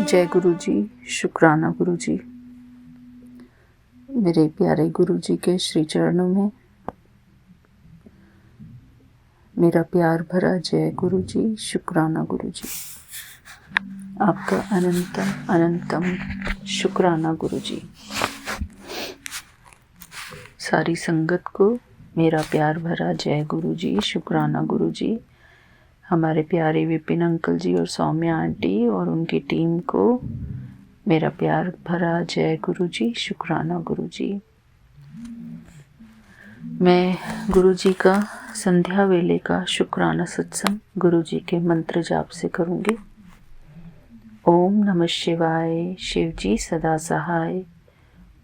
जय गुरु जी, शुक्राना गुरु जी। मेरे प्यारे गुरु जी के श्री चरणों में मेरा प्यार भरा जय गुरु जी, शुक्राना गुरु जी। आपका अनंतम अनंतम शुक्राना गुरु जी। सारी संगत को मेरा प्यार भरा जय गुरु जी, शुक्राना गुरु जी। हमारे प्यारे विपिन अंकल जी और सौम्या आंटी और उनकी टीम को मेरा प्यार भरा जय गुरु जी, शुक्राना गुरु जी। मैं गुरु जी का संध्या वेले का शुक्राना सत्संग गुरु जी के मंत्र जाप से करूंगी। ओम नमः शिवाय, शिव जी सदा सहाय।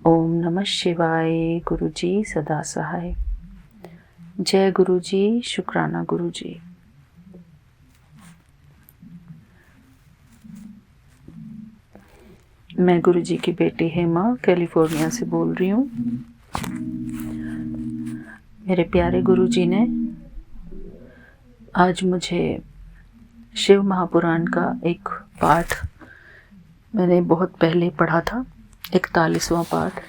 ओम नमः शिवाय, गुरु जी सदा सहाय। जय गुरु जी, शुक्राना गुरु जी। मैं गुरु जी की बेटी हेमा कैलिफोर्निया से बोल रही हूँ। मेरे प्यारे गुरु जी ने आज मुझे शिव महापुराण का एक पाठ मैंने बहुत पहले पढ़ा था, 41वां पाठ।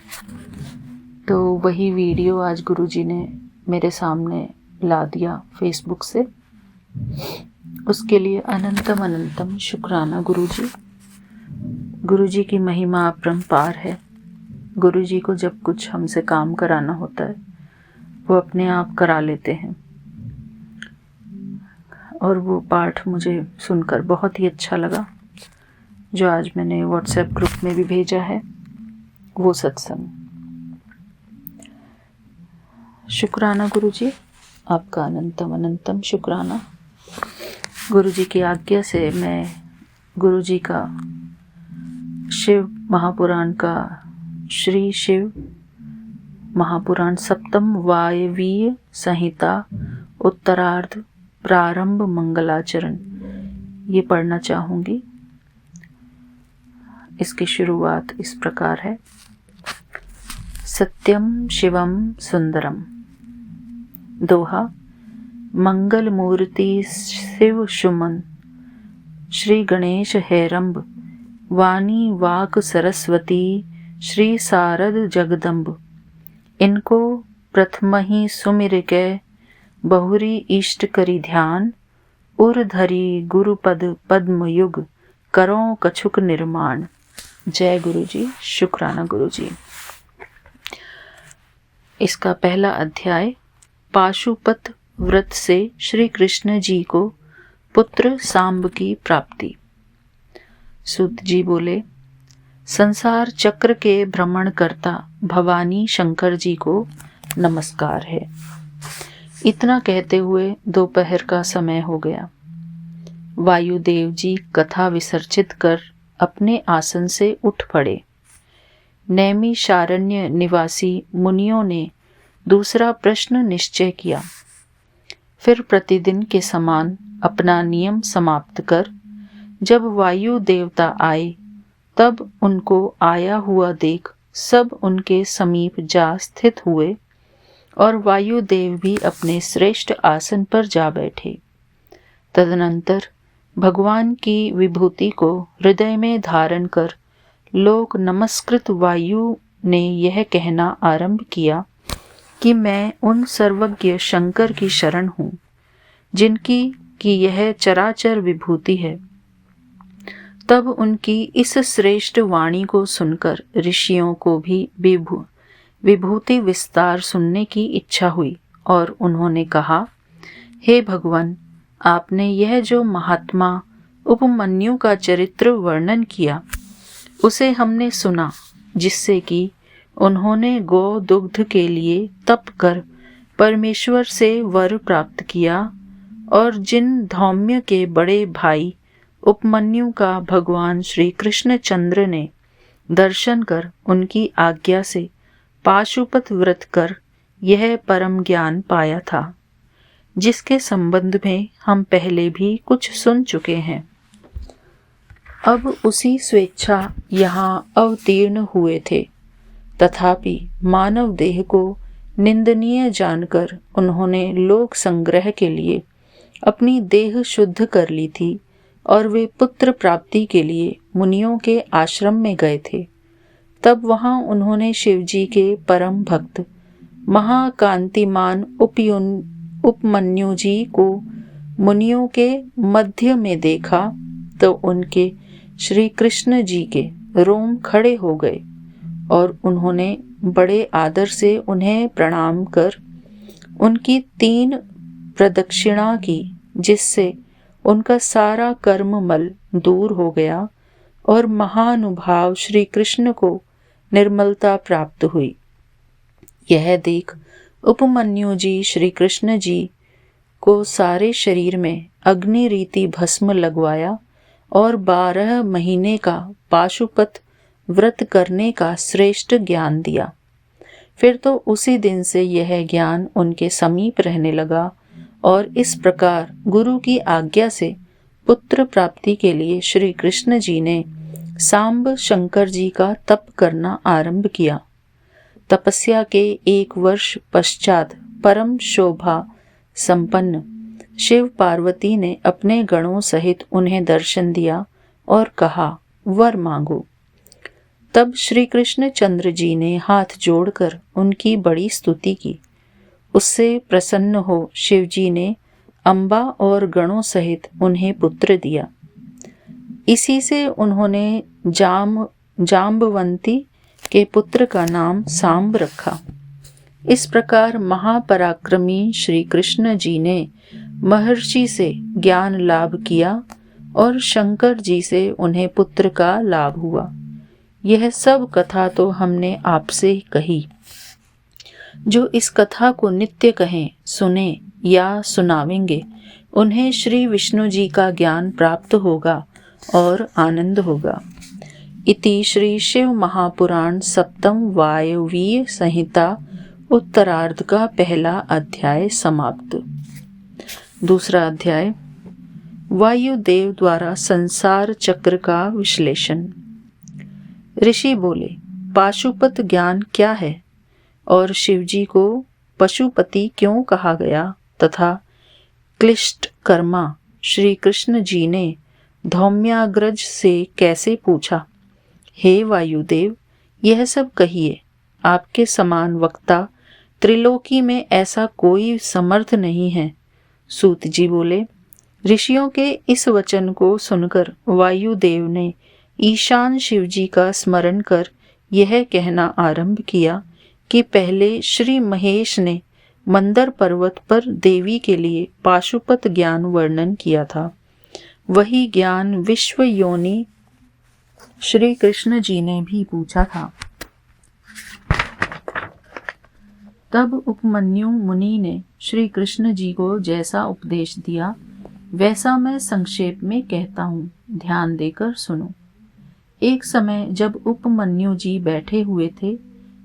तो वही वीडियो आज गुरु जी ने मेरे सामने ला दिया फेसबुक से। उसके लिए अनंतम अनंतम शुक्राना गुरु जी। गुरु जी की महिमा अपरंपार है। गुरु जी को जब कुछ हमसे काम कराना होता है वो अपने आप करा लेते हैं। और वो पाठ मुझे सुनकर बहुत ही अच्छा लगा, जो आज मैंने व्हाट्सएप ग्रुप में भी भेजा है, वो सत्संग। शुक्राना गुरु जी, आपका अनंतम अनंतम शुक्राना। गुरु जी की आज्ञा से मैं गुरु जी का शिव महापुराण का श्री शिव महापुराण सप्तम वायवीय संहिता उत्तरार्ध प्रारंभ मंगलाचरण ये पढ़ना चाहूँगी। इसकी शुरुआत इस प्रकार है। सत्यम शिवम सुंदरम। दोहा। मंगल मूर्ति शिव सुमन, श्री गणेश हेरंब, वाणी वाक सरस्वती, श्री शारद जगदम्ब। इनको प्रथम ही सुमिर के, बहुरी इष्ट करी ध्यान, उर धरी गुरुपद पद्म युग, करो कछुक निर्माण। जय गुरु जी, शुक्राना गुरु जी। इसका पहला अध्याय। पाशुपत व्रत से श्री कृष्ण जी को पुत्र सांब की प्राप्ति। सूत जी बोले, संसार चक्र के भ्रमण करता भवानी शंकर जी को नमस्कार है। इतना कहते हुए दोपहर का समय हो गया। वायुदेव जी कथा विसर्जित कर अपने आसन से उठ पड़े। नैमिषारण्य निवासी मुनियों ने दूसरा प्रश्न निश्चय किया। फिर प्रतिदिन के समान अपना नियम समाप्त कर जब वायु देवता आए, तब उनको आया हुआ देख सब उनके समीप जा स्थित हुए और वायुदेव भी अपने श्रेष्ठ आसन पर जा बैठे। तदनंतर भगवान की विभूति को हृदय में धारण कर लोक नमस्कृत वायु ने यह कहना आरंभ किया कि मैं उन सर्वज्ञ शंकर की शरण हूँ, जिनकी कि यह चराचर विभूति है। तब उनकी इस श्रेष्ठ वाणी को सुनकर ऋषियों को भी विभूति विस्तार सुनने की इच्छा हुई और उन्होंने कहा, हे भगवान, आपने यह जो महात्मा उपमन्यु का चरित्र वर्णन किया उसे हमने सुना, जिससे कि उन्होंने गौ दुग्ध के लिए तप कर परमेश्वर से वर प्राप्त किया और जिन धौम्य के बड़े भाई उपमन्यु का भगवान श्री कृष्णचंद्र ने दर्शन कर उनकी आज्ञा से पाशुपत व्रत कर यह परम ज्ञान पाया था, जिसके संबंध में हम पहले भी कुछ सुन चुके हैं। अब उसी स्वेच्छा यहाँ अवतीर्ण हुए थे, तथापि मानव देह को निंदनीय जानकर उन्होंने लोक संग्रह के लिए अपनी देह शुद्ध कर ली थी, और वे पुत्र प्राप्ति के लिए मुनियों के आश्रम में गए थे। तब वहां उन्होंने शिवजी के परम भक्त महाकांतिमान उपमन्यु जी को मुनियों के मध्य में देखा तो उनके श्री कृष्ण जी के रोम खड़े हो गए और उन्होंने बड़े आदर से उन्हें प्रणाम कर उनकी 3 प्रदक्षिणा की, जिससे उनका सारा कर्म मल दूर हो गया और महानुभाव श्री कृष्ण को निर्मलता प्राप्त हुई। यह देख उपमन्यु जी श्री कृष्ण जी को सारे शरीर में अग्नि रीति भस्म लगवाया और 12 महीने का पाशुपत व्रत करने का श्रेष्ठ ज्ञान दिया। फिर तो उसी दिन से यह ज्ञान उनके समीप रहने लगा और इस प्रकार गुरु की आज्ञा से पुत्र प्राप्ति के लिए श्री कृष्ण जी ने सांब शंकर जी का तप करना आरंभ किया। तपस्या के 1 वर्ष पश्चात परम शोभा संपन्न शिव पार्वती ने अपने गणों सहित उन्हें दर्शन दिया और कहा, वर मांगो। तब श्री कृष्ण चंद्र जी ने हाथ जोड़कर उनकी बड़ी स्तुति की। उससे प्रसन्न हो शिवजी ने अम्बा और गणों सहित उन्हें पुत्र दिया। इसी से उन्होंने जाम्बवंती के पुत्र का नाम सांब रखा। इस प्रकार महापराक्रमी श्री कृष्ण जी ने महर्षि से ज्ञान लाभ किया और शंकर जी से उन्हें पुत्र का लाभ हुआ। यह सब कथा तो हमने आपसे ही कही। जो इस कथा को नित्य कहें, सुने या सुनावेंगे, उन्हें श्री विष्णु जी का ज्ञान प्राप्त होगा और आनंद होगा। इति श्री शिव महापुराण सप्तम वायवीय संहिता उत्तरार्ध का पहला अध्याय समाप्त। दूसरा अध्याय वायुदेव द्वारा संसार चक्र का विश्लेषण। ऋषि बोले, पाशुपत ज्ञान क्या है और शिवजी को पशुपति क्यों कहा गया तथा क्लिष्ट कर्मा श्री कृष्ण जी ने धौम्याग्रज से कैसे पूछा। हे वायुदेव, यह सब कहिए। आपके समान वक्ता त्रिलोकी में ऐसा कोई समर्थ नहीं है। सूत जी बोले, ऋषियों के इस वचन को सुनकर वायुदेव ने ईशान शिवजी का स्मरण कर यह कहना आरंभ किया कि पहले श्री महेश ने मंदर पर्वत पर देवी के लिए पाशुपत ज्ञान वर्णन किया था। वही ज्ञान विश्व योनि श्री कृष्ण जी ने भी पूछा था। तब उपमन्यु मुनि ने श्री कृष्ण जी को जैसा उपदेश दिया वैसा मैं संक्षेप में कहता हूँ, ध्यान देकर सुनो। एक समय जब उपमन्यु जी बैठे हुए थे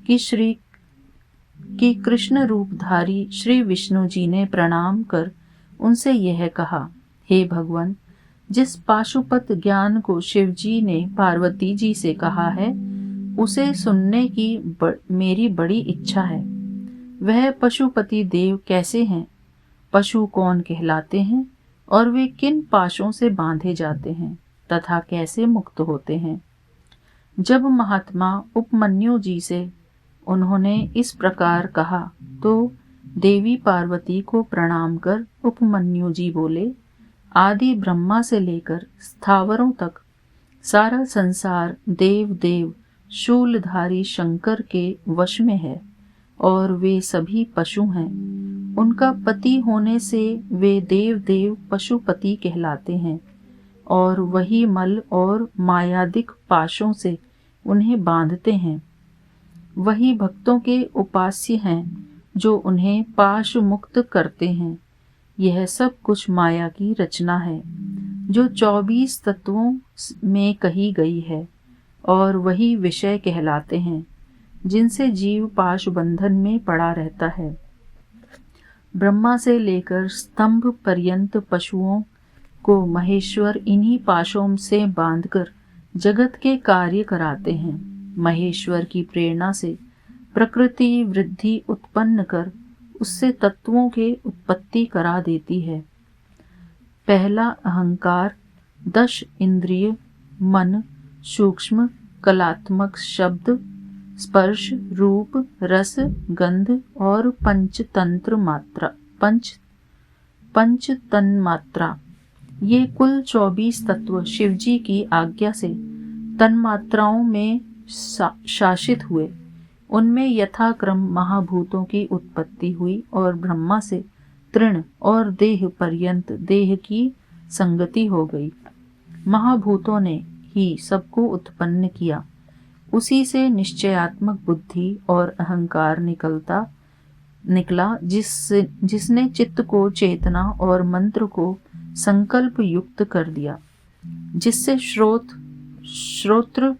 कि कृष्ण रूपधारी श्री विष्णु जी ने प्रणाम कर उनसे यह कहा, हे भगवान, जिस पाशुपत ज्ञान को शिवजी ने पार्वती जी से कहा है उसे सुनने की मेरी बड़ी इच्छा है। वह पशुपति देव कैसे हैं, पशु कौन कहलाते हैं और वे किन पाशों से बांधे जाते हैं तथा कैसे मुक्त होते हैं। जब महात्मा उपमन्यु जी से उन्होंने इस प्रकार कहा तो देवी पार्वती को प्रणाम कर उपमन्यु जी बोले, आदि ब्रह्मा से लेकर स्थावरों तक सारा संसार देव देव शूलधारी शंकर के वश में है और वे सभी पशु हैं। उनका पति होने से वे देव देव पशुपति कहलाते हैं और वही मल और मायादिक पाशों से उन्हें बांधते हैं। वही भक्तों के उपास्य हैं जो उन्हें पाश मुक्त करते हैं। यह सब कुछ माया की रचना है जो 24 तत्वों में कही गई है और वही विषय कहलाते हैं जिनसे जीव पाश बंधन में पड़ा रहता है। ब्रह्मा से लेकर स्तंभ पर्यंत पशुओं को महेश्वर इन्हीं पाशों से बांधकर जगत के कार्य कराते हैं। महेश्वर की प्रेरणा से प्रकृति वृद्धि उत्पन्न कर उससे तत्वों के उत्पत्ति करा देती है। पहला अहंकार, 10 इंद्रिय, मन, सूक्ष्म कलात्मक शब्द, स्पर्श, रूप, रस, गंध और पंच तन्मात्रा, ये कुल 24 तत्व शिवजी की आज्ञा से तन्मात्राओं में शासित हुए। उनमें यथाक्रम महाभूतों की उत्पत्ति हुई और ब्रह्मा से तृण और देह पर्यंत देह की संगति हो गई। महाभूतों ने ही सबको उत्पन्न किया। उसी से निश्चयात्मक बुद्धि और अहंकार निकला, जिसने चित्त को चेतना और मंत्र को संकल्प युक्त कर दिया, जिससे श्रोत्र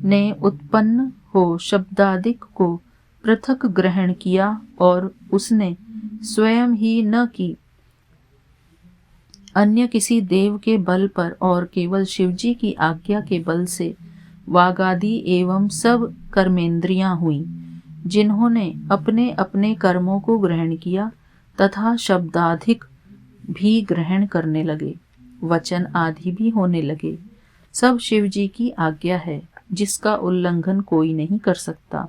ने उत्पन्न हो शब्दादिक को पृथक ग्रहण किया और उसने स्वयं ही न कि अन्य किसी देव के बल पर और केवल शिवजी की आज्ञा के बल से वागादि एवं सब कर्मेंद्रियां हुई, जिन्होंने अपने अपने कर्मों को ग्रहण किया तथा शब्दाधिक भी ग्रहण करने लगे, वचन आदि भी होने लगे। सब शिवजी की आज्ञा है, जिसका उल्लंघन कोई नहीं कर सकता।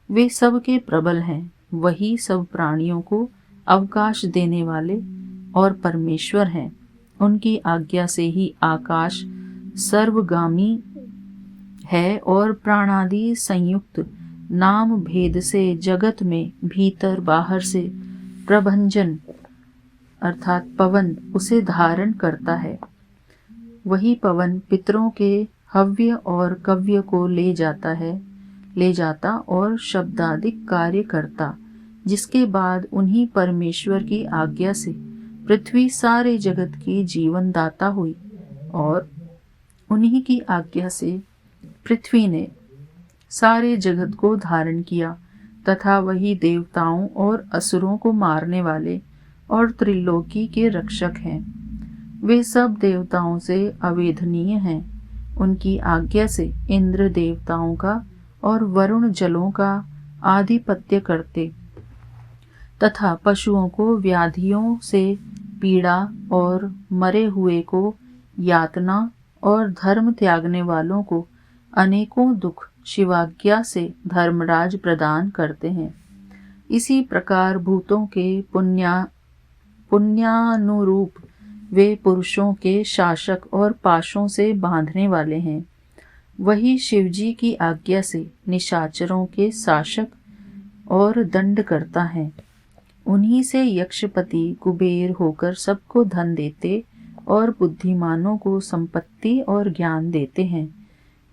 वे सबके प्रबल हैं, वही सब प्राणियों को अवकाश देने वाले और परमेश्वर हैं। उनकी आज्ञा से ही आकाश सर्वगामी है और प्राणादि संयुक्त नाम भेद से जगत में भीतर बाहर से प्रभंजन अर्थात पवन उसे धारण करता है। वही पवन पितरों के हव्य और कव्य को ले जाता और शब्दादिक कार्य करता, जिसके बाद उन्हीं परमेश्वर की आज्ञा से पृथ्वी सारे जगत की जीवन दाता हुई और उन्हीं की आज्ञा से पृथ्वी ने सारे जगत को धारण किया तथा वही देवताओं और असुरों को मारने वाले और त्रिलोकी के रक्षक हैं। वे सब देवताओं से अवेधनीय हैं। उनकी आज्ञा से इंद्र देवताओं का और वरुण जलों का आधिपत्य करते तथा पशुओं को व्याधियों से पीड़ा और मरे हुए को यातना और धर्म त्यागने वालों को अनेकों दुख शिवाज्ञा से धर्मराज प्रदान करते हैं। इसी प्रकार भूतों के पुण्यानुरूप वे पुरुषों के शासक और पाशों से बांधने वाले हैं। वही शिवजी की आज्ञा से निशाचरों के शासक और दंड करता है। उन्हीं से यक्षपति कुबेर होकर सबको धन देते और बुद्धिमानों को संपत्ति और ज्ञान देते हैं।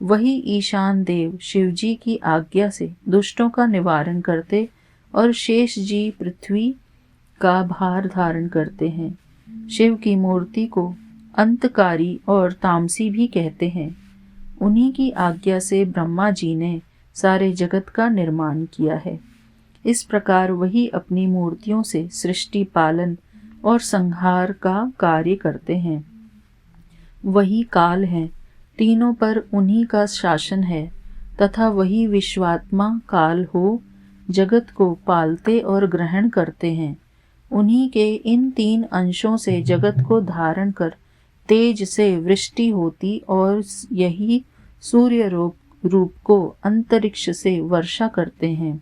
वही ईशान देव शिवजी की आज्ञा से दुष्टों का निवारण करते और शेष जी पृथ्वी का भार धारण करते हैं। शिव की मूर्ति को अंतकारी और तामसी भी कहते हैं। उन्हीं की आज्ञा से ब्रह्मा जी ने सारे जगत का निर्माण किया है। इस प्रकार वही अपनी मूर्तियों से सृष्टि पालन और संहार का कार्य करते हैं। वही काल है, तीनों पर उन्हीं का शासन है तथा वही विश्वात्मा काल हो जगत को पालते और ग्रहण करते हैं। उन्हीं के इन 3 अंशों से जगत को धारण कर तेज से वृष्टि होती और यही सूर्य रूप को अंतरिक्ष से वर्षा करते हैं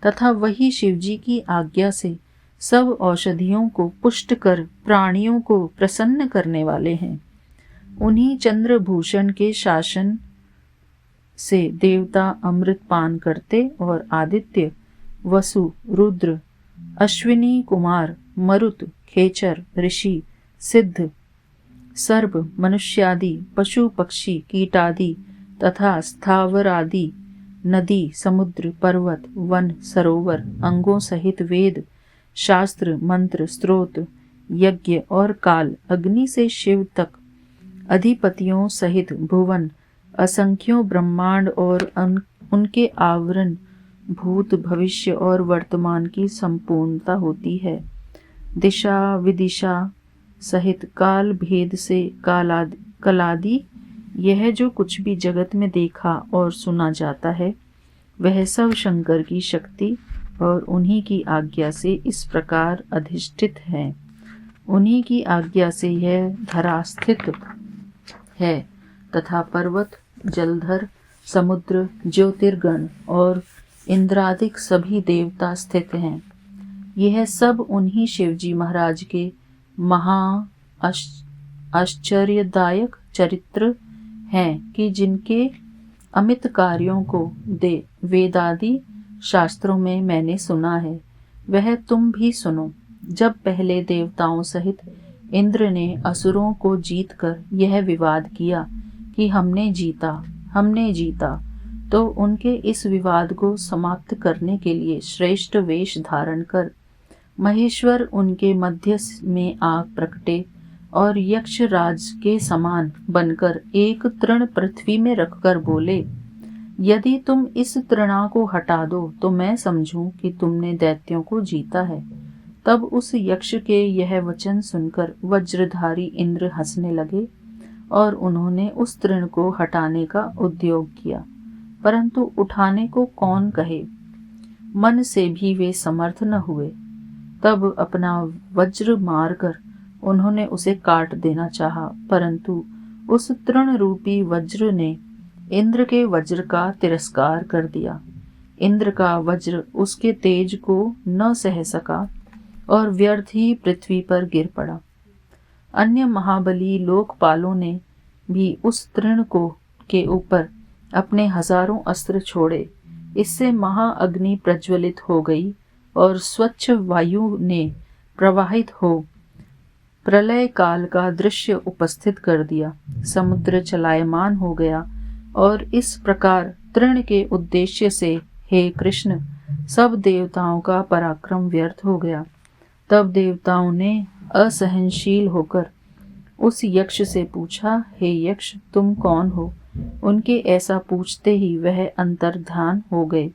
तथा वही शिवजी की आज्ञा से सब औषधियों को पुष्ट कर प्राणियों को प्रसन्न करने वाले हैं। उन्हीं चंद्रभूषण के शासन से देवता अमृत पान करते और आदित्य, वसु, रुद्र, अश्विनी कुमार, मरुत, खेचर, ऋषि, सिद्ध, सर्प, मनुष्यादि, पशु पक्षी, कीटादि तथा स्थावर आदि, नदी, समुद्र, पर्वत, वन, सरोवर, अंगों सहित वेद, शास्त्र, मंत्र, स्तोत्र, यज्ञ और काल, अग्नि से शिव तक, अधिपतियों सहित भुवन, असंख्यों ब्रह्मांड और उनके आवरण, भूत, भविष्य और वर्तमान की संपूर्णता होती है। दिशा विदिशा सहित काल भेद से कलादि, यह जो कुछ भी जगत में देखा और सुना जाता है वह सब शंकर की शक्ति और उन्हीं की आज्ञा से इस प्रकार अधिष्ठित है। उन्हीं की आज्ञा से यह धरा स्थित है तथा पर्वत, जलधर, समुद्र, ज्योतिर्गण और इंद्रादिक सभी देवता स्थित हैं। यह सब उन्हीं शिवजी महाराज के महा आश्चर्यदायक चरित्र हैं कि जिनके अमित कार्यों को वेदादि शास्त्रों में मैंने सुना है, वह तुम भी सुनो। जब पहले देवताओं सहित इंद्र ने असुरों को जीतकर यह विवाद किया कि हमने जीता, तो उनके इस विवाद को समाप्त करने के लिए श्रेष्ठ वेश धारण कर महेश्वर उनके मध्य में आ प्रकटे और यक्षराज के समान बनकर एक तृण पृथ्वी में रखकर बोले, यदि तुम इस तृणा को हटा दो तो मैं समझूं कि तुमने दैत्यों को जीता है। तब उस यक्ष के यह वचन सुनकर वज्रधारी इंद्र हंसने लगे और उन्होंने उस तृण को हटाने का उद्योग किया, परंतु उठाने को कौन कहे, मन से भी वे समर्थ न हुए। तब अपना वज्र मारकर उन्होंने उसे काट देना चाहा, परंतु उस तृण रूपी वज्र ने इंद्र के वज्र का तिरस्कार कर दिया। इंद्र का वज्र उसके तेज को न सह सका और व्यर्थ ही पृथ्वी पर गिर पड़ा। अन्य महाबली लोकपालों ने भी उस तृण को के ऊपर अपने हजारों अस्त्र छोड़े। इससे महाअग्नि प्रज्वलित हो गई और स्वच्छ वायु ने प्रवाहित हो प्रलय काल का दृश्य उपस्थित कर दिया। समुद्र चलायमान हो गया और इस प्रकार तृण के उद्देश्य से, हे कृष्ण, सब देवताओं का पराक्रम व्यर्थ हो गया। तब देवताओं ने असहनशील होकर उस यक्ष से पूछा, हे यक्ष, तुम कौन हो? उनके ऐसा पूछते ही वह अंतर्धान हो गए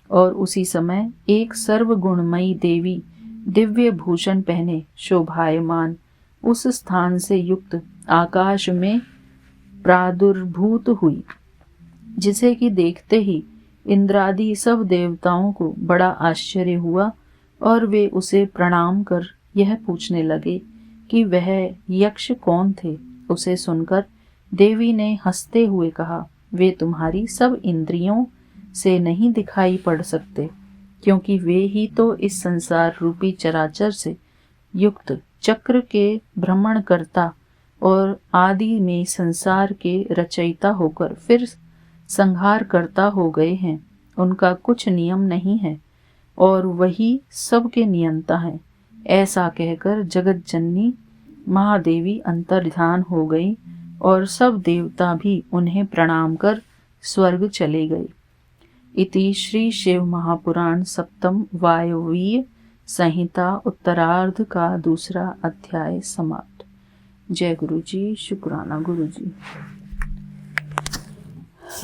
और उसी समय एक सर्वगुणमयी देवी दिव्य भूषण पहने शोभायमान उस स्थान से युक्त आकाश में प्रादुर्भूत हुई, जिसे कि देखते ही इंद्रादि सब देवताओं को बड़ा आश्चर्य हुआ और वे उसे प्रणाम कर यह पूछने लगे कि वह यक्ष कौन थे। उसे सुनकर देवी ने हंसते हुए कहा, वे तुम्हारी सब इंद्रियों से नहीं दिखाई पड़ सकते, क्योंकि वे ही तो इस संसार रूपी चराचर से युक्त चक्र के भ्रमण करता और आदि में संसार के रचयिता होकर फिर संहार करता हो गए हैं। उनका कुछ नियम नहीं है और वही सबके नियंता है। ऐसा कहकर जगत जननी महादेवी अंतर्ध्यान हो गई और सब देवता भी उन्हें प्रणाम कर स्वर्ग चले गए। इति श्री शिव महापुराण सप्तम वायवीय संहिता उत्तरार्ध का दूसरा अध्याय समाप्त। जय गुरु जी। शुक्राना गुरु जी।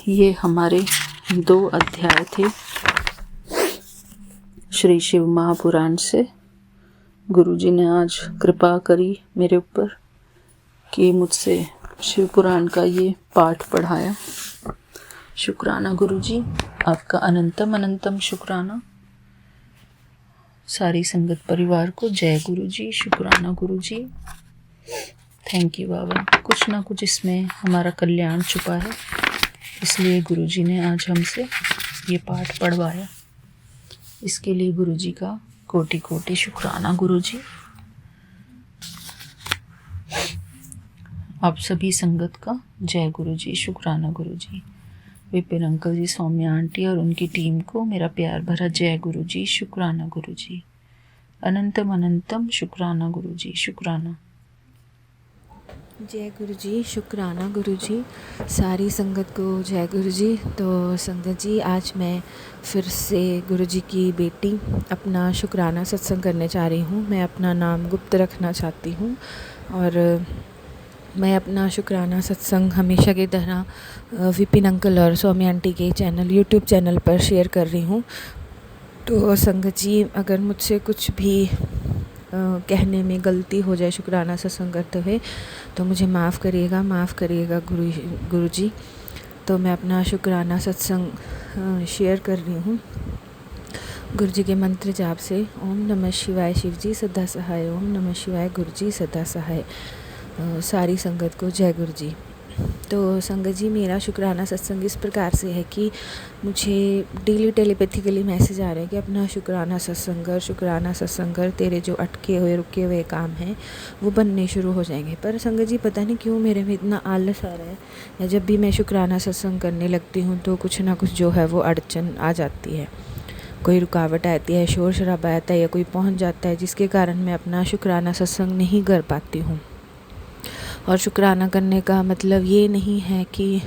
ये हमारे 2 अध्याय थे श्री शिव महापुराण से। गुरु जी ने आज कृपा करी मेरे ऊपर कि मुझसे शिव पुराण का ये पाठ पढ़ाया। शुक्राना गुरु जी, आपका अनंतम अनंतम शुक्राना। सारी संगत परिवार को जय गुरु जी। शुक्राना गुरु जी। थैंक यू बाबा। कुछ ना कुछ इसमें हमारा कल्याण छुपा है, इसलिए गुरु जी ने आज हमसे ये पाठ पढ़वाया। इसके लिए गुरु जी का कोटि कोटि शुक्राना गुरु जी। आप सभी संगत का जय गुरु जी। शुक्राना गुरु जी। विपिन अंकल जी, सौम्या आंटी और उनकी टीम को मेरा प्यार भरा जय गुरु जी। शुक्राना गुरु जी। अनंतम अनंतम शुक्राना गुरु जी। शुक्राना। जय गुरु जी। शुक्राना गुरु जी। सारी संगत को जय गुरु जी। तो संगत जी, आज मैं फिर से गुरु जी की बेटी अपना शुक्राना सत्संग करने जा रही हूँ। मैं अपना नाम गुप्त रखना चाहती हूँ और मैं अपना शुक्राना सत्संग हमेशा की तरह विपिन अंकल और सौम्या आंटी के चैनल यूट्यूब चैनल पर शेयर कर रही हूँ। तो संगत जी, अगर मुझसे कुछ भी कहने में गलती हो जाए शुक्राना सत्संग करते हुए तो मुझे माफ़ करिएगा गुरु जी। तो मैं अपना शुक्राना सत्संग शेयर कर रही हूँ गुरु जी के मंत्र जाप से। ओम नमः शिवाय शिव जी सदा सहाय। ओम नमः शिवाय गुरु जी सदा सहाय। सारी संगत को जय गुरु जी। तो संगत जी, मेरा शुक्राना सत्संग इस प्रकार से है कि मुझे डेली टेलीपैथिकली मैसेज आ रहे हैं कि अपना शुक्राना सत्संग कर, तेरे जो अटके हुए रुके हुए काम हैं वो बनने शुरू हो जाएंगे। पर संगत जी, पता नहीं क्यों मेरे में इतना आलस आ रहा है, या जब भी मैं शुक्राना सत्संग करने लगती हूँ तो कुछ ना कुछ जो है वो अड़चन आ जाती है, कोई रुकावट आती है, शोर शराबा आता है या कोई पहुँच जाता है, जिसके कारण मैं अपना शुक्राना सत्संग नहीं कर पाती हूँ। और शुक्राना करने का मतलब ये नहीं है कि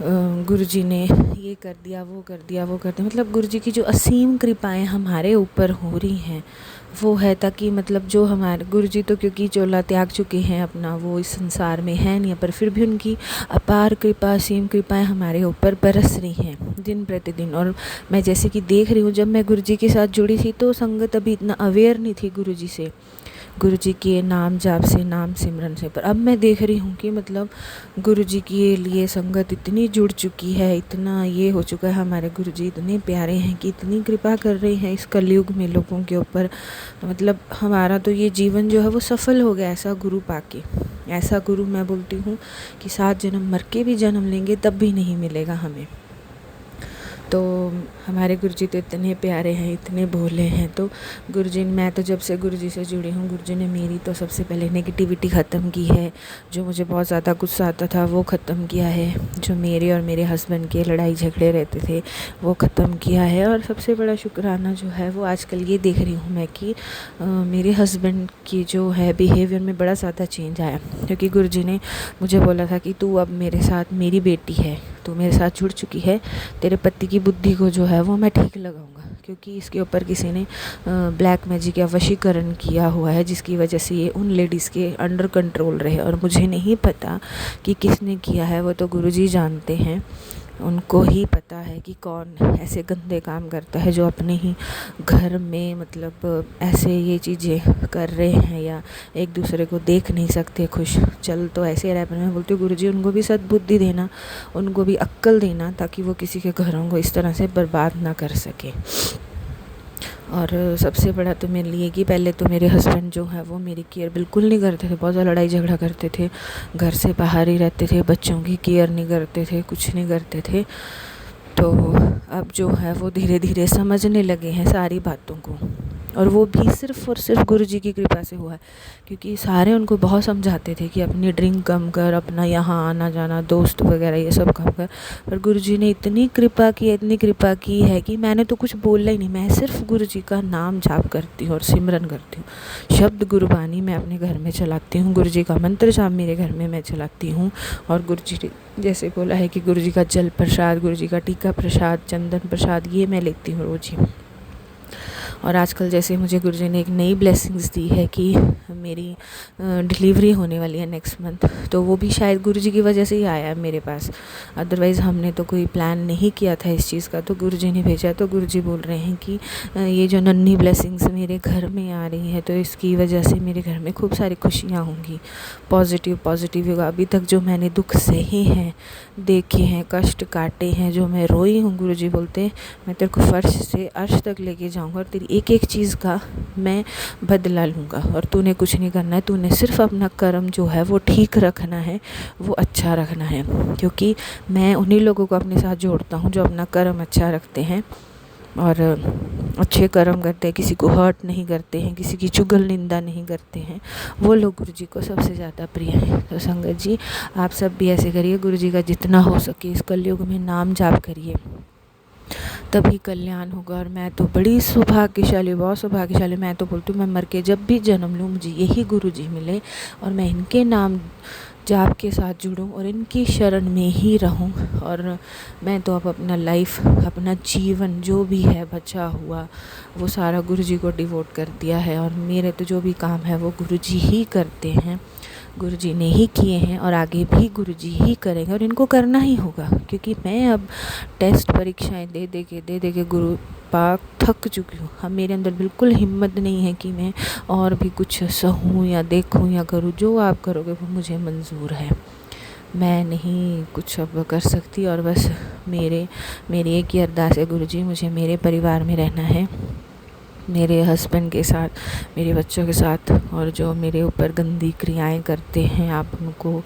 गुरुजी ने ये कर दिया वो कर दिया, मतलब गुरुजी की जो असीम कृपाएं हमारे ऊपर हो रही हैं वो है, ताकि मतलब जो हमारे गुरुजी तो क्योंकि चोला त्याग चुके हैं अपना, वो इस संसार में है नहीं, पर फिर भी उनकी अपार कृपा, असीम कृपाएं हमारे ऊपर बरस रही हैं दिन प्रतिदिन। और मैं जैसे कि देख रही हूँ, जब मैं गुरुजी के साथ जुड़ी थी तो संगत अभी इतना अवेयर नहीं थी गुरुजी से, गुरुजी के नाम जाप से, नाम सिमरन से। पर अब मैं देख रही हूँ कि मतलब गुरुजी के लिए संगत इतनी जुड़ चुकी है, इतना ये हो चुका है, हमारे गुरुजी इतने प्यारे हैं कि इतनी कृपा कर रहे हैं इस कलयुग में लोगों के ऊपर। मतलब हमारा तो ये जीवन जो है वो सफल हो गया ऐसा गुरु पाके। ऐसा गुरु मैं बोलती हूँ कि 7 जन्म मर के भी जन्म लेंगे तब भी नहीं मिलेगा हमें। तो हमारे गुरुजी तो इतने प्यारे हैं, इतने भोले हैं। तो गुरुजी, मैं तो जब से गुरुजी से जुड़ी हूँ, गुरुजी ने मेरी तो सबसे पहले नेगेटिविटी ख़त्म की है, जो मुझे बहुत ज़्यादा गुस्सा आता था वो ख़त्म किया है, जो मेरे और मेरे हस्बैंड के लड़ाई झगड़े रहते थे वो ख़त्म किया है। और सबसे बड़ा शुक्राना जो है वो आजकल ये देख रही हूँ मैं कि मेरे हस्बैंड की जो है बिहेवियर में बड़ा ज़्यादा चेंज आया, क्योंकि गुरुजी ने मुझे बोला था कि तू अब मेरे साथ, मेरी बेटी है, तू मेरे साथ जुड़ चुकी है, तेरे पति की बुद्धि को जो है वो मैं ठीक लगाऊंगा, क्योंकि इसके ऊपर किसी ने ब्लैक मैजिक या वशीकरण किया हुआ है, जिसकी वजह से ये उन लेडीज़ के अंडर कंट्रोल रहे। और मुझे नहीं पता कि किसने किया है, वो तो गुरुजी जानते हैं, उनको ही पता है कि कौन ऐसे गंदे काम करता है जो अपने ही घर में मतलब ऐसे ये चीज़ें कर रहे हैं, या एक दूसरे को देख नहीं सकते खुश, चल तो ऐसे रह। पर मैं बोलती हूँ गुरुजी, उनको भी सद्बुद्धि देना, उनको भी अक्ल देना, ताकि वो किसी के घरों को इस तरह से बर्बाद ना कर सके। और सबसे बड़ा तो मेरे लिए कि पहले तो मेरे हस्बैंड जो है वो मेरी केयर बिल्कुल नहीं करते थे, बहुत ज़्यादा लड़ाई झगड़ा करते थे, घर से बाहर ही रहते थे, बच्चों की केयर नहीं करते थे, कुछ नहीं करते थे। तो अब जो है वो धीरे धीरे समझने लगे हैं सारी बातों को, और वो भी सिर्फ़ और सिर्फ गुरुजी की कृपा से हुआ है, क्योंकि सारे उनको बहुत समझाते थे कि अपनी ड्रिंक कम कर, अपना यहाँ आना जाना, दोस्त वगैरह ये सब कम कर। पर गुरुजी ने इतनी कृपा की है कि मैंने तो कुछ बोला ही नहीं, मैं सिर्फ गुरुजी का नाम जाप करती हूँ और सिमरन करती हूँ। शब्द गुरबानी मैं अपने घर में चलाती हूँ, गुरुजी का मंत्र जाप मेरे घर में मैं चलाती हूँ। और गुरुजी ने जैसे बोला है कि गुरुजी का जल प्रसाद, गुरुजी का टीका प्रसाद, चंदन प्रसाद, ये मैं लेती हूँ रोज़ ही। और आजकल जैसे मुझे गुरुजी ने एक नई ब्लेसिंग्स दी है कि मेरी डिलीवरी होने वाली है नेक्स्ट मंथ, तो वो भी शायद गुरुजी की वजह से ही आया है मेरे पास, अदरवाइज़ हमने तो कोई प्लान नहीं किया था इस चीज़ का, तो गुरुजी ने भेजा। तो गुरुजी बोल रहे हैं कि ये जो नन्ही ब्लेसिंग्स मेरे घर में आ रही है, तो इसकी वजह से मेरे घर में खूब सारी खुशियाँ होंगी, पॉजिटिव होगा। अभी तक जो मैंने दुख सहे हैं, देखे हैं, कष्ट काटे हैं, जो मैं रोई हूँ, गुरुजी बोलते हैं मैं तेरे को फर्श से अर्श तक लेके जाऊँगा और तेरी एक एक चीज़ का मैं बदला लूँगा, और तूने कुछ नहीं करना है, तूने सिर्फ अपना कर्म जो है वो ठीक रखना है, वो अच्छा रखना है। क्योंकि मैं उन्हीं लोगों को अपने साथ जोड़ता हूँ जो अपना कर्म अच्छा रखते हैं और अच्छे कर्म करते हैं, किसी को हर्ट नहीं करते हैं, किसी की चुगल निंदा नहीं करते हैं, वो लोग गुरुजी को सबसे ज़्यादा प्रिय हैं। तो संगत जी, आप सब भी ऐसे करिए, गुरुजी का जितना हो सके इस कलयुग में नाम जाप करिए, तभी कल्याण होगा। और मैं तो बड़ी सौभाग्यशाली, बहुत सौभाग्यशाली, मैं तो बोलती हूँ मैं मर के जब भी जन्म लूँ मुझे यही गुरुजी मिले और मैं इनके नाम जाप के साथ जुड़ूं और इनकी शरण में ही रहूं। और मैं तो अब अपना लाइफ, अपना जीवन जो भी है बचा हुआ, वो सारा गुरुजी को डिवोट कर दिया है। और मेरे तो जो भी काम है वो गुरुजी ही करते हैं, गुरुजी ने ही किए हैं और आगे भी गुरुजी ही करेंगे, और इनको करना ही होगा। क्योंकि मैं अब टेस्ट परीक्षाएं दे दे के गुरु पाक थक चुकी हूँ। अब मेरे अंदर बिल्कुल हिम्मत नहीं है कि मैं और भी कुछ सहूँ या देखूँ या करूँ। जो आप करोगे वो मुझे मंजूर है, मैं नहीं कुछ अब कर सकती। और बस मेरी एक ही अरदास है, गुरुजी मुझे मेरे परिवार में रहना है, मेरे हस्बैंड के साथ, मेरे बच्चों के साथ, और जो मेरे ऊपर गंदी क्रियाएं करते हैं आप उनको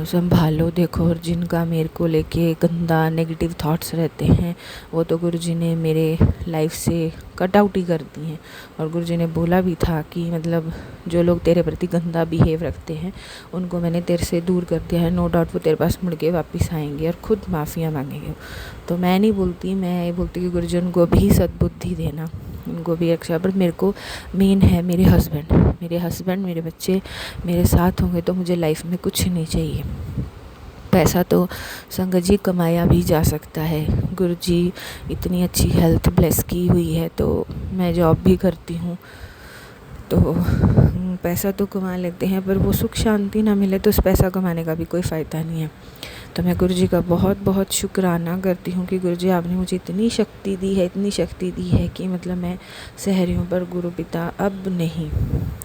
संभालो, देखो। और जिनका मेरे को लेके गंदा नेगेटिव थॉट्स रहते हैं वो तो गुरुजी ने मेरे लाइफ से कट आउट ही कर दी हैं। और गुरुजी ने बोला भी था कि मतलब जो लोग तेरे प्रति गंदा बिहेव रखते हैं उनको मैंने तेरे से दूर कर दिया है, नो डाउट वो तेरे पास मुड़ के वापस आएंगे और खुद माफ़िया मांगेंगे। तो मैं नहीं बोलती, मैं ये बोलती कि गुरुजी उनको भी सद्बुद्धि देना, उनको भी रक्षा। पर मेरे को मेन है मेरे हस्बैंड, मेरे बच्चे मेरे साथ होंगे तो मुझे लाइफ में कुछ नहीं चाहिए। पैसा तो संगत जी कमाया भी जा सकता है, गुरुजी इतनी अच्छी हेल्थ ब्लेस की हुई है, तो मैं जॉब भी करती हूँ, तो पैसा तो कमा लेते हैं, पर वो सुख शांति ना मिले तो उस पैसा कमाने का भी कोई फ़ायदा नहीं है। तो मैं गुरुजी का बहुत बहुत शुक्राना करती हूँ कि गुरुजी आपने मुझे इतनी शक्ति दी है कि मतलब मैं शहरियों पर गुरु पिता अब नहीं,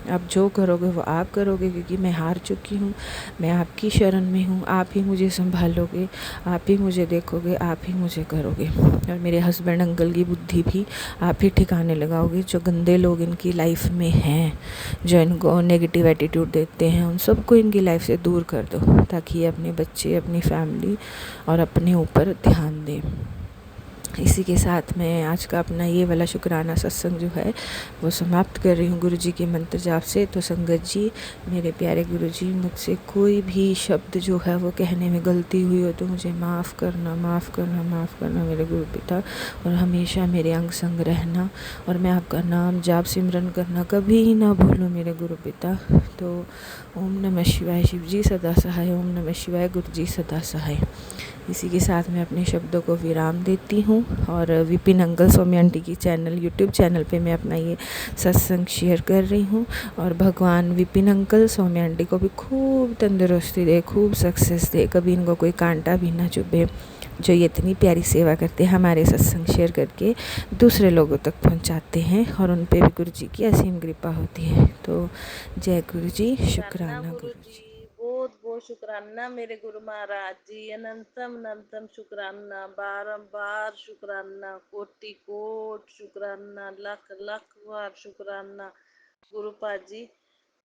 अब जो करोगे वो आप करोगे, क्योंकि मैं हार चुकी हूँ। मैं आपकी शरण में हूँ, आप ही मुझे संभालोगे, आप ही मुझे देखोगे, आप ही मुझे करोगे। और मेरे हस्बैंड अंकल की बुद्धि भी आप ही ठिकाने लगाओगे। जो गंदे लोग इनकी लाइफ में हैं, जो इनको नेगेटिव एटीट्यूड देते हैं, उन सबको इनकी लाइफ से दूर कर दो, ताकि ये अपने बच्चे, अपनी फैमिली और अपने ऊपर ध्यान दें। इसी के साथ मैं आज का अपना ये वाला शुक्राना सत्संग जो है वो समाप्त कर रही हूँ गुरुजी के मंत्र जाप से। तो संगत जी, मेरे प्यारे गुरुजी, मुझसे कोई भी शब्द जो है वो कहने में गलती हुई हो तो मुझे माफ़ करना मेरे गुरु पिता, और हमेशा मेरे अंग संग रहना, और मैं आपका नाम जाप सिमरन करना कभी ना भूलूँ मेरे गुरु पिता। तो ओम नमः शिवाय, शिव जी सदा सहाय, ओम नमः शिवाय, गुरु जी सदा सहाय। इसी के साथ मैं अपने शब्दों को विराम देती हूँ, और विपिन अंकल सौम्या आंटी की यूट्यूब चैनल पे मैं अपना ये सत्संग शेयर कर रही हूँ। और भगवान विपिन अंकल सौम्या आंटी को भी खूब तंदुरुस्ती दे, खूब सक्सेस दे, कभी इनको कोई कांटा भी ना चुभे, जो ये इतनी प्यारी सेवा करते हैं, हमारे सत्संग शेयर करके दूसरे लोगों तक पहुंचाते हैं, और उन पे भी गुरु जी की असीम कृपा होती है। तो जय गुरु जी, शुक्राना गुरु जी। बहुत बहुत शुक्राना मेरे गुरु महाराज जी, अनंतम अनंतम शुक्राना, बारंबार शुक्राना, कोटि कोट शुक्राना, लख लख बार शुक्राना गुरु पाजी।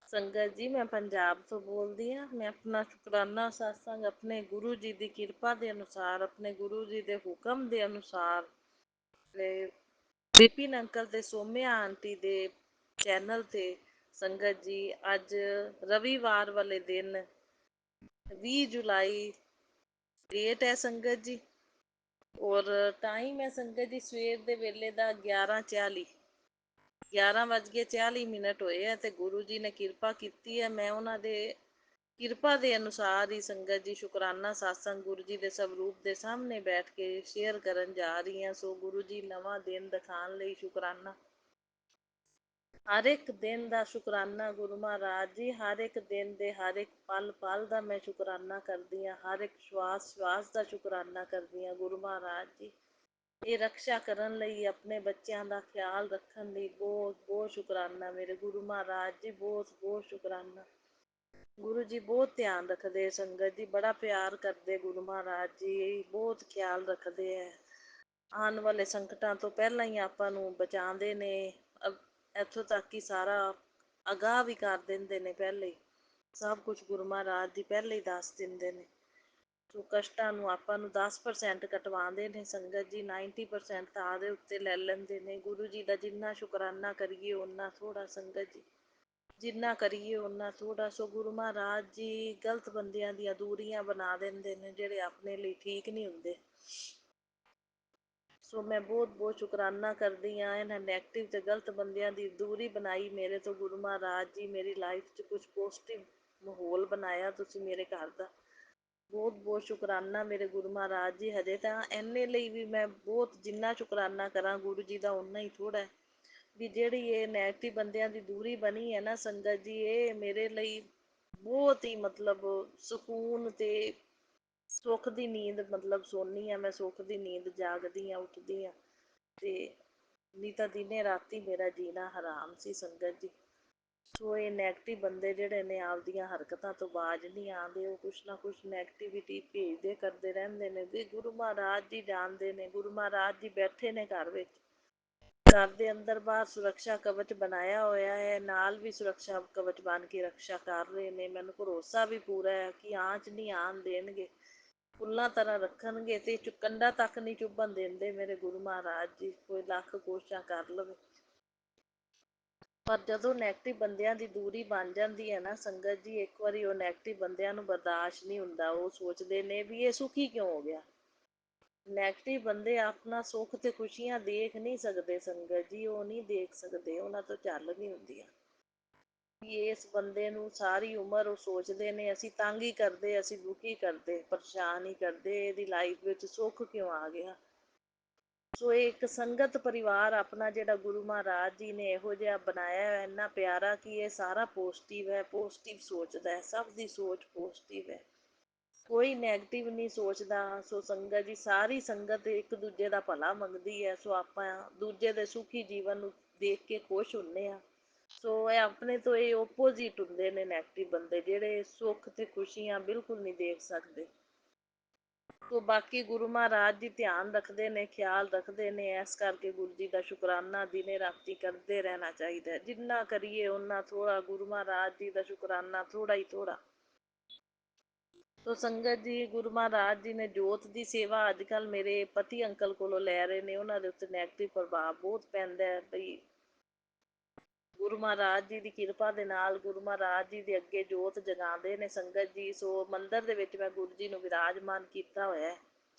संगत जी, मैं पंजाब तो बोलती हाँ। मैं अपना शुकराना सत्संग अपने गुरु जी की किरपा के अनुसार, अपने गुरु जी के हुक्म के अनुसार, विपिन अंकल ते सौम्या आंटी दे चैनल ते संगत जी अज रविवार वाले दिन 20 जुलाई डेट है संगत जी, और टाइम है संगत जी सवेर दे वेले दा 11:40, 11:40 होए है। ते गुरु जी ने किरपा की है, मैं उन्होंने किरपा के अनुसार ही संगत जी शुकराना सत्संग गुरु जी के स्वरूप के सामने बैठ के शेयर करन जा रही हैं। सो गुरु जी नवा दिन दिखाने लई शुकराना, हर एक दिन का शुकराना गुरु महाराज जी, हर एक दिन दे हर एक पल पल का मैं शुकराना करती हाँ, हर एक श्वास श्वास का शुकराना करती हाँ गुरु महाराज जी। ये रक्षा करन लई, अपने बच्चों का ख्याल रखन लई बहुत बहुत शुकराना मेरे गुरु महाराज जी, बहुत बहुत शुकराना। गुरु जी बहुत ध्यान रखते संगत जी, बड़ा प्यार करते गुरु महाराज जी, बहुत ख्याल रखते हैं। आने वाले संकटां तो पहला ही आपां नूं बचाते ने, इत्थों तक कि सारा अगाह भी कर देंदे ने, पहले ही सब कुछ गुरु महाराज जी पहले ही दस दिंदे ने। तो कष्टां नूं आपां नूं 10% कटवांदे ने संगत जी, 90% तां दे उत्ते ले लैंदे ने। गुरु जी दा जिन्ना शुकराना करिए उन्ना थोड़ा संगत जी, जिन्ना करिए उन्ना थोड़ा। सो गुरु महाराज जी गलत बंदियां दियां दूरियां बना देंदे ने, जेड़े अपने लिए ठीक नहीं हुंदे। सो मैं बहुत बहुत शुकराना करती हाँ, इन्हें नैगेटिव ते गलत बंदियां दी दूरी बनाई मेरे तो गुरु महाराज जी, मेरी लाइफ च कुछ पॉजिटिव माहौल बनाया तुसी मेरे घर का। बहुत बहुत शुकराना मेरे गुरु महाराज जी। हजे तो इन्ने ਲਈ भी मैं बहुत जिन्ना शुकराना करा गुरु जी का उन्ना ही थोड़ा है, भी ਜਿਹੜੀ ਇਹ ਨੈਗੇਟਿਵ ਬੰਦਿਆਂ ਦੀ ਦੂਰੀ ਬਣੀ ਹੈ ਨਾ ਸੰਗਤ ਜੀ, ਇਹ ਮੇਰੇ ਲਈ ਬਹੁਤ ਹੀ ਮਤਲਬ ਸਕੂਨ ਤੇ ਸੁੱਖ ਦੀ ਨੀਂਦ ਮਤਲਬ ਸੋਨੀ ਆ, ਮੈਂ ਸੁੱਖ ਦੀ ਨੀਂਦ ਜਾਗਦੀ ਆ, ਉੱਠਦੀ ਆ, ਤੇ ਨਹੀਂ ਤਾਂ ਦਿਨੇ ਰਾਤੀ ਮੇਰਾ ਜੀਣਾ ਹਰਾਮ ਸੀ ਸੰਗਤ ਜੀ। ਸੋ ਇਹ ਨੈਗੇਟਿਵ ਬੰਦੇ ਜਿਹੜੇ ਨੇ ਆਪਦੀਆਂ ਹਰਕਤਾਂ ਤੋਂ ਬਾਜ ਨਹੀਂ ਆਉਂਦੇ, ਉਹ ਕੁਛ ਨਾ ਕੁਛ ਨੈਗੇਟਿਵਿਟੀ ਭੇਜਦੇ ਕਰਦੇ ਰਹਿੰਦੇ ਨੇ। ਵੀ ਗੁਰੂ ਮਹਾਰਾਜ ਜੀ ਜਾਣਦੇ ਨੇ, ਗੁਰੂ ਮਹਾਰਾਜ ਜੀ ਬੈਠੇ ਨੇ ਘਰ ਵਿੱਚ, ਘਰ ਦੇ ਅੰਦਰ ਬਾਹਰ ਸੁਰੱਖਿਆ ਕਵਚ ਬਣਾਇਆ ਹੋਇਆ ਹੈ, ਨਾਲ ਵੀ ਸੁਰੱਖਿਆ ਕਵਚ ਬਣ ਕੇ ਰਕਸ਼ਾ ਕਰ ਰਹੇ ਨੇ। ਮੈਨੂੰ ਭਰੋਸਾ ਵੀ ਪੂਰਾ ਹੈ ਕਿ ਆਂਚ ਨਹੀਂ ਆਣ ਦੇਣਗੇ, ਫੁੱਲਾਂ ਤਰ੍ਹਾਂ ਰੱਖਣਗੇ ਤੇ ਕੰਡਾ ਤੱਕ ਨਹੀਂ ਚੁੱਭਣ ਦਿੰਦੇ ਮੇਰੇ ਗੁਰੂ ਮਹਾਰਾਜ ਜੀ, ਕੋਈ ਲੱਖ ਕੋਸ਼ਿਸ਼ਾਂ ਕਰ ਲਵੇ। ਪਰ ਜਦੋਂ ਨੈਗੇਟਿਵ ਬੰਦਿਆਂ ਦੀ ਦੂਰੀ ਬਣ ਜਾਂਦੀ ਹੈ ਨਾ ਸੰਗਤ ਜੀ, ਇੱਕ ਵਾਰੀ ਉਹ ਨੈਗੇਟਿਵ ਬੰਦਿਆਂ ਨੂੰ ਬਰਦਾਸ਼ਤ ਨਹੀਂ ਹੁੰਦਾ। ਉਹ ਸੋਚਦੇ ਨੇ ਵੀ ਇਹ ਸੁਖੀ ਕਿਉਂ ਹੋ ਗਿਆ। ਨੈਗੇਟਿਵ ਬੰਦੇ ਆਪਣਾ ਸੁੱਖ ਤੇ ਖੁਸ਼ੀਆਂ ਦੇਖ ਨਹੀਂ ਸਕਦੇ ਸੰਗਤ ਜੀ, ਉਹ ਨਹੀਂ ਦੇਖ ਸਕਦੇ, ਉਹਨਾਂ ਤੋਂ ਝੱਲ ਨਹੀਂ ਹੁੰਦੀਆਂ। ਇਸ ਬੰਦੇ ਨੂੰ ਸਾਰੀ ਉਮਰ ਉਹ ਸੋਚਦੇ ਨੇ ਅਸੀਂ ਤੰਗ ਹੀ ਕਰਦੇ, ਅਸੀਂ ਦੁਖੀ ਕਰਦੇ, ਪਰੇਸ਼ਾਨ ਹੀ ਕਰਦੇ, ਇਹਦੀ ਲਾਈਫ ਵਿੱਚ ਸੁੱਖ ਕਿਉਂ ਆ ਗਿਆ। ਸੋ ਇਹ ਇੱਕ ਸੰਗਤ ਪਰਿਵਾਰ ਆਪਣਾ ਜਿਹੜਾ ਗੁਰੂ ਮਹਾਰਾਜ ਜੀ ਨੇ ਇਹੋ ਜਿਹਾ ਬਣਾਇਆ ਹੈ, ਇੰਨਾ ਪਿਆਰਾ ਕਿ ਇਹ ਸਾਰਾ ਪੋਜ਼ਟਿਵ ਹੈ, ਪੋਜ਼ਟਿਵ ਸੋਚਦਾ ਹੈ, ਸਭ ਦੀ ਸੋਚ ਪੋਜ਼ਟਿਵ ਹੈ, ਕੋਈ ਨੈਗੇਟਿਵ ਨਹੀਂ ਸੋਚਦਾ। ਸੋ ਸੰਗਤ ਜੀ, ਸਾਰੀ ਸੰਗਤ ਇੱਕ ਦੂਜੇ ਦਾ ਭਲਾ ਮੰਗਦੀ ਹੈ। ਸੋ ਆਪਾਂ ਦੂਜੇ ਦੇ ਸੁਖੀ ਜੀਵਨ ਨੂੰ ਦੇਖ ਕੇ ਖੁਸ਼ ਹੁੰਦੇ ਹਾਂ। ਸੋ ਇਹ ਆਪਣੇ ਤੋਂ ਇਹ ਓਪੋਜਿਟ ਹੁੰਦੇ ਨੇ ਨੈਗੇਟਿਵ ਬੰਦੇ, ਜਿਹੜੇ ਸੁੱਖ ਤੇ ਖੁਸ਼ੀਆਂ ਬਿਲਕੁਲ ਨਹੀਂ ਦੇਖ ਸਕਦੇ। ਸੋ ਬਾਕੀ ਗੁਰੂ ਮਹਾਰਾਜ ਜੀ ਧਿਆਨ ਰੱਖਦੇ ਨੇ, ਖਿਆਲ ਰੱਖਦੇ ਨੇ, ਇਸ ਕਰਕੇ ਗੁਰੂ ਜੀ ਦਾ ਸ਼ੁਕਰਾਨਾ ਦਿਨੇ ਰਾਤੀ ਕਰਦੇ ਰਹਿਣਾ ਚਾਹੀਦਾ। ਜਿੰਨਾ ਕਰੀਏ ਓਨਾ ਥੋੜ੍ਹਾ, ਗੁਰੂ ਮਹਾਰਾਜ ਜੀ ਦਾ ਸ਼ੁਕਰਾਨਾ ਥੋੜ੍ਹਾ ਹੀ ਥੋੜ੍ਹਾ। ਸੋ ਸੰਗਤ ਜੀ, ਗੁਰੂ ਮਹਾਰਾਜ ਜੀ ਨੇ ਜੋਤ ਦੀ ਸੇਵਾ ਅੱਜ ਕੱਲ੍ਹ ਮੇਰੇ ਪਤੀ ਅੰਕਲ ਕੋਲੋਂ ਲੈ ਰਹੇ ਨੇ। ਉਹਨਾਂ ਦੇ ਉੱਤੇ ਨੈਗੇਟਿਵ ਪ੍ਰਭਾਵ ਬਹੁਤ ਪੈਂਦਾ ਹੈ ਬਈ ਗੁਰੂ ਮਹਾਰਾਜ ਜੀ ਦੀ ਕਿਰਪਾ ਦੇ ਨਾਲ ਗੁਰੂ ਮਹਾਰਾਜ ਜੀ ਦੇ ਅੱਗੇ ਜੋਤ ਜਗਾਉਂਦੇ ਨੇ ਸੰਗਤ ਜੀ। ਸੋ ਮੰਦਿਰ ਦੇ ਵਿੱਚ ਮੈਂ ਗੁਰੂ ਜੀ ਨੂੰ ਵਿਰਾਜਮਾਨ ਕੀਤਾ ਹੋਇਆ,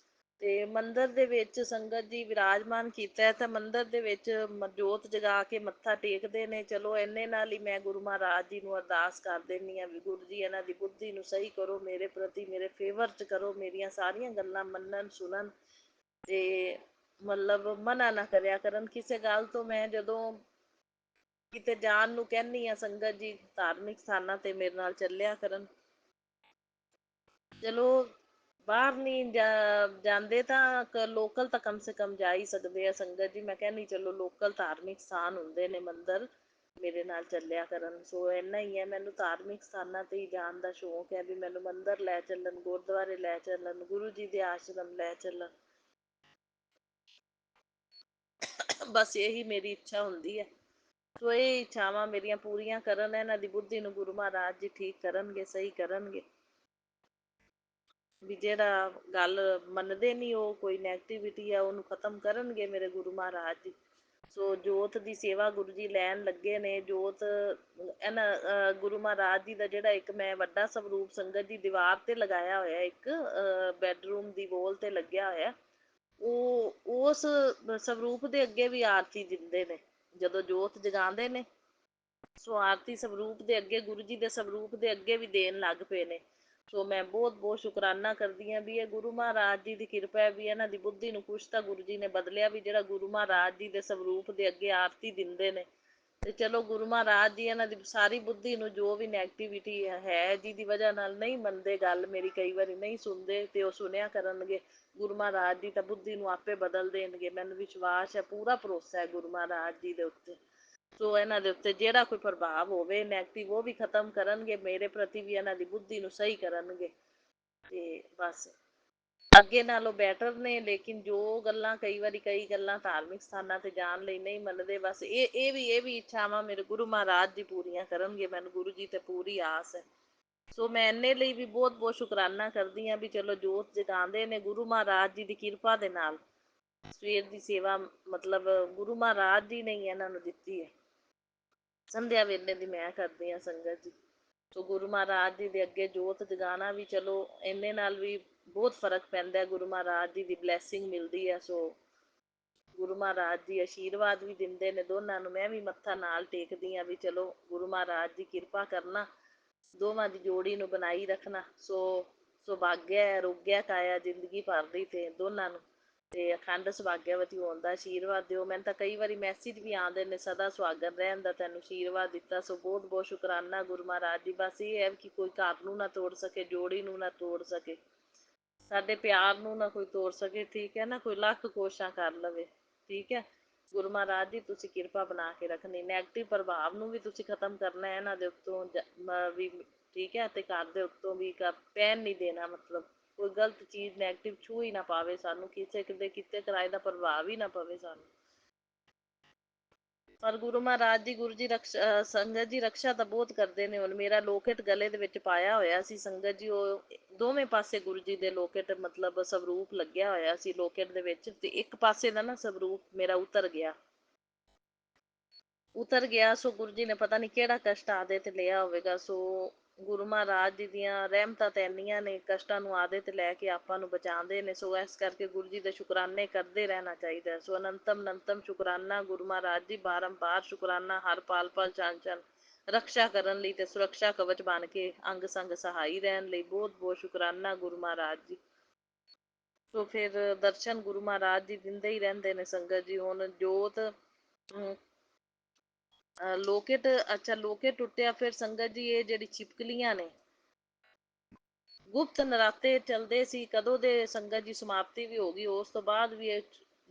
ਤੇ ਮੰਦਿਰ ਦੇ ਵਿੱਚ ਸੰਗਤ ਜੀ ਵਿਰਾਜਮਾਨ ਕੀਤਾ ਤਾਂ ਮੰਦਿਰ ਦੇ ਵਿੱਚ ਜੋਤ ਜਗਾ ਕੇ ਮੱਥਾ ਟੇਕਦੇ ਨੇ। ਚਲੋ ਇੰਨੇ ਨਾਲ ਹੀ ਮੈਂ ਗੁਰੂ ਮਹਾਰਾਜ ਜੀ ਨੂੰ ਅਰਦਾਸ ਕਰ ਦਿੰਦੀ ਹਾਂ ਵੀ ਗੁਰੂ ਜੀ ਇਹਨਾਂ ਦੀ ਬੁੱਧੀ ਨੂੰ ਸਹੀ ਕਰੋ, ਮੇਰੇ ਪ੍ਰਤੀ ਮੇਰੇ ਫੇਵਰ 'ਚ ਕਰੋ, ਮੇਰੀਆਂ ਸਾਰੀਆਂ ਗੱਲਾਂ ਮੰਨਣ ਸੁਣਨ, ਤੇ ਮਤਲਬ ਮਨਾ ਨਾ ਕਰਿਆ ਕਰਨ ਕਿਸੇ ਗੱਲ ਤੋਂ। ਮੈਂ ਜਦੋਂ ਕਿਤੇ ਜਾਣ ਨੂੰ ਕਹਿੰਦੀ ਹਾਂ ਸੰਗਤ ਜੀ, ਧਾਰਮਿਕ ਸਥਾਨਾਂ 'ਤੇ ਮੇਰੇ ਨਾਲ ਚੱਲਿਆ ਕਰਨ। ਚਲੋ ਬਾਹਰ ਨਹੀਂ ਜਾਂਦੇ ਤਾਂ ਲੋਕਲ ਤਾਂ ਕਮ ਸੇ ਕਮ ਜਾ ਹੀ ਸਕਦੇ ਆ ਸੰਗਤ ਜੀ। ਮੈਂ ਕਹਿੰਦੀ ਚਲੋ ਲੋਕਲ ਧਾਰਮਿਕ ਸਥਾਨ ਹੁੰਦੇ ਨੇ ਮੰਦਿਰ, ਮੇਰੇ ਨਾਲ ਚੱਲਿਆ ਕਰਨ। ਸੋ ਇੰਨਾ ਹੀ ਹੈ, ਮੈਨੂੰ ਧਾਰਮਿਕ ਸਥਾਨਾਂ 'ਤੇ ਹੀ ਜਾਣ ਦਾ ਸ਼ੌਂਕ ਹੈ ਵੀ ਮੈਨੂੰ ਮੰਦਿਰ ਲੈ ਚੱਲਣ, ਗੁਰਦੁਆਰੇ ਲੈ ਚੱਲਣ, ਗੁਰੂ ਜੀ ਦੇ ਆਸ਼ਰਮ ਲੈ ਚੱਲਣ। ਬਸ ਇਹੀ ਮੇਰੀ ਇੱਛਾ ਹੁੰਦੀ ਹੈ। ਸੋ ਇਹ ਇੱਛਾਵਾਂ ਮੇਰੀਆਂ ਪੂਰੀਆਂ ਕਰਨ, ਇਹਨਾਂ ਦੀ ਬੁੱਧੀ ਨੂੰ ਗੁਰੂ ਮਹਾਰਾਜ ਜੀ ਠੀਕ ਕਰਨਗੇ, ਸਹੀ ਕਰਨਗੇ। ਵੀ ਜਿਹੜਾ ਗੱਲ ਮੰਨਦੇ ਨਹੀਂ, ਉਹ ਕੋਈ ਨੈਗੇਟਿਵਿਟੀ ਆ ਉਹਨੂੰ ਖਤਮ ਕਰਨਗੇ ਮੇਰੇ ਗੁਰੂ ਮਹਾਰਾਜ ਜੀ। ਸੋ ਜੋਤ ਦੀ ਸੇਵਾ ਗੁਰੂ ਜੀ ਲੈਣ ਲੱਗੇ ਨੇ। ਜੋਤ ਇਹਨਾਂ ਗੁਰੂ ਮਹਾਰਾਜ ਜੀ ਦਾ ਜਿਹੜਾ ਇੱਕ ਮੈਂ ਵੱਡਾ ਸਵਰੂਪ ਸੰਗਤ ਦੀ ਦੀਵਾਰ 'ਤੇ ਲਗਾਇਆ ਹੋਇਆ, ਇੱਕ ਬੈਡਰੂਮ ਦੀ ਵੋਲ 'ਤੇ ਲੱਗਿਆ ਹੋਇਆ, ਉਹ ਉਸ ਸਵਰੂਪ ਦੇ ਅੱਗੇ ਵੀ ਆਰਤੀ ਦਿੰਦੇ ਨੇ ਜਦੋਂ ਜੋਤ ਜਗਾਉਂਦੇ ਨੇ। ਸੋ ਆਰਤੀ ਸਵਰੂਪ ਦੇ ਅੱਗੇ, ਗੁਰੂ ਜੀ ਦੇ ਸਵਰੂਪ ਦੇ ਅੱਗੇ ਵੀ ਦੇਣ ਲੱਗ ਪਏ ਨੇ। ਸੋ ਮੈਂ ਬਹੁਤ ਬਹੁਤ ਸ਼ੁਕਰਾਨਾ ਕਰਦੀ ਹਾਂ ਵੀ ਇਹ ਗੁਰੂ ਮਹਾਰਾਜ ਜੀ ਦੀ ਕਿਰਪਾ ਹੈ ਵੀ ਇਹਨਾਂ ਦੀ ਬੁੱਧੀ ਨੂੰ ਕੁਛ ਤਾਂ ਗੁਰੂ ਜੀ ਨੇ ਬਦਲਿਆ ਵੀ ਜਿਹੜਾ ਗੁਰੂ ਮਹਾਰਾਜ ਜੀ ਦੇ ਸਵਰੂਪ ਦੇ ਅੱਗੇ ਆਰਤੀ ਦਿੰਦੇ ਨੇ। ਤੇ ਚਲੋ ਗੁਰੂ ਮਹਾਰਾਜ ਜੀ ਇਹਨਾਂ ਦੀ ਸਾਰੀ ਬੁੱਧੀ ਨੂੰ, ਜੋ ਵੀ ਨੈਗੇਟਿਵਿਟੀ ਹੈ ਜਿਹਦੀ ਵਜ੍ਹਾ ਨਾਲ ਨਹੀਂ ਮੰਨਦੇ ਗੱਲ ਮੇਰੀ, ਕਈ ਵਾਰੀ ਨਹੀਂ ਸੁਣਦੇ, ਤੇ ਉਹ ਸੁਣਿਆ ਕਰਨਗੇ। ਗੁਰੂ ਮਹਾਰਾਜ ਜੀ ਤਾਂ ਬੁੱਧੀ ਨੂੰ ਆਪੇ ਬਦਲ ਦੇਣਗੇ, ਮੈਨੂੰ ਵਿਸ਼ਵਾਸ ਹੈ, ਪੂਰਾ ਭਰੋਸਾ ਹੈ ਗੁਰੂ ਮਹਾਰਾਜ ਜੀ ਦੇ ਉੱਤੇ। ਸੋ ਇਹਨਾਂ ਦੇ ਉੱਤੇ ਜਿਹੜਾ ਕੋਈ ਪ੍ਰਭਾਵ ਹੋਵੇ ਨੈਗੇਟਿਵ, ਉਹ ਵੀ ਖਤਮ ਕਰਨਗੇ, ਮੇਰੇ ਪ੍ਰਤੀ ਵੀ ਇਹਨਾਂ ਦੀ ਬੁੱਧੀ ਨੂੰ ਸਹੀ ਕਰਨਗੇ। ਤੇ ਬਸ ਅੱਗੇ ਨਾਲੋਂ ਬੈਟਰ ਨੇ। ਲੇਕਿਨ ਜੋ ਗੱਲਾਂ ਕਈ ਗੱਲਾਂ ਧਾਰਮਿਕ ਸਥਾਨਾਂ 'ਤੇ ਜਾਣ ਲਈ ਨਹੀਂ ਮੰਨਦੇ, ਬਸ ਇਹ ਵੀ ਇੱਛਾਵਾਂ ਮੇਰੇ ਗੁਰੂ ਮਹਾਰਾਜ ਜੀ ਪੂਰੀਆਂ ਕਰਨਗੇ, ਮੈਨੂੰ ਗੁਰੂ ਜੀ 'ਤੇ ਪੂਰੀ ਆਸ ਹੈ। ਸੋ ਮੈਂ ਇੰਨੇ ਲਈ ਵੀ ਬਹੁਤ ਬਹੁਤ ਸ਼ੁਕਰਾਨਾ ਕਰਦੀ ਹਾਂ ਵੀ ਚਲੋ ਜੋਤ ਜਗਾਉਂਦੇ ਨੇ ਗੁਰੂ ਮਹਾਰਾਜ ਜੀ ਦੀ ਕਿਰਪਾ ਦੇ ਨਾਲ। ਸਵੇਰ ਦੀ ਸੇਵਾ ਮਤਲਬ ਗੁਰੂ ਮਹਾਰਾਜ ਜੀ ਨੇ ਹੀ ਇਹਨਾਂ ਨੂੰ ਦਿੱਤੀ ਹੈ। ਸੰਧਿਆ ਵੇਲੇ ਦੀ ਮੈਂ ਕਰਦੀ ਹਾਂ ਸੰਗਤ ਜੀ। ਸੋ ਗੁਰੂ ਮਹਾਰਾਜ ਜੀ ਦੇ ਅੱਗੇ ਜੋਤ ਜਗਾਉਣਾ ਵੀ ਚਲੋ ਇੰਨੇ ਨਾਲ ਵੀ ਬਹੁਤ ਫਰਕ ਪੈਂਦਾ, ਗੁਰੂ ਮਹਾਰਾਜ ਜੀ ਦੀ ਬਲੈਸਿੰਗ ਮਿਲਦੀ ਹੈ। ਸੋ ਗੁਰੂ ਮਹਾਰਾਜ ਜੀ ਆਸ਼ੀਰਵਾਦ ਵੀ ਦਿੰਦੇ ਨੇ ਦੋਨਾਂ ਨੂੰ। ਮੈਂ ਵੀ ਮੱਥਾ ਨਾਲ ਟੇਕਦੀ ਹਾਂ ਵੀ ਚਲੋ ਗੁਰੂ ਮਹਾਰਾਜ ਜੀ ਕਿਰਪਾ ਕਰਨਾ, ਦੋਵਾਂ ਦੀ ਜੋੜੀ ਨੂੰ ਬਣਾਈ ਰੱਖਣਾ। ਸੋ ਸੁਭਾਗਿਆ ਰੋਗਿਆ ਕਾਇਆ ਜ਼ਿੰਦਗੀ ਭਰ ਦੀ, ਤੇ ਦੋਨਾਂ ਨੂੰ ਤੇ ਅਖੰਡ ਸੁਭਾਗਿਆਵਤੀ ਹੋਣ ਦਾ ਆਸ਼ੀਰਵਾਦ ਦਿਓ। ਮੈਨੂੰ ਤਾਂ ਕਈ ਵਾਰੀ ਮੈਸੇਜ ਵੀ ਆਉਂਦੇ ਨੇ, ਸਦਾ ਸੁਹਾਗਣ ਰਹਿਣ ਦਾ ਤੈਨੂੰ ਆਸ਼ੀਰਵਾਦ ਦਿੱਤਾ। ਸੋ ਬਹੁਤ ਬਹੁਤ ਸ਼ੁਕਰਾਨਾ ਗੁਰੂ ਮਹਾਰਾਜ ਜੀ। ਬਸ ਇਹ ਹੈ ਕਿ ਕੋਈ ਘਰ ਨੂੰ ਨਾ ਤੋੜ ਸਕੇ, ਜੋੜੀ ਨੂੰ ਨਾ ਤੋੜ ਸਕੇ, ਸਾਡੇ ਪਿਆਰ ਨੂੰ ਨਾ ਕੋਈ ਤੋੜ ਸਕੇ, ਠੀਕ ਹੈ ਨਾ। ਕੋਈ ਲੱਖ ਕੋਸ਼ਿਸ਼ਾਂ ਕਰ ਲਵੇ, ਠੀਕ ਹੈ। ਗੁਰੂ ਮਹਾਰਾਜ ਜੀ ਤੁਸੀਂ ਕਿਰਪਾ ਬਣਾ ਕੇ ਰੱਖਣੀ, ਨੈਗੇਟਿਵ ਪ੍ਰਭਾਵ ਨੂੰ ਵੀ ਤੁਸੀਂ ਖਤਮ ਕਰਨਾ ਇਹਨਾਂ ਦੇ ਉੱਤੋਂ ਵੀ, ਠੀਕ ਹੈ। ਅਤੇ ਘਰ ਦੇ ਉੱਤੋਂ ਵੀ ਪੈਣ ਨਹੀਂ ਦੇਣਾ, ਮਤਲਬ ਕੋਈ ਗਲਤ ਚੀਜ਼ ਨੈਗੇਟਿਵ ਛੂਹ ਹੀ ਨਾ ਪਾਵੇ ਸਾਨੂੰ, ਕਿਸੇ ਕਿਤੇ ਕਿਤੇ ਕਿਰਾਏ ਦਾ ਪ੍ਰਭਾਵ ਹੀ ਨਾ ਪਵੇ ਸਾਨੂੰ। ਪਰ ਗੁਰੂ ਮਹਾਰਾਜ ਜੀ, ਗੁਰੂ ਜੀ ਰਕਸ਼ਾ, ਸੰਗਤ ਜੀ ਰਕਸ਼ਾ ਤਾਂ ਬਹੁਤ ਕਰਦੇ ਨੇ। ਹੁਣ ਮੇਰਾ ਲੋਕੇਟ ਗਲੇ ਦੇ ਵਿੱਚ ਪਾਇਆ ਹੋਇਆ ਸੀ ਸੰਗਤ ਜੀ, ਉਹ ਦੋਵੇਂ ਪਾਸੇ ਗੁਰੂ ਜੀ ਦੇ ਲੋਕੇਟ ਮਤਲਬ ਸਵਰੂਪ ਲੱਗਿਆ ਹੋਇਆ ਸੀ ਲੋਕੇਟ ਦੇ ਵਿੱਚ, ਤੇ ਇੱਕ ਪਾਸੇ ਦਾ ਨਾ ਸਵਰੂਪ ਮੇਰਾ ਉਤਰ ਗਿਆ। ਸੋ ਗੁਰੂ ਜੀ ਨੇ ਪਤਾ ਨਹੀਂ ਕਿਹੜਾ ਕਸ਼ਟ ਆਦੇ ਤੇ ਲਿਆ ਹੋਵੇਗਾ। ਸੋ ਗੁਰੂ ਮਹਾਰਾਜ ਜੀ ਦੀਆਂ ਰਹਿਮਤਾਂ ਤਾਂ ਇੰਨੀਆਂ ਨੇ, ਕਸ਼ਟਾਂ ਨੂੰ ਆਦੇ ਤੇ ਲੈ ਕੇ ਆਪਾਂ ਨੂੰ ਬਚਾਉਂਦੇ ਨੇ। ਸੋ ਇਸ ਕਰਕੇ ਗੁਰੂ ਜੀ ਦੇ ਸ਼ੁਕਰਾਨੇ ਕਰਦੇ ਰਹਿਣਾ ਚਾਹੀਦਾ। ਸੋ ਅਨੰਤਮ ਅਨੰਤਮ ਸ਼ੁਕਰਾਨਾ ਗੁਰੂ ਮਹਾਰਾਜ ਜੀ, ਬਾਰੰਬਾਰ ਸ਼ੁਕਰਾਨਾ, ਹਰ ਪਲ ਪਲ ਚੰਨ ਚੰਨ ਰਕਸ਼ਾ ਕਰਨ ਲਈ ਤੇ ਸੁਰੱਖਿਆ ਕਵਚ ਬਣ ਕੇ ਅੰਗ ਸੰਗ ਸਹਾਈ ਰਹਿਣ ਲਈ ਬਹੁਤ ਬਹੁਤ ਸ਼ੁਕਰਾਨਾ ਗੁਰੂ ਮਹਾਰਾਜ ਜੀ। ਸੋ ਫਿਰ ਦਰਸ਼ਨ ਗੁਰੂ ਮਹਾਰਾਜ ਜੀ ਦਿੰਦੇ ਹੀ ਰਹਿੰਦੇ ਨੇ ਸੰਗਤ ਜੀ। ਹੁਣ ਜੋਤ ਲੋਕੇਟ, ਅੱਛਾ ਲੋਕੇਟ ਟੁੱਟਿਆ। ਫਿਰ ਸੰਗਤ ਜੀ ਇਹ ਜਿਹੜੀ ਛਿਪਕਲੀਆਂ ਨੇ, ਗੁਪਤ ਨਰਾਤੇ ਚੱਲਦੇ ਸੀ ਕਦੋਂ ਦੇ, ਸੰਗਤ ਜੀ ਸਮਾਪਤੀ ਵੀ ਹੋ ਗਈ। ਉਸ ਤੋਂ ਬਾਅਦ ਵੀ ਇਹ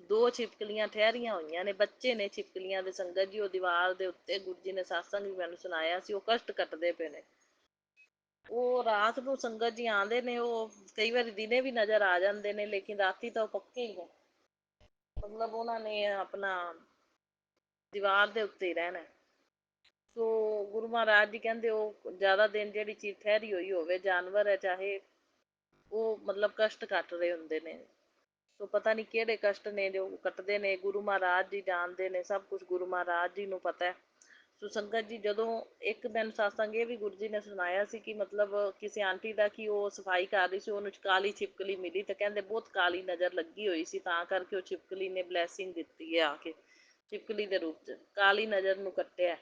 ਦੋ ਛਿਪਕਲੀਆਂ ਠਹਿਰੀਆਂ ਹੋਈਆਂ ਨੇ, ਬੱਚੇ ਨੇ ਛਿਪਕਲੀਆਂ ਦੇ ਸੰਗਤ ਜੀ। ਉਹ ਦੀਵਾਰ ਦੇ ਉੱਤੇ ਗੁਰੂ ਜੀ ਨੇ ਸਾਸੰਗ ਵੀ ਮੈਨੂੰ ਸੁਣਾਇਆ ਸੀ, ਉਹ ਕਸ਼ਟ ਕੱਟਦੇ ਪਏ ਨੇ। ਉਹ ਰਾਤ ਨੂੰ ਸੰਗਤ ਜੀ ਆਉਂਦੇ ਨੇ, ਉਹ ਕਈ ਵਾਰੀ ਦਿਨੇ ਵੀ ਨਜ਼ਰ ਆ ਜਾਂਦੇ ਨੇ, ਲੇਕਿਨ ਰਾਤੀ ਤਾਂ ਉਹ ਪੱਕੇ ਹੀ ਨੇ। ਮਤਲਬ ਉਹਨਾਂ ਨੇ ਆਪਣਾ ਦੀਵਾਰ ਦੇ ਉੱਤੇ ਹੀ ਰਹਿਣਾ। ਸੋ ਗੁਰੂ ਮਹਾਰਾਜ ਜੀ ਕਹਿੰਦੇ ਉਹ ਜ਼ਿਆਦਾ ਦਿਨ ਜਿਹੜੀ ਚੀਜ਼ ਠਹਿਰੀ ਹੋਈ ਹੋਵੇ, ਜਾਨਵਰ ਹੈ ਚਾਹੇ, ਉਹ ਮਤਲਬ ਕਸ਼ਟ ਕੱਟ ਰਹੇ ਹੁੰਦੇ ਨੇ। ਸੋ ਪਤਾ ਨਹੀਂ ਕਿਹੜੇ ਕਸ਼ਟ ਨੇ ਜੋ ਕੱਟਦੇ ਨੇ, ਗੁਰੂ ਮਹਾਰਾਜ ਜੀ ਜਾਣਦੇ ਨੇ, ਸਭ ਕੁਝ ਗੁਰੂ ਮਹਾਰਾਜ ਜੀ ਨੂੰ ਪਤਾ ਹੈ। ਸੋ ਸੰਗਤ ਜੀ ਜਦੋਂ ਇੱਕ ਦਿਨ ਸਾਸੰਗ ਇਹ ਵੀ ਗੁਰੂ ਜੀ ਨੇ ਸੁਣਾਇਆ ਸੀ ਕਿ ਮਤਲਬ ਕਿਸੇ ਆਂਟੀ ਦਾ ਕਿ ਉਹ ਸਫਾਈ ਕਰ ਰਹੀ ਸੀ, ਉਹਨੂੰ ਕਾਲੀ ਛਿਪਕਲੀ ਮਿਲੀ, ਤੇ ਕਹਿੰਦੇ ਬਹੁਤ ਕਾਲੀ ਨਜ਼ਰ ਲੱਗੀ ਹੋਈ ਸੀ, ਤਾਂ ਕਰਕੇ ਉਹ ਛਿਪਕਲੀ ਨੇ ਬਲੈਸਿੰਗ ਦਿੱਤੀ ਹੈ ਆ ਕੇ, ਛਿਪਕਲੀ ਦੇ ਰੂਪ 'ਚ ਕਾਲੀ ਨਜ਼ਰ ਨੂੰ ਕੱਟਿਆ।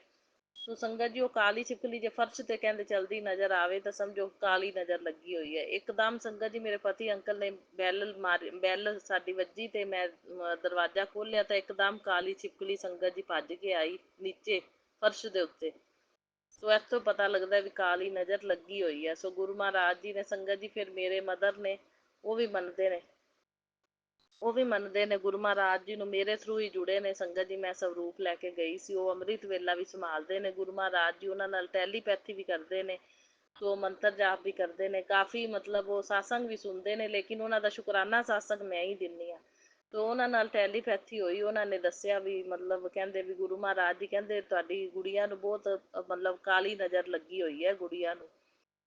ਸੋ ਸੰਗਤ ਜੀ ਉਹ ਕਾਲੀ ਛਿਪਕਲੀ ਜੇ ਫਰਸ਼ ਤੇ ਕਹਿੰਦੇ ਚਲਦੀ ਨਜ਼ਰ ਆਵੇ ਤਾਂ ਸਮਝੋ ਕਾਲੀ ਨਜ਼ਰ ਲੱਗੀ ਹੋਈ ਹੈ। ਇੱਕਦਮ ਸੰਗਤ ਜੀ ਮੇਰੇ ਪਤੀ ਅੰਕਲ ਨੇ ਬੈਲ ਸਾਡੀ ਵੱਜੀ, ਤੇ ਮੈਂ ਦਰਵਾਜ਼ਾ ਖੋਲ੍ਹਿਆ ਤਾਂ ਇੱਕਦਮ ਕਾਲੀ ਛਿਪਕਲੀ ਸੰਗਤ ਜੀ ਭੱਜ ਕੇ ਆਈ ਨੀਚੇ ਫਰਸ਼ ਦੇ ਉੱਤੇ। ਸੋ ਇੱਥੋਂ ਪਤਾ ਲੱਗਦਾ ਵੀ ਕਾਲੀ ਨਜ਼ਰ ਲੱਗੀ ਹੋਈ ਹੈ। ਸੋ ਗੁਰੂ ਮਹਾਰਾਜ ਜੀ ਨੇ ਸੰਗਤ ਜੀ, ਫਿਰ ਮੇਰੇ ਮਦਰ ਨੇ, ਉਹ ਵੀ ਮੰਨਦੇ ਨੇ ਗੁਰੂ ਮਹਾਰਾਜ ਜੀ ਨੂੰ, ਮੇਰੇ ਥਰੂ ਹੀ ਜੁੜੇ ਨੇ ਸੰਗਤ ਜੀ। ਮੈਂ ਸਵਰੂਪ ਲੈ ਕੇ ਗਈ ਸੀ, ਉਹ ਅੰਮ੍ਰਿਤ ਵੇਲਾ ਵੀ ਸੰਭਾਲਦੇ ਨੇ ਗੁਰੂ ਮਹਾਰਾਜ ਜੀ, ਉਹਨਾਂ ਨਾਲ ਟੈਲੀਪੈਥੀ ਵੀ ਕਰਦੇ ਨੇ, ਸੋ ਮੰਤਰ ਜਾਪ ਵੀ ਕਰਦੇ ਨੇ ਕਾਫੀ, ਮਤਲਬ ਉਹ ਸਾਸੰਗ ਵੀ ਸੁਣਦੇ ਨੇ, ਲੇਕਿਨ ਉਹਨਾਂ ਦਾ ਸ਼ੁਕਰਾਨਾ ਸਾਸੰਗ ਮੈਂ ਹੀ ਦਿੰਦੀ ਹਾਂ। ਤੋ ਉਹਨਾਂ ਨਾਲ ਟੈਲੀਪੈਥੀ ਹੋਈ, ਉਹਨਾਂ ਨੇ ਦੱਸਿਆ ਵੀ ਮਤਲਬ ਕਹਿੰਦੇ ਵੀ ਗੁਰੂ ਮਹਾਰਾਜ ਜੀ ਕਹਿੰਦੇ ਤੁਹਾਡੀ ਗੁੜੀਆ ਨੂੰ ਬਹੁਤ ਮਤਲਬ ਕਾਲੀ ਨਜ਼ਰ ਲੱਗੀ ਹੋਈ ਹੈ, ਗੁੜੀਆ ਨੂੰ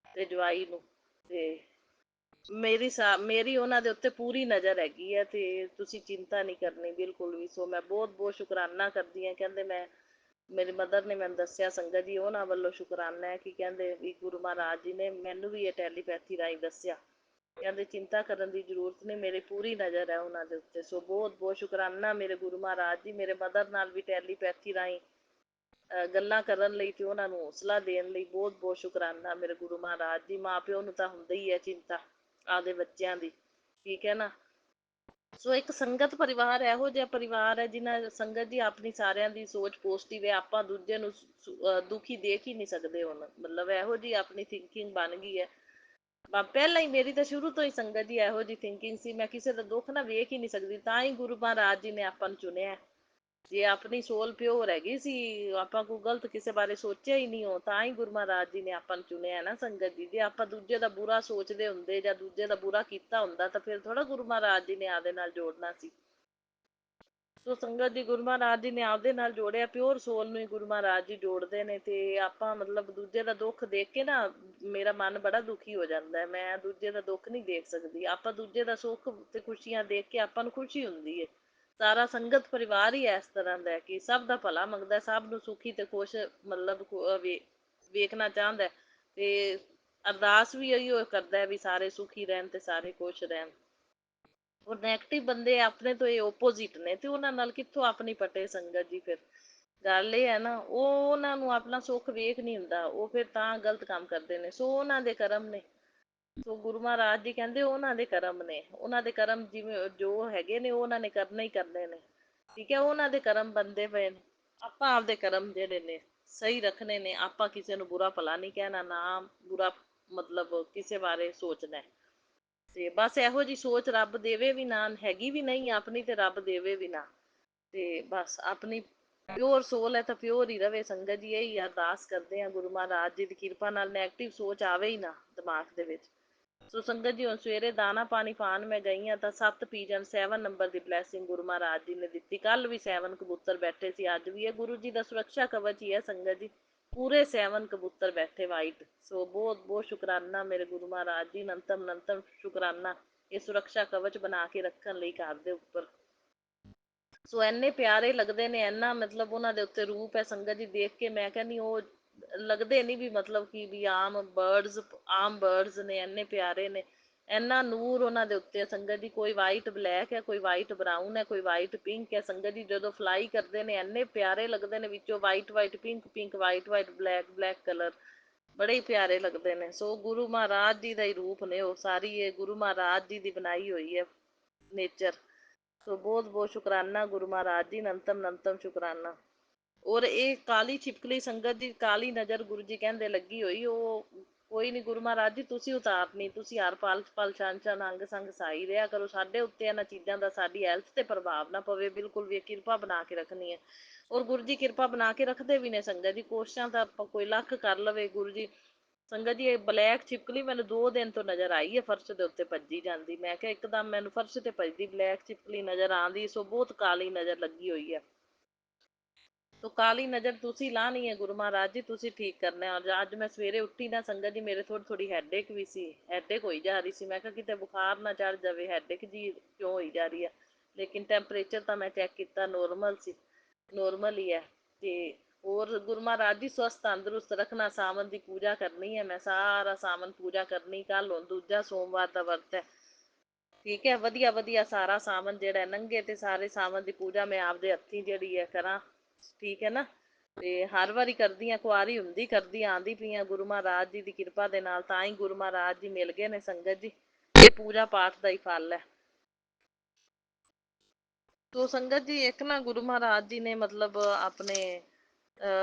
ਤੇ ਜਵਾਈ ਨੂੰ, ਤੇ ਮੇਰੀ ਉਹਨਾਂ ਦੇ ਉੱਤੇ ਪੂਰੀ ਨਜ਼ਰ ਹੈਗੀ ਹੈ, ਤੇ ਤੁਸੀਂ ਚਿੰਤਾ ਨਹੀਂ ਕਰਨੀ ਬਿਲਕੁਲ ਵੀ। ਸੋ ਮੈਂ ਬਹੁਤ ਬਹੁਤ ਸ਼ੁਕਰਾਨਾ ਕਰਦੀ ਹਾਂ। ਕਹਿੰਦੇ ਮੇਰੀ ਮਦਰ ਨੇ ਮੈਨੂੰ ਦੱਸਿਆ ਸੰਗਤ ਜੀ, ਉਹਨਾਂ ਵੱਲੋਂ ਸ਼ੁਕਰਾਨਾ ਹੈ ਕਿ ਕਹਿੰਦੇ ਵੀ ਗੁਰੂ ਮਹਾਰਾਜ ਜੀ ਨੇ ਮੈਨੂੰ ਵੀ ਇਹ ਟੈਲੀਪੈਥੀ ਰਾਹੀਂ ਦੱਸਿਆ, ਕਹਿੰਦੇ ਚਿੰਤਾ ਕਰਨ ਦੀ ਜ਼ਰੂਰਤ ਨਹੀਂ, ਮੇਰੀ ਪੂਰੀ ਨਜ਼ਰ ਹੈ ਉਹਨਾਂ ਦੇ ਉੱਤੇ। ਸੋ ਬਹੁਤ ਬਹੁਤ ਸ਼ੁਕਰਾਨਾ ਮੇਰੇ ਗੁਰੂ ਮਹਾਰਾਜ ਜੀ, ਮੇਰੇ ਮਦਰ ਨਾਲ ਵੀ ਟੈਲੀਪੈਥੀ ਰਾਹੀਂ ਗੱਲਾਂ ਕਰਨ ਲਈ ਤੇ ਉਹਨਾਂ ਨੂੰ ਹੌਸਲਾ ਦੇਣ ਲਈ ਬਹੁਤ ਬਹੁਤ ਸ਼ੁਕਰਾਨਾ ਮੇਰੇ ਗੁਰੂ ਮਹਾਰਾਜ ਜੀ। ਮਾਂ ਪਿਓ ਨੂੰ ਤਾਂ ਹੁੰਦਾ ਹੀ ਹੈ ਚਿੰਤਾ ਆਪਦੇ ਬੱਚਿਆਂ ਦੀ, ਠੀਕ ਹੈ ਨਾ। ਸੋ ਇੱਕ ਸੰਗਤ ਪਰਿਵਾਰ ਇਹੋ ਜਿਹਾ ਪਰਿਵਾਰ ਹੈ ਜਿਨ੍ਹਾਂ ਸੰਗਤ ਜੀ ਆਪਣੀ ਸਾਰਿਆਂ ਦੀ ਸੋਚ ਪੋਜ਼ਟਿਵ ਹੈ, ਆਪਾਂ ਦੂਜੇ ਨੂੰ ਦੁਖੀ ਦੇਖ ਹੀ ਨਹੀਂ ਸਕਦੇ ਹੁਣ, ਮਤਲਬ ਇਹੋ ਜਿਹੀ ਆਪਣੀ ਥਿੰਕਿੰਗ ਬਣ ਗਈ ਹੈ। ਪਹਿਲਾਂ ਹੀ ਮੇਰੀ ਤਾਂ ਸ਼ੁਰੂ ਤੋਂ ਹੀ ਸੰਗਤ ਜੀ ਇਹੋ ਜਿਹੀ ਥਿੰਕਿੰਗ ਸੀ, ਮੈਂ ਕਿਸੇ ਦਾ ਦੁੱਖ ਨਾ ਵੇਖ ਹੀ ਨਹੀਂ ਸਕਦੀ, ਤਾਂ ਹੀ ਗੁਰੂ ਮਹਾਰਾਜ ਜੀ ਨੇ ਆਪਾਂ ਨੂੰ ਚੁਣਿਆ। ਜੇ ਆਪਣੀ ਸੋਲ ਪਿਓਰ ਹੈਗੀ ਸੀ, ਆਪਾਂ ਕੋਈ ਗਲਤ ਕਿਸੇ ਬਾਰੇ ਸੋਚਿਆ ਹੀ ਨਹੀਂ ਹੋ, ਤਾਂ ਹੀ ਗੁਰੂ ਮਹਾਰਾਜ ਜੀ ਨੇ ਆਪਾਂ ਨੂੰ ਚੁਣਿਆ ਨਾ ਸੰਗਤ ਜੀ। ਜੇ ਆਪਾਂ ਦੂਜੇ ਦਾ ਬੁਰਾ ਸੋਚਦੇ ਹੁੰਦੇ ਜਾਂ ਦੂਜੇ ਦਾ ਬੁਰਾ ਕੀਤਾ ਹੁੰਦਾ ਤਾਂ ਫਿਰ ਥੋੜਾ ਗੁਰੂ ਮਹਾਰਾਜ ਜੀ ਨੇ ਆਪਦੇ ਨਾਲ ਜੋੜਨਾ ਸੀ। ਸੋ ਸੰਗਤ ਜੀ ਗੁਰੂ ਮਹਾਰਾਜ ਜੀ ਨੇ ਆਪਦੇ ਨਾਲ ਜੋੜਿਆ, ਪਿਓਰ ਸੋਲ ਨੂੰ ਹੀ ਗੁਰੂ ਮਹਾਰਾਜ ਜੀ ਜੋੜਦੇ ਨੇ। ਤੇ ਆਪਾਂ ਮਤਲਬ ਦੂਜੇ ਦਾ ਦੁੱਖ ਦੇਖ ਕੇ ਨਾ ਮੇਰਾ ਮਨ ਬੜਾ ਦੁਖੀ ਹੋ ਜਾਂਦਾ ਹੈ, ਮੈਂ ਦੂਜੇ ਦਾ ਦੁੱਖ ਨਹੀਂ ਦੇਖ ਸਕਦੀ। ਆਪਾਂ ਦੂਜੇ ਦਾ ਸੁੱਖ ਤੇ ਖੁਸ਼ੀਆਂ ਦੇਖ ਕੇ ਆਪਾਂ ਨੂੰ ਖੁਸ਼ੀ ਹੁੰਦੀ ਹੈ। ਸਾਰਾ ਸੰਗਤ ਪਰਿਵਾਰ ਹੀ ਇਸ ਤਰ੍ਹਾਂ ਦਾ ਕਿ ਸਭ ਦਾ ਭਲਾ ਮੰਗਦਾ, ਸਭ ਨੂੰ ਸੁਖੀ ਤੇ ਖੁਸ਼ ਮਤਲਬ ਵੇਖਣਾ ਚਾਹੁੰਦਾ, ਤੇ ਅਰਦਾਸ ਵੀ ਇਹੀ ਕਰਦਾ ਵੀ ਸਾਰੇ ਸੁਖੀ ਰਹਿਣ ਤੇ ਸਾਰੇ ਖੁਸ਼ ਰਹਿਣ। ਉਹ ਨੈਗੇਟਿਵ ਬੰਦੇ ਆਪਣੇ ਤੋਂ ਇਹ ਓਪੋਜਿਟ ਨੇ, ਤੇ ਉਹਨਾਂ ਨਾਲ ਕਿੱਥੋਂ ਆਪਣੀ ਪਟੇ ਸੰਗਤ ਜੀ। ਫਿਰ ਗੱਲ ਇਹ ਹੈ ਨਾ, ਉਹ ਉਹਨਾਂ ਨੂੰ ਆਪਣਾ ਸੁੱਖ ਵੇਖ ਨਹੀਂ ਹੁੰਦਾ, ਉਹ ਫਿਰ ਤਾਂ ਗਲਤ ਕੰਮ ਕਰਦੇ ਨੇ। ਸੋ ਉਹਨਾਂ ਦੇ ਕਰਮ ਨੇ, ਸੋ ਗੁਰੂ ਮਹਾਰਾਜ ਜੀ ਕਹਿੰਦੇ ਉਹਨਾਂ ਦੇ ਕਰਮ ਨੇ, ਉਹਨਾਂ ਦੇ ਕਰਮ ਜਿਵੇਂ ਜੋ ਹੈਗੇ ਨੇ ਉਹਨਾਂ ਨੇ ਕਰਨੇ ਹੀ ਕਰਨੇ ਨੇ, ਠੀਕ ਹੈ। ਉਹਨਾਂ ਦੇ ਕਰਮ ਬੰਦੇ ਪਏ ਨੇ, ਆਪਾਂ ਆਪਦੇ ਕਰਮ ਜਿਹੜੇ ਨੇ ਸਹੀ ਰੱਖਣੇ ਨੇ। ਆਪਾਂ ਕਿਸੇ ਨੂੰ ਬੁਰਾ ਭਲਾ ਨਹੀਂ ਕਹਿਣਾ, ਨਾ ਬੁਰਾ ਮਤਲਬ ਕਿਸੇ ਬਾਰੇ ਸੋਚਣਾ, ਤੇ ਬਸ ਇਹੋ ਜਿਹੀ ਸੋਚ ਰੱਬ ਦੇਵੇ ਵੀ ਨਾ, ਹੈਗੀ ਵੀ ਨਹੀਂ ਆਪਣੀ ਤੇ ਰੱਬ ਦੇਵੇ ਵੀ ਨਾ, ਤੇ ਬਸ ਆਪਣੀ ਪਿਓਰ ਸੋਲ ਹੈ ਤਾਂ ਪਿਓਰ ਹੀ ਰਵੇ ਸੰਗਤ ਜੀ। ਇਹੀ ਅਰਦਾਸ ਕਰਦੇ ਆ ਗੁਰੂ ਮਹਾਰਾਜ ਜੀ ਦੀ ਕਿਰਪਾ ਨਾਲ ਨੈਗੇਟਿਵ ਸੋਚ ਆਵੇ ਹੀ ਨਾ ਦਿਮਾਗ ਦੇ ਵਿੱਚ। ਸੋ ਸੰਗਤ ਜੀ ਹੁਣ ਸਵੇਰੇ ਦਾਣਾ ਪਾਣੀ ਪਾਣ ਮੈਂ ਗਈ ਆ ਤਾਂ 7 ਪੀਜਨ 7 ਨੰਬਰ ਦੀ ਬਲੈਸਿੰਗ ਗੁਰੂ ਮਹਾਰਾਜ ਜੀ ਨੇ ਦਿੱਤੀ। ਕੱਲ ਵੀ 7 ਕਬੂਤਰ ਬੈਠੇ ਸੀ, ਅੱਜ ਵੀ ਇਹ ਗੁਰੂ ਜੀ ਦਾ ਸੁਰੱਖਿਆ ਕਵਚ ਹੀ ਹੈ ਸੰਗਤ ਜੀ। ਪੂਰੇ 7 ਕਬੂਤਰ ਬੈਠੇ ਵਾਈਟ। ਸੋ ਬਹੁਤ ਬਹੁਤ ਸ਼ੁਕਰਾਨਾ ਮੇਰੇ ਗੁਰੂ ਮਹਾਰਾਜ ਜੀ, ਨੰਤਮ ਸ਼ੁਕਰਾਨਾ ਇਹ ਸੁਰੱਖਿਆ ਕਵਚ ਬਣਾ ਕੇ ਰੱਖਣ ਲਈ ਘਰ ਦੇ ਉੱਪਰ। ਸੋ ਇੰਨੇ ਪਿਆਰੇ ਲੱਗਦੇ ਨੇ, ਇੰਨਾ ਮਤਲਬ ਉਹਨਾਂ ਦੇ ਉੱਤੇ ਰੂਪ ਹੈ ਸੰਗਤ ਜੀ, ਦੇਖ ਕੇ ਮੈਂ ਕਹਿੰਦੀ ਉਹ ਲੱਗਦੇ ਨਹੀਂ ਵੀ ਮਤਲਬ ਕਿ ਵੀ ਆਮ ਬਰਡਸ ਨੇ, ਇੰਨੇ ਪਿਆਰੇ ਨੇ, ਇੰਨਾ ਨੂਰ ਉਹਨਾਂ ਦੇ ਉੱਤੇ ਸੰਗਤ ਜੀ। ਕੋਈ ਵਾਈਟ ਬਲੈਕ ਹੈ, ਕੋਈ ਵਾਈਟ ਬਰਾਊਨ ਹੈ, ਕੋਈ ਵਾਈਟ ਪਿੰਕ ਹੈ ਸੰਗਤ ਜੀ। ਜਦੋਂ ਫਲਾਈ ਕਰਦੇ ਨੇ ਇੰਨੇ ਪਿਆਰੇ ਲੱਗਦੇ ਨੇ, ਵਿੱਚੋਂ white pink white black colour, ਬੜੇ ਹੀ ਪਿਆਰੇ ਲੱਗਦੇ ਨੇ। ਸੋ ਗੁਰੂ ਮਹਾਰਾਜ ਜੀ ਦਾ ਹੀ ਰੂਪ ਨੇ ਉਹ, ਸਾਰੀ ਇਹ ਗੁਰੂ ਮਹਾਰਾਜ ਜੀ ਦੀ ਬਣਾਈ ਹੋਈ ਹੈ ਨੇਚਰ। ਸੋ ਬਹੁਤ ਬਹੁਤ ਸ਼ੁਕਰਾਨਾ ਗੁਰੂ ਮਹਾਰਾਜ ਜੀ, ਨੰਤਮ ਸ਼ੁਕਰਾਨਾ। ਔਰ ਇਹ ਕਾਲੀ ਛਿਪਕਲੀ ਸੰਗਤ ਜੀ, ਕਾਲੀ ਨਜ਼ਰ ਗੁਰੂ ਜੀ ਕਹਿੰਦੇ ਲੱਗੀ ਹੋਈ, ਉਹ ਕੋਈ ਨਹੀਂ ਗੁਰੂ ਮਹਾਰਾਜ ਜੀ ਤੁਸੀਂ ਉਤਾਰਨੀ, ਤੁਸੀਂ ਹਰ ਪਲ ਪਲ ਛਣ ਅੰਗ ਸੰਗ ਸਾਈ ਰਿਹਾ ਕਰੋ। ਸਾਡੇ ਉੱਤੇ ਇਹਨਾਂ ਚੀਜ਼ਾਂ ਦਾ ਸਾਡੀ ਹੈਲਥ ਤੇ ਪ੍ਰਭਾਵ ਨਾ ਪਵੇ, ਬਿਲਕੁਲ ਵੀ ਕਿਰਪਾ ਬਣਾ ਕੇ ਰੱਖਣੀ ਹੈ। ਔਰ ਗੁਰੂ ਜੀ ਕਿਰਪਾ ਬਣਾ ਕੇ ਰੱਖਦੇ ਵੀ ਨੇ ਸੰਗਤ ਜੀ। ਕੋਸ਼ਿਸ਼ਾਂ ਤਾਂ ਆਪਾਂ ਕੋਈ ਲੱਖ ਕਰ ਲਵੇ ਗੁਰੂ ਜੀ। ਸੰਗਤ ਜੀ ਇਹ ਬਲੈਕ ਛਿਪਕਲੀ ਮੈਨੂੰ 2 ਦਿਨ ਤੋਂ ਨਜ਼ਰ ਆਈ ਹੈ ਫਰਸ਼ ਦੇ ਉੱਤੇ ਭੱਜੀ ਜਾਂਦੀ। ਮੈਂ ਕਿਹਾ ਇੱਕਦਮ ਮੈਨੂੰ ਫਰਸ਼ ਤੇ ਭੱਜਦੀ ਬਲੈਕ ਛਿਪਕਲੀ ਨਜ਼ਰ ਆਉਂਦੀ। ਸੋ ਬਹੁਤ ਕਾਲੀ ਨਜ਼ਰ ਲੱਗੀ ਹੋਈ ਹੈ। ਤੋ ਕਾਲੀ ਨਜ਼ਰ ਤੁਸੀਂ ਲਾਣੀ ਹੈ ਗੁਰੂ ਮਹਾਰਾਜ ਜੀ, ਤੁਸੀਂ ਠੀਕ ਕਰਨਾ। ਔਰ ਅੱਜ ਮੈਂ ਸਵੇਰੇ ਉੱਠੀ ਨਾ ਸੰਗਤ ਜੀ, ਮੇਰੇ ਥੋੜੀ ਹੈਡੇਕ ਵੀ ਸੀ, ਹੈਡੇਕ ਹੋਈ ਜਾ ਰਹੀ ਸੀ। ਮੈਂ ਕਿਹਾ ਕਿਤੇ ਬੁਖਾਰ ਨਾ ਚੜ ਜਾਵੇ, ਹੈਡੇਕ ਜੀ ਕਿਉਂ ਹੋਈ ਜਾ ਰਹੀ ਹੈ। ਲੇਕਿਨ ਟੈਂਪਰੇਚਰ ਤਾਂ ਮੈਂ ਚੈੱਕ ਕੀਤਾ ਨੋਰਮਲ ਸੀ, ਨੋਰਮਲ ਹੀ ਹੈ। ਤੇ ਹੋਰ ਗੁਰੂ ਮਹਾਰਾਜ ਜੀ ਸਵਸਥ ਤੰਦਰੁਸਤ ਰੱਖਣਾ। ਸਾਵਨ ਦੀ ਪੂਜਾ ਕਰਨੀ ਹੈ ਮੈਂ, ਸਾਰਾ ਸਾਵਨ ਪੂਜਾ ਕਰਨੀ। ਕੱਲ ਹੁਣ ਦੂਜਾ ਸੋਮਵਾਰ ਦਾ ਵਰਤ ਹੈ, ਠੀਕ ਹੈ। ਵਧੀਆ ਸਾਰਾ ਸਾਵਨ ਜਿਹੜਾ ਲੰਘੇ ਤੇ ਸਾਰੇ ਸਾਵਨ ਦੀ ਪੂਜਾ ਮੈਂ ਆਪਦੇ ਹੱਥੀਂ ਜਿਹੜੀ ਹੈ ਕਰਾਂ, ਠੀਕ ਹੈ ਨਾ। ਤੇ ਹਰ ਵਾਰੀ ਕਰਦੀ ਆ, ਕੁਆਰੀ ਹੁੰਦੀ ਕਰਦੀ ਆਂਦੀ ਪਈ ਆ, ਗੁਰੂ ਮਹਾਰਾਜ ਜੀ ਦੀ ਕਿਰਪਾ ਦੇ ਨਾਲ ਤਾਂ ਹੀ ਗੁਰੂ ਮਹਾਰਾਜ ਜੀ ਮਿਲ ਗਏ ਨੇ ਸੰਗਤ ਜੀ। ਇਹ ਪੂਜਾ ਪਾਠ ਦਾ ਹੀ ਫਲ ਹੈ। ਤੋ ਸੰਗਤ ਜੀ ਇੱਕ ਨਾ ਗੁਰੂ ਮਹਾਰਾਜ ਜੀ ਨੇ ਮਤਲਬ ਆਪਣੇ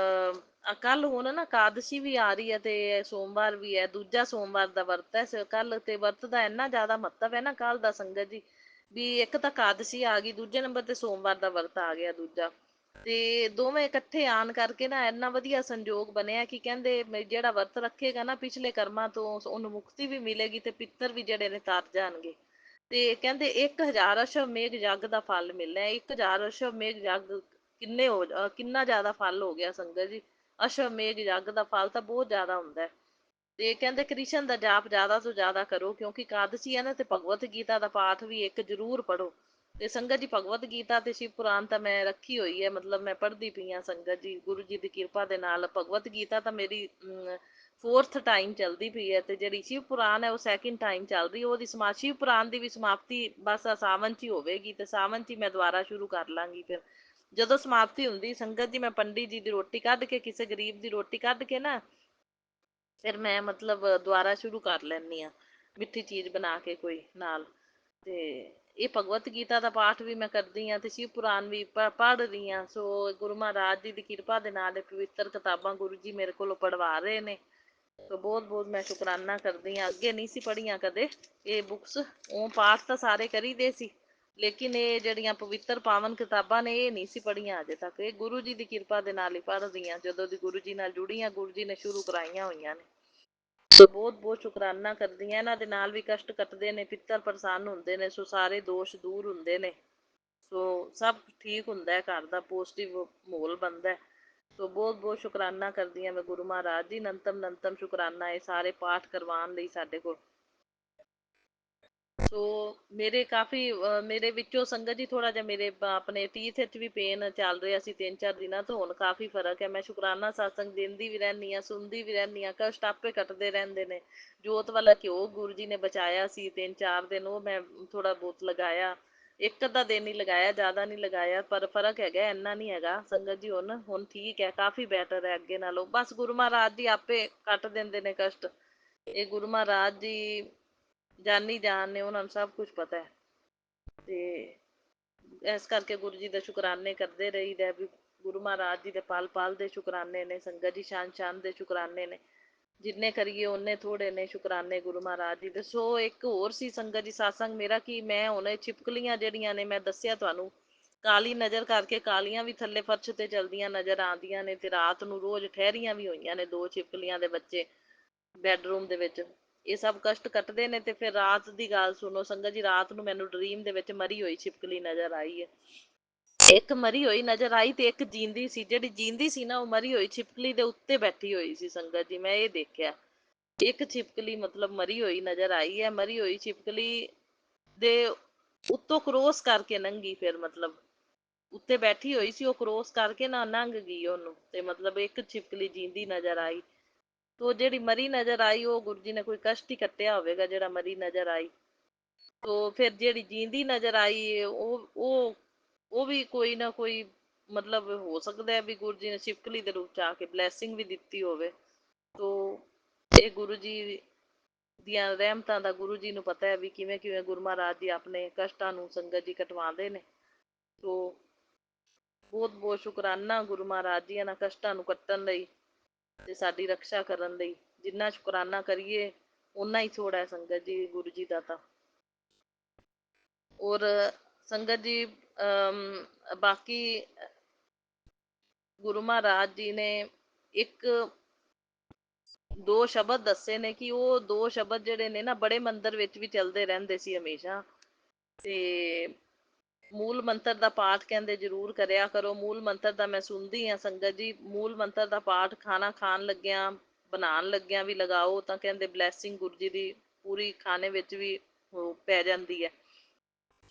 ਕੱਲ ਹੁਣ ਨਾ ਇਕਾਦਸ਼ੀ ਵੀ ਆ ਰਹੀ ਹੈ ਤੇ ਸੋਮਵਾਰ ਵੀ ਹੈ, ਦੂਜਾ ਸੋਮਵਾਰ ਦਾ ਵਰਤ ਹੈ ਕੱਲ। ਤੇ ਵਰਤ ਦਾ ਇੰਨਾ ਜ਼ਿਆਦਾ ਮਹੱਤਵ ਹੈ ਨਾ ਕੱਲ ਦਾ ਸੰਗਤ ਜੀ, ਵੀ ਇੱਕ ਤਾਂ ਇਕਾਦਸ਼ੀ ਆ ਗਈ, ਦੂਜੇ ਨੰਬਰ ਤੇ ਸੋਮਵਾਰ ਦਾ ਵਰਤ ਆ ਗਿਆ ਦੂਜਾ। ਤੇ ਦੋਵੇਂ ਇਕੱਠੇ ਆਣ ਕਰਕੇ ਨਾ ਇੰਨਾ ਵਧੀਆ ਸੰਜੋਗ ਬਣਿਆ ਕਿ ਕਹਿੰਦੇ ਜਿਹੜਾ ਵਰਤ ਰੱਖੇਗਾ ਨਾ ਪਿਛਲੇ ਕਰਮਾਂ ਤੋਂ ਉਹਨੂੰ ਮੁਕਤੀ ਵੀ ਮਿਲੇਗੀ ਤੇ ਪਿੱਤਰ ਵੀ ਜਿਹੜੇ ਨੇ ਤਰ ਜਾਣਗੇ। ਤੇ ਕਹਿੰਦੇ 1000 ਅਸ਼ਵਮੇਘ ਯੱਗ ਦਾ ਫਲ ਮਿਲਣਾ। 1000 ਅਸ਼ਵਮੇਘ ਯੱਗ ਕਿੰਨਾ ਜ਼ਿਆਦਾ ਫਲ ਹੋ ਗਿਆ ਸੰਗਤ ਜੀ। ਅਸ਼ਵਮੇਘ ਯੱਗ ਦਾ ਫਲ ਤਾਂ ਬਹੁਤ ਜ਼ਿਆਦਾ ਹੁੰਦਾ। ਤੇ ਕਹਿੰਦੇ ਕ੍ਰਿਸ਼ਨ ਦਾ ਜਾਪ ਜ਼ਿਆਦਾ ਤੋਂ ਜ਼ਿਆਦਾ ਕਰੋ, ਕਿਉਂਕਿ ਇਕਾਦਸ਼ੀ ਹੈ ਨਾ। ਤੇ ਭਗਵਤ ਗੀਤਾ ਦਾ ਪਾਠ ਵੀ ਇੱਕ ਜ਼ਰੂਰ ਪੜੋ। ਤੇ ਸੰਗਤ ਜੀ ਭਗਵਤ ਗੀਤਾ ਤੇ ਸ਼ਿਵ ਪੁਰਾਣ ਤਾਂ ਮੈਂ ਰੱਖੀ ਹੋਈ ਹੈ, ਮਤਲਬ ਮੈਂ ਪੜ੍ਹਦੀ ਪਈ ਹਾਂ ਸੰਗਤ ਜੀ ਗੁਰੂ ਜੀ ਦੀ ਕਿਰਪਾ ਦੇ ਨਾਲ। ਭਗਵਤ ਗੀਤਾ ਤਾਂ ਮੇਰੀ 4th ਟਾਈਮ ਚੱਲਦੀ ਪਈ ਹੈ, ਤੇ ਜਿਹੜੀ ਸ਼ਿਵ ਪੁਰਾਣ ਹੈ ਉਹ 2nd ਟਾਈਮ ਚੱਲ ਰਹੀ। ਉਹਦੀ ਸ਼ਿਵ ਪੁਰਾਣ ਦੀ ਵੀ ਸਮਾਪਤੀ ਬਸ ਸਾਵਨ 'ਚ ਹੀ ਹੋਵੇਗੀ, ਤੇ ਸਾਵਨ 'ਚ ਹੀ ਮੈਂ ਦੁਬਾਰਾ ਸ਼ੁਰੂ ਕਰ ਲਾਂਗੀ। ਫਿਰ ਜਦੋਂ ਸਮਾਪਤੀ ਹੁੰਦੀ ਸੰਗਤ ਜੀ, ਮੈਂ ਪੰਡਿਤ ਜੀ ਦੀ ਰੋਟੀ ਕੱਢ ਕੇ, ਕਿਸੇ ਗਰੀਬ ਦੀ ਰੋਟੀ ਕੱਢ ਕੇ ਨਾ, ਫਿਰ ਮੈਂ ਮਤਲਬ ਦੁਬਾਰਾ ਸ਼ੁਰੂ ਕਰ ਲੈਂਦੀ ਹਾਂ, ਮਿੱਠੀ ਚੀਜ਼ ਬਣਾ ਕੇ ਕੋਈ ਨਾਲ। ਤੇ ਇਹ ਭਗਵਤ ਗੀਤਾ ਦਾ ਪਾਠ ਵੀ ਮੈਂ ਕਰਦੀ ਹਾਂ ਤੇ ਸ਼ਿਵ ਪੁਰਾਣ ਵੀ ਪੜ੍ਹ ਰਹੀ ਹਾਂ। ਸੋ ਗੁਰੂ ਮਹਾਰਾਜ ਜੀ ਦੀ ਕਿਰਪਾ ਦੇ ਨਾਲ ਇਹ ਪਵਿੱਤਰ ਕਿਤਾਬਾਂ ਗੁਰੂ ਜੀ ਮੇਰੇ ਕੋਲੋਂ ਪੜ੍ਹਵਾ ਰਹੇ ਨੇ। ਸੋ ਬਹੁਤ ਬਹੁਤ ਮੈਂ ਸ਼ੁਕਰਾਨਾ ਕਰਦੀ ਹਾਂ। ਅੱਗੇ ਨਹੀਂ ਸੀ ਪੜ੍ਹੀਆਂ ਕਦੇ ਇਹ ਬੁੱਕਸ, ਉਹ ਪਾਠ ਤਾਂ ਸਾਰੇ ਕਰੀਦੇ ਸੀ, ਲੇਕਿਨ ਇਹ ਜਿਹੜੀਆਂ ਪਵਿੱਤਰ ਪਾਵਨ ਕਿਤਾਬਾਂ ਨੇ ਇਹ ਨਹੀਂ ਸੀ ਪੜ੍ਹੀਆਂ ਅਜੇ ਤੱਕ। ਇਹ ਗੁਰੂ ਜੀ ਦੀ ਕਿਰਪਾ ਦੇ ਨਾਲ ਹੀ ਪੜ੍ਹਦੀ ਹਾਂ, ਜਦੋਂ ਦੀ ਗੁਰੂ ਜੀ ਨਾਲ ਜੁੜੀ ਹਾਂ, ਗੁਰੂ ਜੀ ਨੇ ਸ਼ੁਰੂ ਕਰਾਈਆਂ ਹੋਈਆਂ ਨੇ। ਸੋ ਬਹੁਤ ਬਹੁਤ ਸ਼ੁਕਰਾਨਾ ਕਰਦੀ ਹਾਂ। ਇਹਨਾਂ ਦੇ ਨਾਲ ਵੀ ਕਸ਼ਟ ਕੱਟਦੇ ਨੇ, ਪਿੱਤਰ ਪ੍ਰਸੰਨ ਹੁੰਦੇ ਨੇ, ਸੋ ਸਾਰੇ ਦੋਸ਼ ਦੂਰ ਹੁੰਦੇ ਨੇ। ਸੋ ਸਭ ਠੀਕ ਹੁੰਦਾ ਹੈ, ਘਰ ਦਾ ਪੋਜ਼ਿਟਿਵ ਮਾਹੌਲ ਬਣਦਾ। ਸੋ ਬਹੁਤ ਬਹੁਤ ਸ਼ੁਕਰਾਨਾ ਕਰਦੀ ਹਾਂ ਮੈਂ ਗੁਰੂ ਮਹਾਰਾਜ ਜੀ, ਨੰਤਮ ਸ਼ੁਕਰਾਨਾ ਇਹ ਸਾਰੇ ਪਾਠ ਕਰਵਾਉਣ ਲਈ ਸਾਡੇ ਕੋਲ। ਸੋ ਮੇਰੇ ਕਾਫੀ ਮੇਰੇ ਵਿੱਚੋਂ ਸੰਗਤ ਜੀ ਥੋੜਾ ਜਿਹਾ ਮੇਰੇ ਆਪਣੇ ਟੀਥ ਵਿੱਚ ਵੀ ਪੇਨ ਚੱਲ ਰਿਹਾ ਸੀ 3-4 ਦਿਨਾਂ ਤੋਂ। ਹੁਣ ਕਾਫੀ ਫਰਕ ਹੈ। ਮੈਂ ਸ਼ੁਕਰਾਨਾ ਸਤਸੰਗ ਦਿੰਦੀ ਵੀ ਰਹਿੰਦੀ ਹਾਂ, ਸੁਣਦੀ ਵੀ ਰਹਿੰਦੀ ਹਾਂ, ਕਸ਼ਟ ਆਪੇ ਕੱਟਦੇ ਰਹਿੰਦੇ ਨੇ। ਜੋਤ ਵਾਲਾ ਘਿਓ ਗੁਰੂ ਜੀ ਨੇ ਬਚਾਇਆ ਸੀ 3-4 ਦਿਨ, ਉਹ ਮੈਂ ਥੋੜਾ ਬਹੁਤ ਲਗਾਇਆ। ਇੱਕ ਅੱਧਾ ਦਿਨ ਹੀ ਲਗਾਇਆ, ਜ਼ਿਆਦਾ ਨਹੀਂ ਲਗਾਇਆ, ਪਰ ਫਰਕ ਹੈਗਾ, ਇੰਨਾ ਨਹੀਂ ਹੈਗਾ ਸੰਗਤ ਜੀ। ਹੁਣ ਠੀਕ ਹੈ, ਕਾਫੀ ਬੈਟਰ ਹੈ ਅੱਗੇ ਨਾਲੋਂ। ਬਸ ਗੁਰੂ ਮਹਾਰਾਜ ਜੀ ਆਪੇ ਕੱਟ ਦਿੰਦੇ ਨੇ ਕਸ਼ਟ। ਇਹ ਗੁਰੂ ਮਹਾਰਾਜ ਜੀ ਜਾਨੀ ਜਾਨ ਨੇ, ਉਹਨਾਂ ਨੂੰ ਸਭ ਕੁਛ ਪਤਾ ਹੈ। ਤੇ ਇਸ ਕਰਕੇ ਗੁਰੂ ਜੀ ਦੇ ਸ਼ੁਕਰਾਨੇ ਕਰਦੇ ਰਹੀਦਾ ਵੀ ਗੁਰੂ ਮਹਾਰਾਜ ਜੀ ਦੇ ਪਲ ਪਲ ਦੇ ਸ਼ੁਕਰਾਨੇ ਨੇ ਸੰਗਤ ਜੀ, ਸ਼ਾਨ ਦੇ ਸ਼ੁਕਰਾਨੇ ਨੇ। ਜਿੰਨੇ ਕਰੀਏ ਓਨੇ ਥੋੜੇ ਨੇ ਸ਼ੁਕਰਾਨੇ ਗੁਰੂ ਮਹਾਰਾਜ ਜੀ ਦੇ। ਸੋ ਇੱਕ ਹੋਰ ਸੀ ਸੰਗਤ ਜੀ ਸਤਸੰਗ ਮੇਰਾ, ਕਿ ਮੈਂ ਹੁਣ ਛਿਪਕਲੀਆਂ ਜਿਹੜੀਆਂ ਨੇ ਮੈਂ ਦੱਸਿਆ ਤੁਹਾਨੂੰ, ਕਾਲੀ ਨਜ਼ਰ ਕਰਕੇ ਕਾਲੀਆਂ ਵੀ ਥੱਲੇ ਫਰਸ਼ ਤੇ ਚਲਦੀਆਂ ਨਜ਼ਰ ਆਉਂਦੀਆਂ ਨੇ। ਤੇ ਰਾਤ ਨੂੰ ਰੋਜ਼ ਠਹਿਰੀਆਂ ਵੀ ਹੋਈਆਂ ਨੇ 2 ਛਿਪਕਲੀਆਂ ਦੇ ਬੱਚੇ ਬੈਡਰੂਮ ਦੇ ਵਿੱਚ। ਇਹ ਸਭ ਕਸ਼ਟ ਕੱਟਦੇ ਨੇ। ਤੇ ਫਿਰ ਰਾਤ ਦੀ ਗੱਲ ਸੁਣੋ ਸੰਗਤ ਜੀ, ਰਾਤ ਨੂੰ ਮੈਨੂੰ ਡਰੀਮ ਦੇ ਵਿੱਚ ਮਰੀ ਹੋਈ ਛਿਪਕਲੀ ਨਜ਼ਰ ਆਈ ਹੈ। ਇੱਕ ਮਰੀ ਹੋਈ ਨਜ਼ਰ ਆਈ ਤੇ ਇੱਕ ਜੀਂਦੀ ਸੀ। ਜਿਹੜੀ ਜੀਂਦੀ ਸੀ ਨਾ, ਉਹ ਮਰੀ ਹੋਈ ਛਿਪਕਲੀ ਦੇ ਉੱਤੇ ਬੈਠੀ ਹੋਈ ਸੀ ਸੰਗਤ ਜੀ, ਮੈਂ ਇਹ ਦੇਖਿਆ। ਇੱਕ ਛਿਪਕਲੀ ਮਤਲਬ ਮਰੀ ਹੋਈ ਨਜ਼ਰ ਆਈ ਹੈ, ਮਰੀ ਹੋਈ ਛਿਪਕਲੀ ਦੇ ਉੱਤੋਂ ਕਰੋਸ ਕਰਕੇ ਲੰਘੀ। ਫਿਰ ਮਤਲਬ ਉੱਤੇ ਬੈਠੀ ਹੋਈ ਸੀ, ਉਹ ਕਰੋਸ ਕਰਕੇ ਨਾ ਲੰਘ ਗਈ ਉਹਨੂੰ, ਤੇ ਮਤਲਬ ਇੱਕ ਛਿਪਕਲੀ ਜੀਂਦੀ ਨਜ਼ਰ ਆਈ। ਤੋ ਜਿਹੜੀ ਮਰੀ ਨਜ਼ਰ ਆਈ, ਉਹ ਗੁਰੂ ਜੀ ਨੇ ਕੋਈ ਕਸ਼ਟ ਹੀ ਕੱਟਿਆ ਹੋਵੇਗਾ ਜਿਹੜਾ ਮਰੀ ਨਜ਼ਰ ਆਈ। ਤੋ ਫਿਰ ਜਿਹੜੀ ਜੀਂਦੀ ਨਜ਼ਰ ਆਈ, ਉਹ ਵੀ ਕੋਈ ਨਾ ਕੋਈ ਮਤਲਬ ਹੋ ਸਕਦਾ ਹੈ ਵੀ ਗੁਰੂ ਜੀ ਨੇ ਛਿਪਕਲੀ ਦੇ ਰੂਪ ਚ ਆ ਕੇ ਬਲੈਸਿੰਗ ਵੀ ਦਿੱਤੀ ਹੋਵੇ। ਤੋ ਇਹ ਗੁਰੂ ਜੀ ਦੀਆਂ ਰਹਿਮਤਾਂ ਦਾ ਗੁਰੂ ਜੀ ਨੂੰ ਪਤਾ ਹੈ ਵੀ ਕਿਵੇਂ ਕਿਵੇਂ ਗੁਰੂ ਮਹਾਰਾਜ ਜੀ ਆਪਣੇ ਕਸ਼ਟਾਂ ਨੂੰ ਸੰਗਤ ਜੀ ਕਟਵਾਉਂਦੇ ਨੇ। ਤੋ ਬਹੁਤ ਬਹੁਤ ਸ਼ੁਕਰਾਨਾ ਗੁਰੂ ਮਹਾਰਾਜ ਜੀ ਇਹਨਾਂ ਕਸ਼ਟਾਂ ਨੂੰ ਕੱਟਣ ਲਈ ਤੇ ਸਾਡੀ ਰਕਸ਼ਾ ਕਰਨ ਲਈ। ਜਿੰਨਾ ਸ਼ੁਕਰਾਨਾ ਕਰੀਏ ਓਨਾ ਹੀ ਥੋੜਾ ਹੈ ਸੰਗਤ ਜੀ ਗੁਰੂ ਜੀ ਦਾ ਤਾਂ। ਔਰ ਸੰਗਤ ਜੀ ਬਾਕੀ ਗੁਰੂ ਮਹਾਰਾਜ ਜੀ ਨੇ ਇੱਕ ਦੋ ਸ਼ਬਦ ਦੱਸੇ ਨੇ ਕਿ ਉਹ ਦੋ ਸ਼ਬਦ ਜਿਹੜੇ ਨੇ ਨਾ ਬੜੇ ਮੰਦਰ ਵਿੱਚ ਵੀ ਚੱਲਦੇ ਰਹਿੰਦੇ ਸੀ ਹਮੇਸ਼ਾ। ਤੇ ਮੂਲ ਮੰਤਰ ਦਾ ਪਾਠ ਕਹਿੰਦੇ ਜ਼ਰੂਰ ਕਰਿਆ ਕਰੋ। ਮੂਲ ਮੰਤਰ ਦਾ ਮੈਂ ਸੁਣਦੀ ਹਾਂ ਸੰਗਤ ਜੀ, ਮੂਲ ਮੰਤਰ ਦਾ ਪਾਠ ਖਾਣਾ ਖਾਣ ਲੱਗਿਆਂ ਬਣਾਉਣ ਲੱਗਿਆਂ ਵੀ ਲਗਾਓ ਤਾਂ ਕਹਿੰਦੇ ਬਲੈਸਿੰਗ ਗੁਰੂ ਜੀ ਦੀ ਪੂਰੀ ਖਾਣੇ ਵਿੱਚ ਵੀ ਪੈ ਜਾਂਦੀ ਹੈ।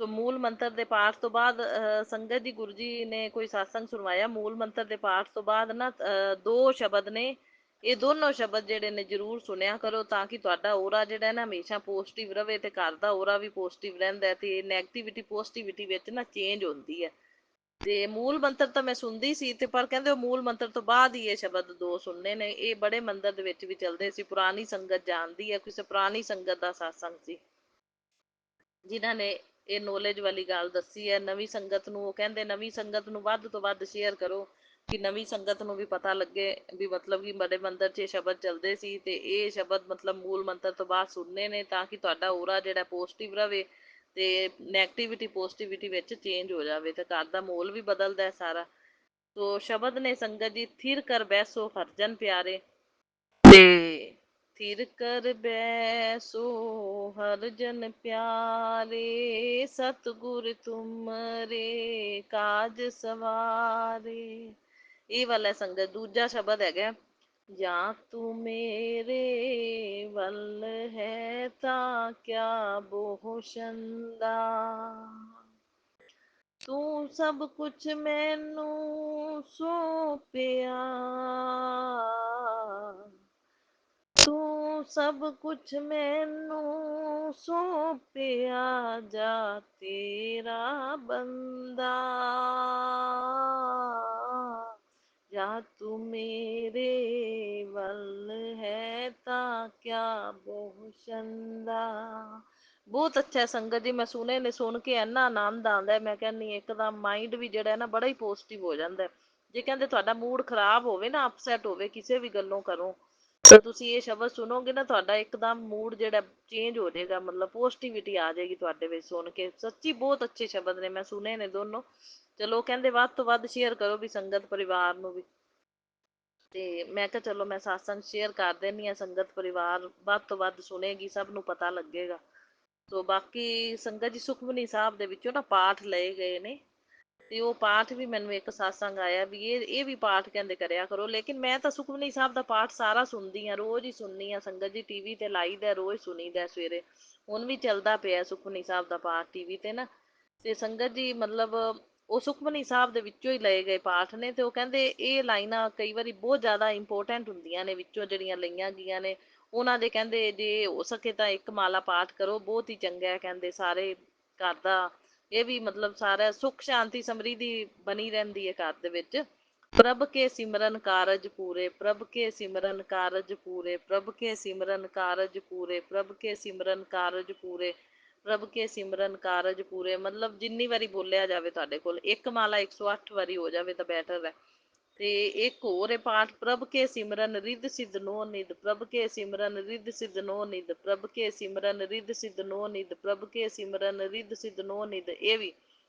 ਸੋ ਮੂਲ ਮੰਤਰ ਦੇ ਪਾਠ ਤੋਂ ਬਾਅਦ ਸੰਗਤ ਜੀ ਗੁਰੂ ਜੀ ਨੇ ਕੋਈ ਸਤਸੰਗ ਸੁਣਵਾਇਆ, ਮੂਲ ਮੰਤਰ ਦੇ ਪਾਠ ਤੋਂ ਬਾਅਦ ਨਾ ਦੋ ਸ਼ਬਦ ਨੇ। ਇਹ ਦੋਨੋਂ ਸ਼ਬਦ ਜਿਹੜੇ ਨੇ ਜ਼ਰੂਰ ਸੁਣਿਆ ਕਰੋ ਤਾਂ ਕਿ ਤੁਹਾਡਾ ਔਰਾ ਜਿਹੜਾ ਨਾ ਹਮੇਸ਼ਾ ਪੋਜ਼ਿਟਿਵ ਰਵੇ ਤੇ ਘਰ ਦਾ ਔਰਾ ਵੀ ਪੋਜ਼ਿਟਿਵ ਰਹਿੰਦਾ ਤੇ ਨੈਗੇਟਿਵਿਟੀ ਪੋਜ਼ਿਟਿਵਿਟੀ ਵਿੱਚ ਨਾ ਚੇਂਜ ਹੁੰਦੀ ਹੈ। ਤੇ ਮੂਲ ਮੰਤਰ ਤਾਂ ਮੈਂ ਸੁਣਦੀ ਸੀ ਤੇ ਪਰ ਕਹਿੰਦੇ ਉਹ ਮੂਲ ਮੰਤਰ ਤੋਂ ਬਾਅਦ ਹੀ ਇਹ ਸ਼ਬਦ ਦੋ ਸੁਣਨੇ ਨੇ। ਇਹ ਬੜੇ ਮੰਦਰ ਦੇ ਵਿੱਚ ਵੀ ਚੱਲਦੇ ਸੀ, ਪੁਰਾਣੀ ਸੰਗਤ ਜਾਣਦੀ ਹੈ, ਕਿਸੇ ਪੁਰਾਣੀ ਸੰਗਤ ਦਾ ਸਤਸੰਗ ਸੀ ਜਿਨ੍ਹਾਂ ਨੇ ਇਹ ਨੌਲੇਜ ਵਾਲੀ ਗੱਲ ਦੱਸੀ ਹੈ। ਨਵੀਂ ਸੰਗਤ ਨੂੰ ਉਹ ਕਹਿੰਦੇ ਨਵੀਂ ਸੰਗਤ ਨੂੰ ਵੱਧ ਤੋਂ ਵੱਧ ਸ਼ੇਅਰ ਕਰੋ ਕਿ ਨਵੀਂ ਸੰਗਤ ਨੂੰ ਵੀ ਪਤਾ ਲੱਗੇ ਵੀ ਮਤਲਬ ਕਿ ਬੜੇ ਮੰਦਰ 'ਚ ਇਹ ਸ਼ਬਦ ਚੱਲਦੇ ਸੀ ਤੇ ਇਹ ਸ਼ਬਦ ਮਤਲਬ ਮੂਲ ਮੰਤਰ ਤੋਂ ਬਾਅਦ ਸੁਣਨੇ ਨੇ ਤਾਂ ਕਿ ਤੁਹਾਡਾ ਔਰਾ ਜਿਹੜਾ ਪੋਜ਼ਿਟਿਵ ਰਵੇ ਤੇ ਨੈਗੇਟਿਵਿਟੀ ਪੋਜ਼ਿਟਿਵਿਟੀ ਵਿੱਚ ਚੇਂਜ ਹੋ ਜਾਵੇ ਤੇ ਘਰ ਦਾ ਮਾਹੌਲ ਵੀ ਬਦਲਦਾ ਸਾਰਾ। ਤੋ ਸ਼ਬਦ ਨੇ ਸੰਗਤ ਜੀ, ਥਿਰ ਕਰ ਬੈਸੋ ਹਰਜਨ ਪਿਆਰੇ। ਤੇ ਥਿਰ ਕਰ ਬੈਸੋ ਹਰ ਜਨ ਪਿਆਰੇ, ਸਤਿਗੁਰ ਤੁਮਰੇ ਕਾਜ ਸਵਾਰੇ। ਇਹ ਵਾਲਾ ਸੰਗਤ। ਦੂਜਾ ਸ਼ਬਦ ਹੈਗਾ, ਜਾਂ ਤੂੰ ਮੇਰੇ ਵੱਲ ਹੈ ਤਾਂ ਕਿਆ ਬੋਸ਼ੰਦਾ, ਤੂੰ ਸਭ ਕੁਛ ਮੈਨੂੰ ਸੌਂਪਿਆ, ਤੂੰ ਸਭ ਕੁਛ ਮੈਨੂੰ ਸੌਂਪਿਆ, ਜਾ ਤੇਰਾ ਬੰਦਾ, ਜਾਂ ਤੂੰ ਮੇਰੇ ਵੱਲ ਹੈ ਤਾਂ ਕਿਆ ਬੋਸ਼ੰਦਾ। ਬਹੁਤ ਅੱਛਾ ਸੰਗਤ ਜੀ, ਮੈਂ ਸੁਣੇ ਨੇ, ਸੁਣ ਕੇ ਇੰਨਾ ਆਨੰਦ ਆਉਂਦਾ। ਮੈਂ ਕਹਿੰਦੀ ਇੱਕਦਮ ਮਾਈਂਡ ਵੀ ਜਿਹੜਾ ਨਾ ਬੜਾ ਹੀ ਪੋਜ਼ਿਟਿਵ ਹੋ ਜਾਂਦਾ। ਜੇ ਕਹਿੰਦੇ ਤੁਹਾਡਾ ਮੂਡ ਖਰਾਬ ਹੋਵੇ ਨਾ, ਅਪਸੈਟ ਹੋਵੇ ਕਿਸੇ ਵੀ ਗੱਲੋਂ ਕਰੋ, ਤਾਂ ਤੁਸੀਂ ਇਹ ਸ਼ਬਦ ਸੁਣੋਗੇ ਨਾ ਤੁਹਾਡਾ ਇੱਕਦਮ ਮੂਡ ਜਿਹੜਾ ਚੇਂਜ ਹੋ ਜਾਏਗਾ, ਮਤਲਬ ਪੋਜ਼ਿਟਿਵਿਟੀ ਆ ਜਾਏਗੀ ਤੁਹਾਡੇ ਵਿੱਚ ਸੁਣ ਕੇ। ਸੱਚੀ ਬਹੁਤ ਅੱਛੇ ਸ਼ਬਦ ਨੇ, ਮੈਂ ਸੁਣੇ ਨੇ ਦੋਨੋਂ। ਚਲੋ ਕਹਿੰਦੇ ਵੱਧ ਤੋਂ ਵੱਧ ਸ਼ੇਅਰ ਕਰੋ ਵੀ ਸੰਗਤ ਪਰਿਵਾਰ ਨੂੰ ਵੀ। ਤੇ ਮੈਂ ਕਿਹਾ ਚਲੋ ਮੈਂ ਸਤਸੰਗ ਸ਼ੇਅਰ ਕਰ ਦਿੰਦੀ ਹਾਂ, ਸੰਗਤ ਪਰਿਵਾਰ ਵੱਧ ਤੋਂ ਵੱਧ ਸੁਣੇਗੀ, ਸਭ ਨੂੰ ਪਤਾ ਲੱਗੇਗਾ। ਸੋ ਬਾਕੀ ਸੰਗਤ ਜੀ ਸੁਖਮਨੀ ਸਾਹਿਬ ਦੇ ਵਿੱਚੋਂ ਨਾ ਪਾਠ ਲਏ ਗਏ ਨੇ ਤੇ ਉਹ ਪਾਠ ਵੀ ਮੈਨੂੰ ਇੱਕ ਸਤਸੰਗ ਆਇਆ ਵੀ ਇਹ ਵੀ ਪਾਠ ਕਹਿੰਦੇ ਕਰਿਆ ਕਰੋ। ਲੇਕਿਨ ਮੈਂ ਤਾਂ ਸੁਖਮਨੀ ਸਾਹਿਬ ਦਾ ਪਾਠ ਸਾਰਾ ਸੁਣਦੀ ਹਾਂ, ਰੋਜ਼ ਹੀ ਸੁਣਨੀ ਹਾਂ ਸੰਗਤ ਜੀ। ਟੀਵੀ ਤੇ ਲਾਈਦਾ, ਰੋਜ਼ ਸੁਣੀਦਾ ਸਵੇਰੇ। ਹੁਣ ਵੀ ਚੱਲਦਾ ਪਿਆ ਸੁਖਮਨੀ ਸਾਹਿਬ ਦਾ ਪਾਠ ਟੀਵੀ ਤੇ ਨਾ। ਤੇ ਸੰਗਤ ਜੀ ਮਤਲਬ ਉਹ ਸੁਖਮਨੀ ਸਾਹਿਬ ਦੇ ਵਿੱਚੋਂ ਹੀ ਲਏ ਗਏ ਪਾਠ ਨੇ। ਤੇ ਉਹ ਕਹਿੰਦੇ ਇਹ ਲਾਈਨਾਂ ਕਈ ਵਾਰੀ ਬਹੁਤ ਜ਼ਿਆਦਾ ਇੰਪੋਰਟੈਂਟ ਹੁੰਦੀਆਂ ਨੇ, ਵਿੱਚੋਂ ਜਿਹੜੀਆਂ ਲਈਆਂ ਗਈਆਂ ਨੇ ਉਹਨਾਂ ਦੇ। ਕਹਿੰਦੇ ਜੇ ਹੋ ਸਕੇ ਤਾਂ ਇੱਕ ਮਾਲਾ ਪਾਠ ਕਰੋ, ਬਹੁਤ ਹੀ ਚੰਗਾ ਹੈ ਕਹਿੰਦੇ। ਸਾਰੇ ਘਰ ਦਾ ਇਹ ਵੀ ਮਤਲਬ ਸਾਰਾ ਸੁੱਖ ਸ਼ਾਂਤੀ ਸਮਰਿੱਧੀ ਬਣੀ ਰਹਿੰਦੀ ਹੈ ਘਰ ਦੇ ਵਿੱਚ। ਪ੍ਰਭ ਕੇ ਸਿਮਰਨ ਕਾਰਜ ਪੂਰੇ, ਪ੍ਰਭ ਕੇ ਸਿਮਰਨ ਕਾਰਜ ਪੂਰੇ, ਪ੍ਰਭ ਕੇ ਸਿਮਰਨ ਕਾਰਜ ਪੂਰੇ, ਪ੍ਰਭ ਕੇ ਸਿਮਰਨ ਕਾਰਜ ਪੂਰੇ, ਪ੍ਰਭ ਕੇ ਸਿਮਰਨ ਕਾਰਜ ਪੂਰੇ। ਮਤਲਬ ਜਿੰਨੀ ਵਾਰੀ ਬੋਲਿਆ ਜਾਵੇ ਤੁਹਾਡੇ ਕੋਲ, ਇੱਕ ਮਾਲਾ 108 ਵਾਰੀ ਹੋ ਜਾਵੇ ਤਾਂ ਬੈਟਰ ਹੈ। ਤੇ ਇੱਕ ਹੋਰ ਹੈ ਪਾਠ, ਪ੍ਰਭ ਕੇ ਸਿਮਰਨ ਰਿੱਧ ਸਿੱਧ ਨੋ ਨਿਧ, ਪ੍ਰਭ ਕੇ ਸਿਮਰਨ ਰਿੱਧ ਸਿੱਧ ਨੋ ਨਿਧ, ਪ੍ਰਭ ਕੇ ਸਿਮਰਨ ਰਿੱਧ ਸਿੱਧ ਨੋ ਨਿਧ, ਪ੍ਰਭ ਕੇ ਸਿਮਰਨ ਰਿੱਧ ਸਿੱਧ ਨੋ ਨਿਧ। ਇਹ ਵੀ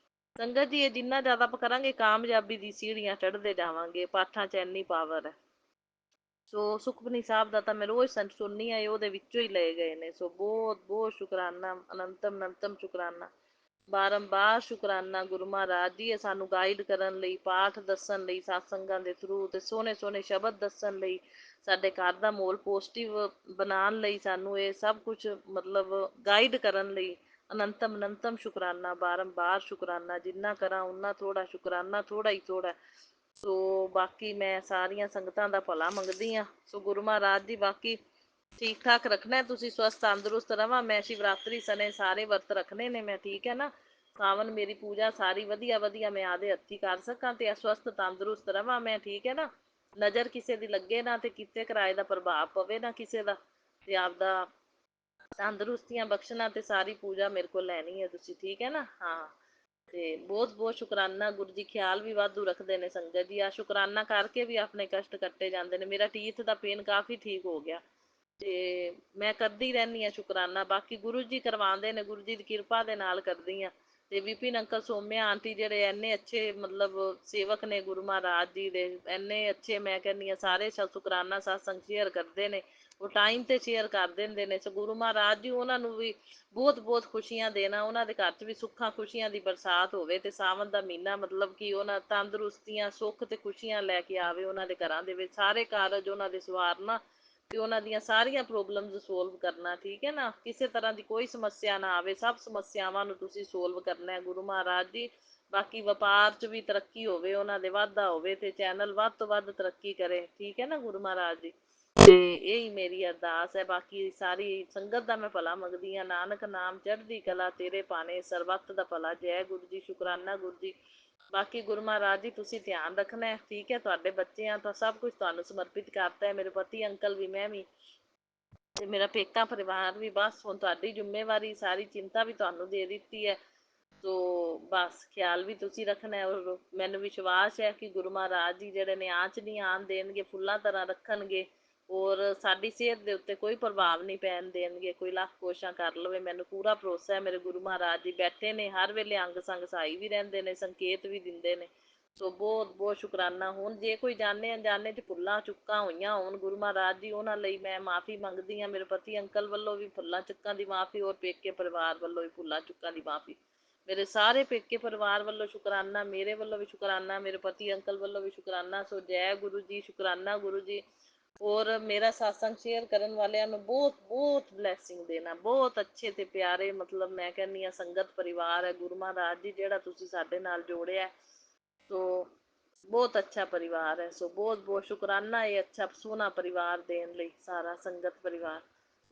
ਸੰਗਤ ਜੀ ਇਹ ਜਿੰਨਾ ਜ਼ਿਆਦਾ ਆਪਾਂ ਕਰਾਂਗੇ ਕਾਮਯਾਬੀ ਦੀ ਸੀੜੀਆਂ ਚੜ੍ਹਦੇ ਜਾਵਾਂਗੇ। ਪਾਠਾਂ 'ਚ ਇੰਨੀ ਪਾਵਰ ਹੈ। ਸੋ ਸੁਖਮਨੀ ਸਾਹਿਬ ਦਾ ਤਾਂ ਮੈਂ ਰੋਜ਼ ਸੁਣਨੀ ਆ, ਉਹਦੇ ਵਿੱਚੋਂ ਹੀ ਲਏ ਗਏ ਨੇ। ਸੋ ਬਹੁਤ ਬਹੁਤ ਸ਼ੁਕਰਾਨਾ, ਅਨੰਤਮ ਅਨੰਤਮ ਸ਼ੁਕਰਾਨਾ, ਬਾਰੰਬਾਰ ਸ਼ੁਕਰਾਨਾ ਗੁਰੂ ਮਹਾਰਾਜ ਜੀ, ਇਹ ਸਾਨੂੰ ਗਾਈਡ ਕਰਨ ਲਈ, ਪਾਠ ਦੱਸਣ ਲਈ, ਸਤਸੰਗਾਂ ਦੇ ਥਰੂ, ਤੇ ਸੋਹਣੇ ਸੋਹਣੇ ਸ਼ਬਦ ਦੱਸਣ ਲਈ, ਸਾਡੇ ਘਰ ਦਾ ਮਾਹੌਲ ਪੋਜ਼ਿਟਿਵ ਬਣਾਉਣ ਲਈ, ਸਾਨੂੰ ਇਹ ਸਭ ਕੁਝ ਮਤਲਬ ਗਾਈਡ ਕਰਨ ਲਈ ਅਨੰਤਮ ਅਨੰਤਮ ਸ਼ੁਕਰਾਨਾ, ਬਾਰੰਬਾਰ ਸ਼ੁਕਰਾਨਾ। ਜਿੰਨਾ ਕਰਾਂ ਉਨਾ ਥੋੜਾ, ਸ਼ੁਕਰਾਨਾ ਥੋੜਾ ਹੀ ਥੋੜਾ। ਸੋ ਬਾਕੀ ਮੈਂ ਸਾਰੀਆਂ ਸੰਗਤਾਂ ਦਾ ਭਲਾ ਮੰਗਦੀ ਹਾਂ। ਸੋ ਗੁਰੂ ਮਹਾਰਾਜ ਜੀ ਬਾਕੀ ਠੀਕ ਠਾਕ ਰੱਖਣਾ, ਤੁਸੀਂ ਸਵਸਥ ਤੰਦਰੁਸਤ ਰਵਾਂ। ਮੈਂ ਸ਼ਿਵਰਾਤਰੀ ਸਣੇ ਸਾਰੇ ਵਰਤ ਰੱਖਣੇ ਨੇ ਮੈਂ, ਠੀਕ ਹੈ ਨਾ। ਸਾਵਨ ਮੇਰੀ ਪੂਜਾ ਸਾਰੀ ਵਧੀਆ ਵਧੀਆ ਮੈਂ ਆਦੇ ਹੱਥੀ ਕਰ ਸਕਾਂ ਤੇ ਸਵਸਥ ਤੰਦਰੁਸਤ ਰਵਾਂ ਮੈਂ, ਠੀਕ ਹੈ ਨਾ। ਨਜ਼ਰ ਕਿਸੇ ਦੀ ਲੱਗੇ ਨਾ, ਤੇ ਕਿਤੇ ਕਿਰਾਏ ਦਾ ਪ੍ਰਭਾਵ ਪਵੇ ਨਾ ਕਿਸੇ ਦਾ, ਤੇ ਆਪਦਾ ਤੰਦਰੁਸਤੀਆਂ ਬਖਸ਼ਣਾ, ਤੇ ਸਾਰੀ ਪੂਜਾ ਮੇਰੇ ਕੋਲ ਲੈਣੀ ਹੈ ਤੁਸੀਂ, ਠੀਕ ਹੈ ਨਾ। ਹਾਂ, ਤੇ ਬਹੁਤ ਬਹੁਤ ਸ਼ੁਕਰਾਨਾ। ਗੁਰੂ ਜੀ ਖਿਆਲ ਵੀ ਵਾਧੂ ਰੱਖਦੇ ਨੇ ਸੰਗਤ ਜੀ, ਆ ਸ਼ੁਕਰਾਨਾ ਕਰਕੇ ਵੀ ਆਪਣੇ ਕਸ਼ਟ ਕੱਟੇ ਜਾਂਦੇ ਨੇ। ਮੇਰਾ ਟੀਥ ਦਾ ਪੇਨ ਕਾਫੀ ਠੀਕ ਹੋ ਗਿਆ, ਤੇ ਮੈਂ ਕਰਦੀ ਰਹਿੰਦੀ ਹਾਂ ਸ਼ੁਕਰਾਨਾ। ਬਾਕੀ ਗੁਰੂ ਜੀ ਕਰਵਾਉਂਦੇ ਨੇ, ਗੁਰੂ ਜੀ ਦੀ ਕਿਰਪਾ ਦੇ ਨਾਲ ਕਰਦੀ ਹਾਂ। ਤੇ ਵਿਪਿਨ ਅੰਕਲ, ਸੋਮਿਆ ਆਂਟੀ, ਜਿਹੜੇ ਇੰਨੇ ਅੱਛੇ ਮਤਲਬ ਸੇਵਕ ਨੇ ਗੁਰੂ ਮਹਾਰਾਜ ਜੀ ਦੇ, ਇੰਨੇ ਅੱਛੇ ਮੈਂ ਕਹਿੰਦੀ ਹਾਂ। ਸਾਰੇ ਸ਼ੁਕਰਾਨਾ ਸਤਸੰਗ ਸ਼ੇਅਰ ਕਰਦੇ ਨੇ, ਉਹ ਟਾਈਮ ਤੇ ਸ਼ੇਅਰ ਕਰ ਦਿੰਦੇ ਨੇ। ਸੋ ਗੁਰੂ ਮਹਾਰਾਜ ਜੀ ਉਹਨਾਂ ਨੂੰ ਵੀ ਬਹੁਤ ਬਹੁਤ ਖੁਸ਼ੀਆਂ ਦੇਣਾ, ਉਹਨਾਂ ਦੇ ਘਰ 'ਚ ਵੀ ਸੁੱਖਾਂ ਖੁਸ਼ੀਆਂ ਦੀ ਬਰਸਾਤ ਹੋਵੇ, ਤੇ ਸਾਵਨ ਦਾ ਮਹੀਨਾ ਮਤਲਬ ਕਿ ਉਹਨਾਂ ਤੰਦਰੁਸਤੀਆਂ, ਸੁੱਖ ਤੇ ਖੁਸ਼ੀਆਂ ਲੈ ਕੇ ਆਵੇ ਉਹਨਾਂ ਦੇ ਘਰਾਂ ਦੇ ਵਿੱਚ। ਸਾਰੇ ਕਾਰਜ ਉਹਨਾਂ ਦੇ ਸਵਾਰਨਾ, ਤੇ ਉਹਨਾਂ ਦੀਆਂ ਸਾਰੀਆਂ ਪ੍ਰੋਬਲਮਸ ਸੋਲਵ ਕਰਨਾ, ਠੀਕ ਹੈ ਨਾ। ਕਿਸੇ ਤਰ੍ਹਾਂ ਦੀ ਕੋਈ ਸਮੱਸਿਆ ਨਾ ਆਵੇ, ਸਭ ਸਮੱਸਿਆਵਾਂ ਨੂੰ ਤੁਸੀਂ ਸੋਲਵ ਕਰਨਾ ਹੈ ਗੁਰੂ ਮਹਾਰਾਜ ਜੀ। ਬਾਕੀ ਵਪਾਰ 'ਚ ਵੀ ਤਰੱਕੀ ਹੋਵੇ, ਉਹਨਾਂ ਦੇ ਵਾਧਾ ਹੋਵੇ, ਤੇ ਚੈਨਲ ਵੱਧ ਤੋਂ ਵੱਧ ਤਰੱਕੀ ਕਰੇ, ਠੀਕ ਹੈ ਨਾ ਗੁਰੂ ਮਹਾਰਾਜ ਜੀ। ਤੇ ਇਹੀ ਮੇਰੀ ਅਰਦਾਸ ਹੈ। ਬਾਕੀ ਸਾਰੀ ਸੰਗਤ ਦਾ ਮੈਂ ਭਲਾ ਮੰਗਦੀ ਹਾਂ। ਨਾਨਕ ਨਾਮ ਚੜ੍ਹਦੀ ਕਲਾ, ਤੇਰੇ ਭਾਣੇ ਸਰਬੱਤ ਦਾ ਭਲਾ। ਜੈ ਗੁਰੂ ਜੀ, ਸ਼ੁਕਰਾਨਾ ਗੁਰੂ ਜੀ। ਬਾਕੀ ਗੁਰੂ ਮਹਾਰਾਜ ਜੀ ਤੁਸੀਂ ਧਿਆਨ ਰੱਖਣਾ ਹੈ, ਠੀਕ ਹੈ। ਤੁਹਾਡੇ ਬੱਚਿਆਂ ਤਾਂ ਸਭ ਕੁਝ ਤੁਹਾਨੂੰ ਸਮਰਪਿਤ ਕਰਤਾ ਹੈ, ਮੇਰੇ ਪਤੀ ਅੰਕਲ ਵੀ, ਮੈਂ ਵੀ, ਤੇ ਮੇਰਾ ਪੇਕਾ ਪਰਿਵਾਰ ਵੀ। ਬਸ ਹੁਣ ਤੁਹਾਡੀ ਜ਼ਿੰਮੇਵਾਰੀ, ਸਾਰੀ ਚਿੰਤਾ ਵੀ ਤੁਹਾਨੂੰ ਦੇ ਦਿੱਤੀ ਹੈ। ਸੋ ਬਸ ਖਿਆਲ ਵੀ ਤੁਸੀਂ ਰੱਖਣਾ ਹੈ। ਔਰ ਮੈਨੂੰ ਵਿਸ਼ਵਾਸ ਹੈ ਕਿ ਗੁਰੂ ਮਹਾਰਾਜ ਜੀ ਜਿਹੜੇ ਨੇ ਆਂਚ ਨਹੀਂ ਆਉਣ ਦੇਣਗੇ, ਫੁੱਲਾਂ ਤਰ੍ਹਾਂ ਰੱਖਣਗੇ। ਔਰ ਸਾਡੀ ਸਿਹਤ ਦੇ ਉੱਤੇ ਕੋਈ ਪ੍ਰਭਾਵ ਨਹੀਂ ਪੈਣ ਦੇਣਗੇ। ਕੋਈ ਲੱਖ ਕੋਸ਼ਿਸ਼ਾਂ ਕਰ ਲਵੇ, ਮੈਨੂੰ ਪੂਰਾ ਭਰੋਸਾ ਹੈ। ਮੇਰੇ ਗੁਰੂ ਮਹਾਰਾਜ ਜੀ ਬੈਠੇ ਨੇ ਹਰ ਵੇਲੇ, ਅੰਗ ਸੰਗ ਸਹਾਈ ਵੀ ਰਹਿੰਦੇ ਨੇ, ਸੰਕੇਤ ਵੀ ਦਿੰਦੇ ਨੇ। ਸੋ ਬਹੁਤ ਬਹੁਤ ਸ਼ੁਕਰਾਨਾ। ਹੁਣ ਜੇ ਕੋਈ ਜਾਣੇ ਅਣਜਾਣੇ 'ਚ ਭੁੱਲਾਂ ਚੁੱਕਾਂ ਹੋਈਆਂ ਹੋਣ ਗੁਰੂ ਮਹਾਰਾਜ ਜੀ, ਉਹਨਾਂ ਲਈ ਮੈਂ ਮਾਫ਼ੀ ਮੰਗਦੀ ਹਾਂ। ਮੇਰੇ ਪਤੀ ਅੰਕਲ ਵੱਲੋਂ ਵੀ ਭੁੱਲਾਂ ਚੁੱਕਾਂ ਦੀ ਮਾਫ਼ੀ, ਔਰ ਪੇਕੇ ਪਰਿਵਾਰ ਵੱਲੋਂ ਵੀ ਭੁੱਲਾਂ ਚੁੱਕਾਂ ਦੀ ਮਾਫ਼ੀ। ਮੇਰੇ ਸਾਰੇ ਪੇਕੇ ਪਰਿਵਾਰ ਵੱਲੋਂ ਸ਼ੁਕਰਾਨਾ, ਮੇਰੇ ਵੱਲੋਂ ਵੀ ਸ਼ੁਕਰਾਨਾ, ਮੇਰੇ ਪਤੀ ਅੰਕਲ ਵੱਲੋਂ ਵੀ ਸ਼ੁਕਰਾਨਾ। ਸੋ ਜੈ ਗੁਰੂ ਜੀ, ਸ਼ੁਕਰਾਨਾ ਗੁਰੂ ਜੀ। ਔਰ ਮੇਰਾ ਸਤਸੰਗ ਸ਼ੇਅਰ ਕਰਨ ਵਾਲਿਆਂ ਨੂੰ ਬਹੁਤ ਬਹੁਤ ਬਲੈਸਿੰਗ ਦੇਣਾ। ਬਹੁਤ ਅੱਛੇ ਤੇ ਪਿਆਰੇ ਮਤਲਬ ਮੈਂ ਕਹਿੰਦੀ ਹਾਂ ਸੰਗਤ ਪਰਿਵਾਰ ਹੈ ਗੁਰੂ ਮਹਾਰਾਜ ਜੀ ਜਿਹੜਾ ਤੁਸੀਂ ਸਾਡੇ ਨਾਲ ਜੋੜਿਆ। ਸੋ ਬਹੁਤ ਅੱਛਾ ਪਰਿਵਾਰ ਹੈ। ਸੋ ਬਹੁਤ ਬਹੁਤ ਸ਼ੁਕਰਾਨਾ ਇਹ ਅੱਛਾ ਸੋਹਣਾ ਪਰਿਵਾਰ ਦੇਣ ਲਈ, ਸਾਰਾ ਸੰਗਤ ਪਰਿਵਾਰ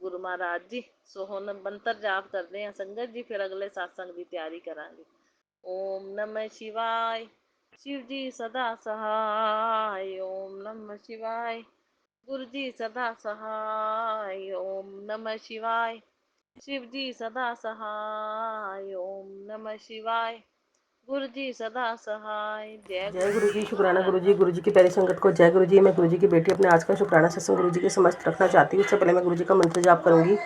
ਗੁਰੂ ਮਹਾਰਾਜ ਜੀ। ਸੋ ਹੁਣ ਮੰਤਰ ਜਾਪ ਕਰਦੇ ਹਾਂ ਸੰਗਤ ਜੀ, ਫਿਰ ਅਗਲੇ ਸਤਸੰਗ ਦੀ ਤਿਆਰੀ ਕਰਾਂਗੇ। ਓਮ ਨਮः शिवाय, शिव जी सदा सहाय। ओम नमः शिवाय, गुरु जी सदा सहाय। ओम नमः शिवाय, शिव जी सदा सहाय। ओम नमः शिवाय, गुरु जी सदा सहाय। जय जय गुरु जी, शुक्राना गुरु जी की प्यारी संगत को जय गुरु जी। मैं गुरु जी की बेटी अपने आज का शुक्राना सत्संग गुरु जी के समस्त रखना चाहती हूँ। उससे पहले मैं गुरु जी का मंत्र जाप करूंगी।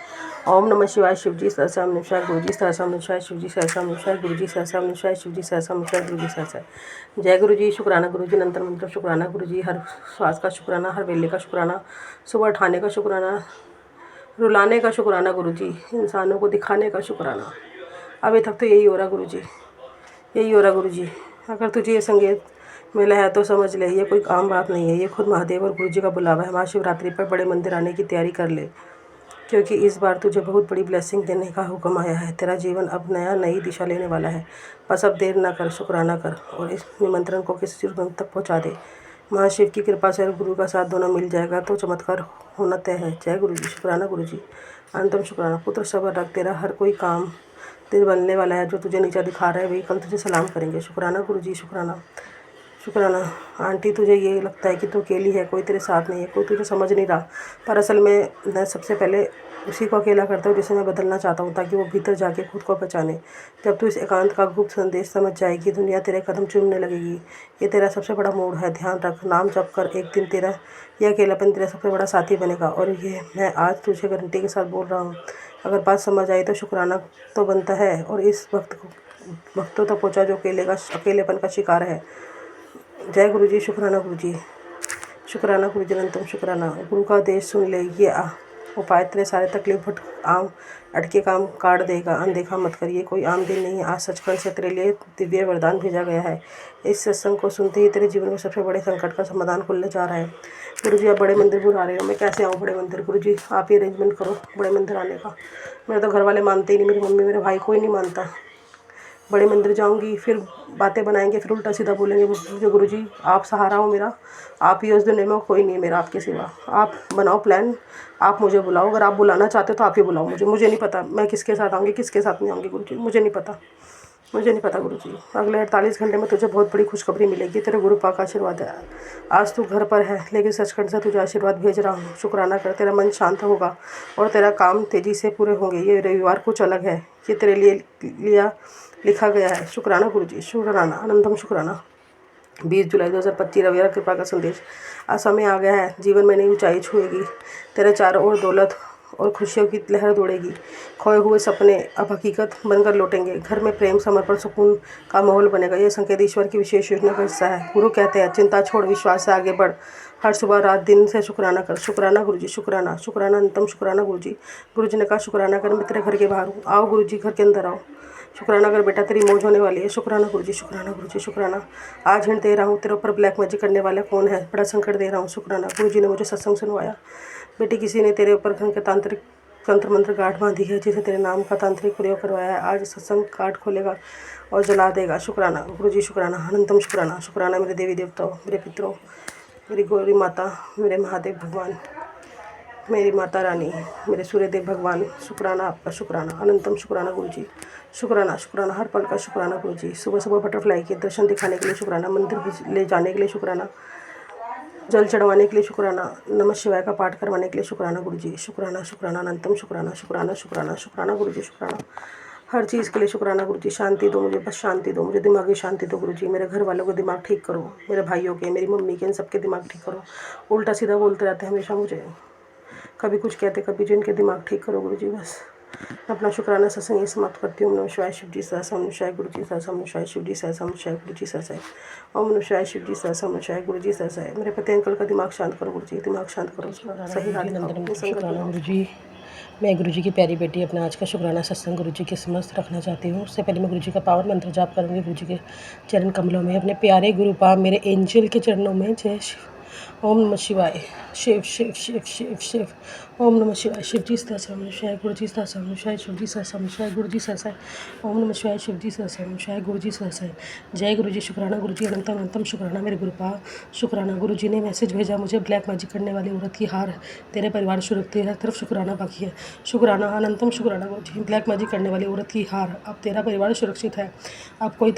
ओम नमः शिवाय, शिव जी सहस्रनाम निशाय, गुरु जी सहस्रनाम निशाय, शिव जी सहस्रनाम निशाय, गुरु जी सहस्रनाम निशाय, शिव जी सहस्रनाम निशाय, गुरु जी सहस्र। जय गुरु जी, शुक्राना गुरु जी। नंतर मंत्र शुक्राना गुरु जी। हर श्वास का शुक्राना, हर वेले का शुक्राना, सुबह उठाने का शुक्राना, रुलाने का शुक्राना गुरु जी, इंसानों को दिखाने का शुक्राना। अभी तक तो यही हो रहा गुरु जी, यही हो रहा गुरु जी। अगर तुझे ये संगीत मिला है तो समझ ले ये कोई आम बात नहीं है, ये खुद महादेव और गुरु जी का बुलावा है। महाशिवरात्रि पर बड़े मंदिर आने की तैयारी कर ले, क्योंकि इस बार तुझे बहुत बड़ी ब्लेसिंग देने का हुक्म आया है। तेरा जीवन अब नई दिशा लेने वाला है। बस अब देर ना कर, शुक्राना कर और इस निमंत्रण को किसी जरूरत तक पहुँचा दे। महाशिव की कृपा से गुरु का साथ दोनों मिल जाएगा तो चमत्कार होना तय है। जय गुरु जी, शुक्राना गुरु जी। अंतम शुक्राना। पुत्र सबर रख, तेरा हर कोई काम तेरे बनने वाला है। जो तुझे नीचा दिखा रहा है वही कल तुझे सलाम करेंगे। शुक्राना गुरु जी, शुक्राना शुक्राना। आंटी तुझे ये लगता है कि तू अकेली है, कोई तेरे साथ नहीं है, कोई तुझे समझ नहीं रहा, पर असल में मैं सबसे पहले उसी को अकेला करता हूँ जिसे मैं बदलना चाहता हूँ, ताकि वो भीतर जाके खुद को पहचाने। जब तू इस एकांत का गुप्त संदेश समझ जाएगी, दुनिया तेरे कदम चूमने लगेगी। ये तेरा सबसे बड़ा मोड़ है, ध्यान रख। नाम जप कर, एक दिन तेरा यह अकेलापन तेरा सबसे बड़ा साथी बनेगा। और ये मैं आज तुझे गारंटी के साथ बोल रहा हूँ। अगर बात समझ आई तो शुक्राना तो बनता है। और इस वक्तों तक पहुँचा जो अकेलेपन का शिकार है। जय गुरु जी, शुक्राना गुरु जी। शुक्राना गुरु जी अनंतम शुक्राना। गुरु का आदेश सुन ले, ये उपाय तेरे सारे तकलीफ आम अटके काम काट देगा। अनदेखा मत करिए, कोई आम दिन नहीं। आज सचखंड से तेरे लिए दिव्य वरदान भेजा गया है। इस सत्संग को सुनते ही तेरे जीवन में सबसे बड़े संकट का समाधान खुलने जा रहा है। गुरु जी आप बड़े मंदिर बुला रहे हो, मैं कैसे आऊँ बड़े मंदिर? गुरु जी आप ही अरेंजमेंट करो बड़े मंदिर आने का। मेरे तो घर वाले मानते ही नहीं, मेरी मम्मी मेरे भाई कोई नहीं मानता। बड़े मंदिर जाऊंगी, फिर बातें बनाएंगे, फिर उल्टा सीधा बोलेंगे। जो गुरु जी आप सहारा हो मेरा, आप ही उस दुनिया में, कोई नहीं मेरा आपके सिवा। आप बनाओ प्लान, आप मुझे बुलाओ। अगर आप बुलाना चाहते हो तो आप ही बुलाओ मुझे नहीं पता मैं किसके साथ आऊँगी किसके साथ नहीं आऊँगी। गुरु जी मुझे नहीं पता गुरु जी। अगले 48 घंटे में तुझे बहुत बड़ी खुशखबरी मिलेगी। तेरे गुरु पाक का आशीर्वाद है। आज तू घर पर है, लेकिन सचखंड से तुझे आशीर्वाद भेज रहा हूँ। शुक्राना कर, तेरा मन शांत होगा और तेरा काम तेजी से पूरे होंगे। ये रविवार कुछ अलग है, ये तेरे लिए लिखा गया है। शुक्राना गुरु जी, शुक्राना अनंतम शुक्राना। 20 जुलाई 2025 रविवार कृपा का संदेश। आज समय आ गया है, जीवन में नई ऊंचाई छुएगी। तेरे चारों ओर दौलत और खुशियों की लहर दौड़ेगी। खोए हुए सपने अब हकीकत बनकर लौटेंगे। घर में प्रेम, समर्पण, सुकून का माहौल बनेगा। यह संकेत ईश्वर की विशेष योजना का हिस्सा है। गुरु कहते हैं चिंता छोड़, विश्वास से आगे बढ़। हर सुबह रात दिन से शुक्राना कर। शुक्राना गुरु जी, शुक्राना शुक्राना अनंतम शुक्राना गुरु जी। गुरु जी ने कहा शुक्राना कर, मैं तेरे घर के बाहर हूँ। आओ गुरु जी, घर के अंदर आओ। शुक्राना कर बेटा, तेरी मौज होने वाली है। शुक्राना गुरु जी, शुक्राना गुरु जी, शुक्राना। आज हिंट दे रहा हूँ, तेरे ऊपर ब्लैक मैजिक करने वाला कौन है, बड़ा संकट दे रहा हूँ। शुक्राना गुरु जी ने मुझे सत्संग सुनवाया। बेटी किसी ने तेरे ऊपर घर के तांत्रिक तंत्र मंत्र गांठ बांधी है, जिसे तेरे नाम का तांत्रिक प्रयोग करवाया है। आज सत्संग काट खोलेगा और जला देगा। शुक्राना गुरु जी, शुक्राना अनंतम शुक्राना। शुक्राना मेरे देवी देवताओं, मेरे पितरों, मेरी गौरी माता, मेरे महादेव भगवान, मेरी माता रानी, मेरे सूर्यदेव भगवान। शुक्राना आपका, शुक्राना अनंतम शुक्राना गुरु जी। शुक्राना शुक्राना हर पल का शुक्राना गुरु जी। सुबह सुबह बटरफ्लाई के दर्शन दिखाने के लिए शुक्राना। मंदिर ले जाने के लिए शुक्राना। जल चढ़वाने के लिए शुक्राना। नमः शिवाय का पाठ करवाने के लिए शुक्राना गुरु जी। शुक्राना शुक्राना अनंतम शुक्राना। शुक्राना शुक्राना शुक्राना गुरु जी, शुक्राना हर चीज़ के लिए शुक्राना गुरु जी। शांति दो मुझे, बस शांति दो मुझे, दिमागी शांति दो गुरु जी। मेरे घर वालों को दिमाग ठीक करो, मेरे भाइयों के, मेरी मम्मी के, इन सबके दिमाग ठीक करो। उल्टा सीधा बोलते रहते हैं हमेशा मुझे, कभी कुछ कहते कभी जो, इनके दिमाग ठीक करो गुरु जी। बस अपना शुक्राना सत्संग ये समाप्त करती हूँ। नमः शिवाय शिव जी सहसा, नमः शिवाय गुरु जी सहसा, नमः शिवाय शिव जी सहसा, नमः शिवाय गुरु जी सहसा। ओम नमः शिवाय शिव जी सहसा, नमः शिवाय गुरु जी सहसा। मेरे पति अंकल का दिमाग शांत करो गुरु जी, दिमाग शांत करो, सही राह दिखाओ। शुक्राना गुरु जी। मैं गुरु जी की प्यारी बेटी अपना आज का शुक्राना सत्संग गुरु जी के समस्त रखना चाहती हूँ। उससे पहले मैं गुरु जी का पावन मंत्र जाप करूँगी। गुरु जी के चरण कमलों में, अपने प्यारे गुरु पाप मेरे एंजल के चरणों में। जय शिव। ओम नमः शिवाय शिव शिव शिव शिव शिव। ओम नमः शिवाय शिव जी सहसा, नमः शिवाय गुरु जी सहसा, नमः शिवाय शिव जी सहसा, नमः शिवाय गुरु जी सहसा। ओम नमः शिवाय शिव जी सहसा, नमः शिवाय गुरु जी सहसा। जय गुरु जी। शुक्राना गुरु जी अनंतम अनंतम शुक्राना मेरे गुरु पा। शुक्राना गुरु जी ने मैसेज भेजा मुझे, ब्लैक मैजिक करने वाली औरत की हार तेरे परिवार सुरक्षित है। तरफ शुक्राना बाकी है। शुक्राना अनंतम शुक्राना गुरु जी। ब्लैक मैजिक करने वाली औरत की हार, अब तेरा परिवार सुरक्षित है। अब कोई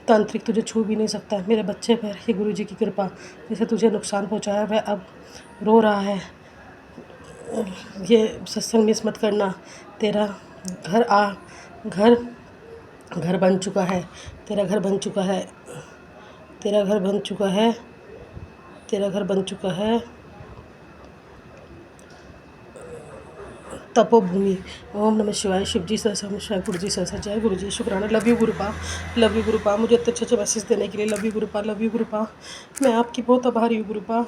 तांत्रिक तुझे छू भी नहीं सकता। मेरे बच्चे पर ये गुरु जी की कृपा, जिसे तुझे नुकसान पहुंचाया वह अब रो रहा है। ये सत्संग मिस मत करना। तेरा घर बन चुका है। तेरा घर बन चुका है। तेरा घर बन चुका है। तेरा घर बन चुका है। तपोभूमि। ओम नमः शिवाय शिव जी सहसा, नमः शिवाय गुरु जी सहसा। जय गुरु जी। शुक्राना। लव यू गुरुपा, लव यू गुरुपा। मुझे इतने अच्छे मैसेज देने के लिए लव यू गुरुपा, लव यू गुरुपा। मैं आपकी बहुत आभारी हूँ गुरुपा।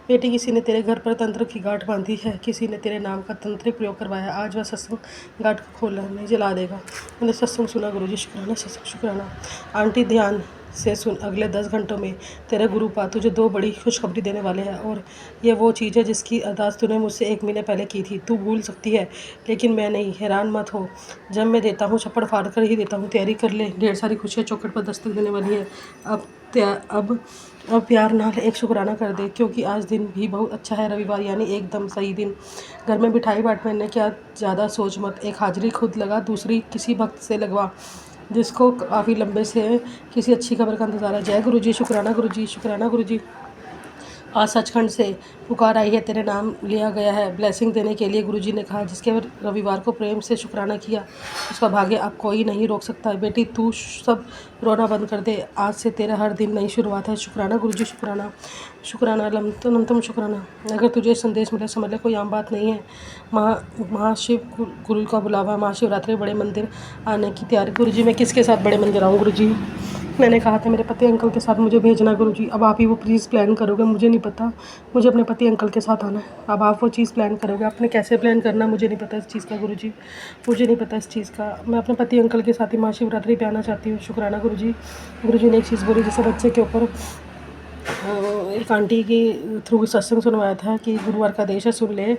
बेटी किसी ने तेरे घर पर तंत्र की गांठ बांधी है, किसी ने तेरे नाम का तंत्रिक प्रयोग करवाया। आज वह सत्संग गांठ को खोला नहीं जला देगा। मैंने सत्संग सुना गुरु जी, शुक्राना सत्संग शुक्राना। आंटी ध्यान से सुन, अगले 10 घंटों में तेरे गुरुपा तुझे 2 बड़ी खुशखबरी देने वाले हैं। और ये वो चीज़ है जिसकी अरदास तूने मुझसे 1 महीने पहले की थी। तू भूल सकती है लेकिन मैं नहीं। हैरान मत हो, जब मैं देता हूँ छप्पड़ फाड़ कर ही देता हूँ। तैयारी कर ले, ढेर सारी खुशियाँ चौखट पर दस्तक देने वाली है। अब प्यार नाल एक शुक्राना कर दे, क्योंकि आज दिन भी बहुत अच्छा है। रविवार यानी एकदम सही दिन। घर में मिठाई बांटने में क्या ज़्यादा सोच मत। एक हाजिरी खुद लगा, दूसरी किसी भक्त से लगवा जिसको काफ़ी लंबे से किसी अच्छी खबर का इंतज़ार है। जय गुरु जी। शुक्राना गुरु जी, शुक्राना गुरु जी। आज सचखंड से पुकार आई है, तेरे नाम लिया गया है ब्लेसिंग देने के लिए। गुरुजी ने कहा जिसके रविवार को प्रेम से शुक्राना किया उसका भाग्य अब कोई नहीं रोक सकता। बेटी तू सब रोना बंद कर दे, आज से तेरा हर दिन नई शुरुआत है। शुक्राना गुरुजी, शुक्राना शुक्राना अनंतम शुक्राना। अगर तुझे संदेश मिला समझ ले कोई आम बात नहीं है। महाशिव गुरु का बुलावा, महाशिवरात्रि बड़े मंदिर आने की तैयारी। गुरुजी मैं किसके साथ बड़े मंदिर आऊँ? गुरुजी मैंने कहा था मेरे पति अंकल के साथ मुझे भेजना गुरुजी, अब आप ही वो प्लीज़ प्लान करोगे, मुझे नहीं पता, मुझे अपने पति अंकल के साथ आना है। अब आप वो चीज़ प्लान करोगे, आपने कैसे प्लान करना मुझे नहीं पता इस चीज़ का गुरुजी, मुझे नहीं पता इस चीज़ का। मैं अपने पति अंकल के साथ ही महाशिवरात्रि पे आना चाहती हूँ। शुक्राना गुरुजी। गुरुजी ने एक चीज़ बोली, जैसे बच्चे के ऊपर एक आंटी की थ्रू सत्संग सुनवाया था कि गुरुवार का आदेश है, सुन ले,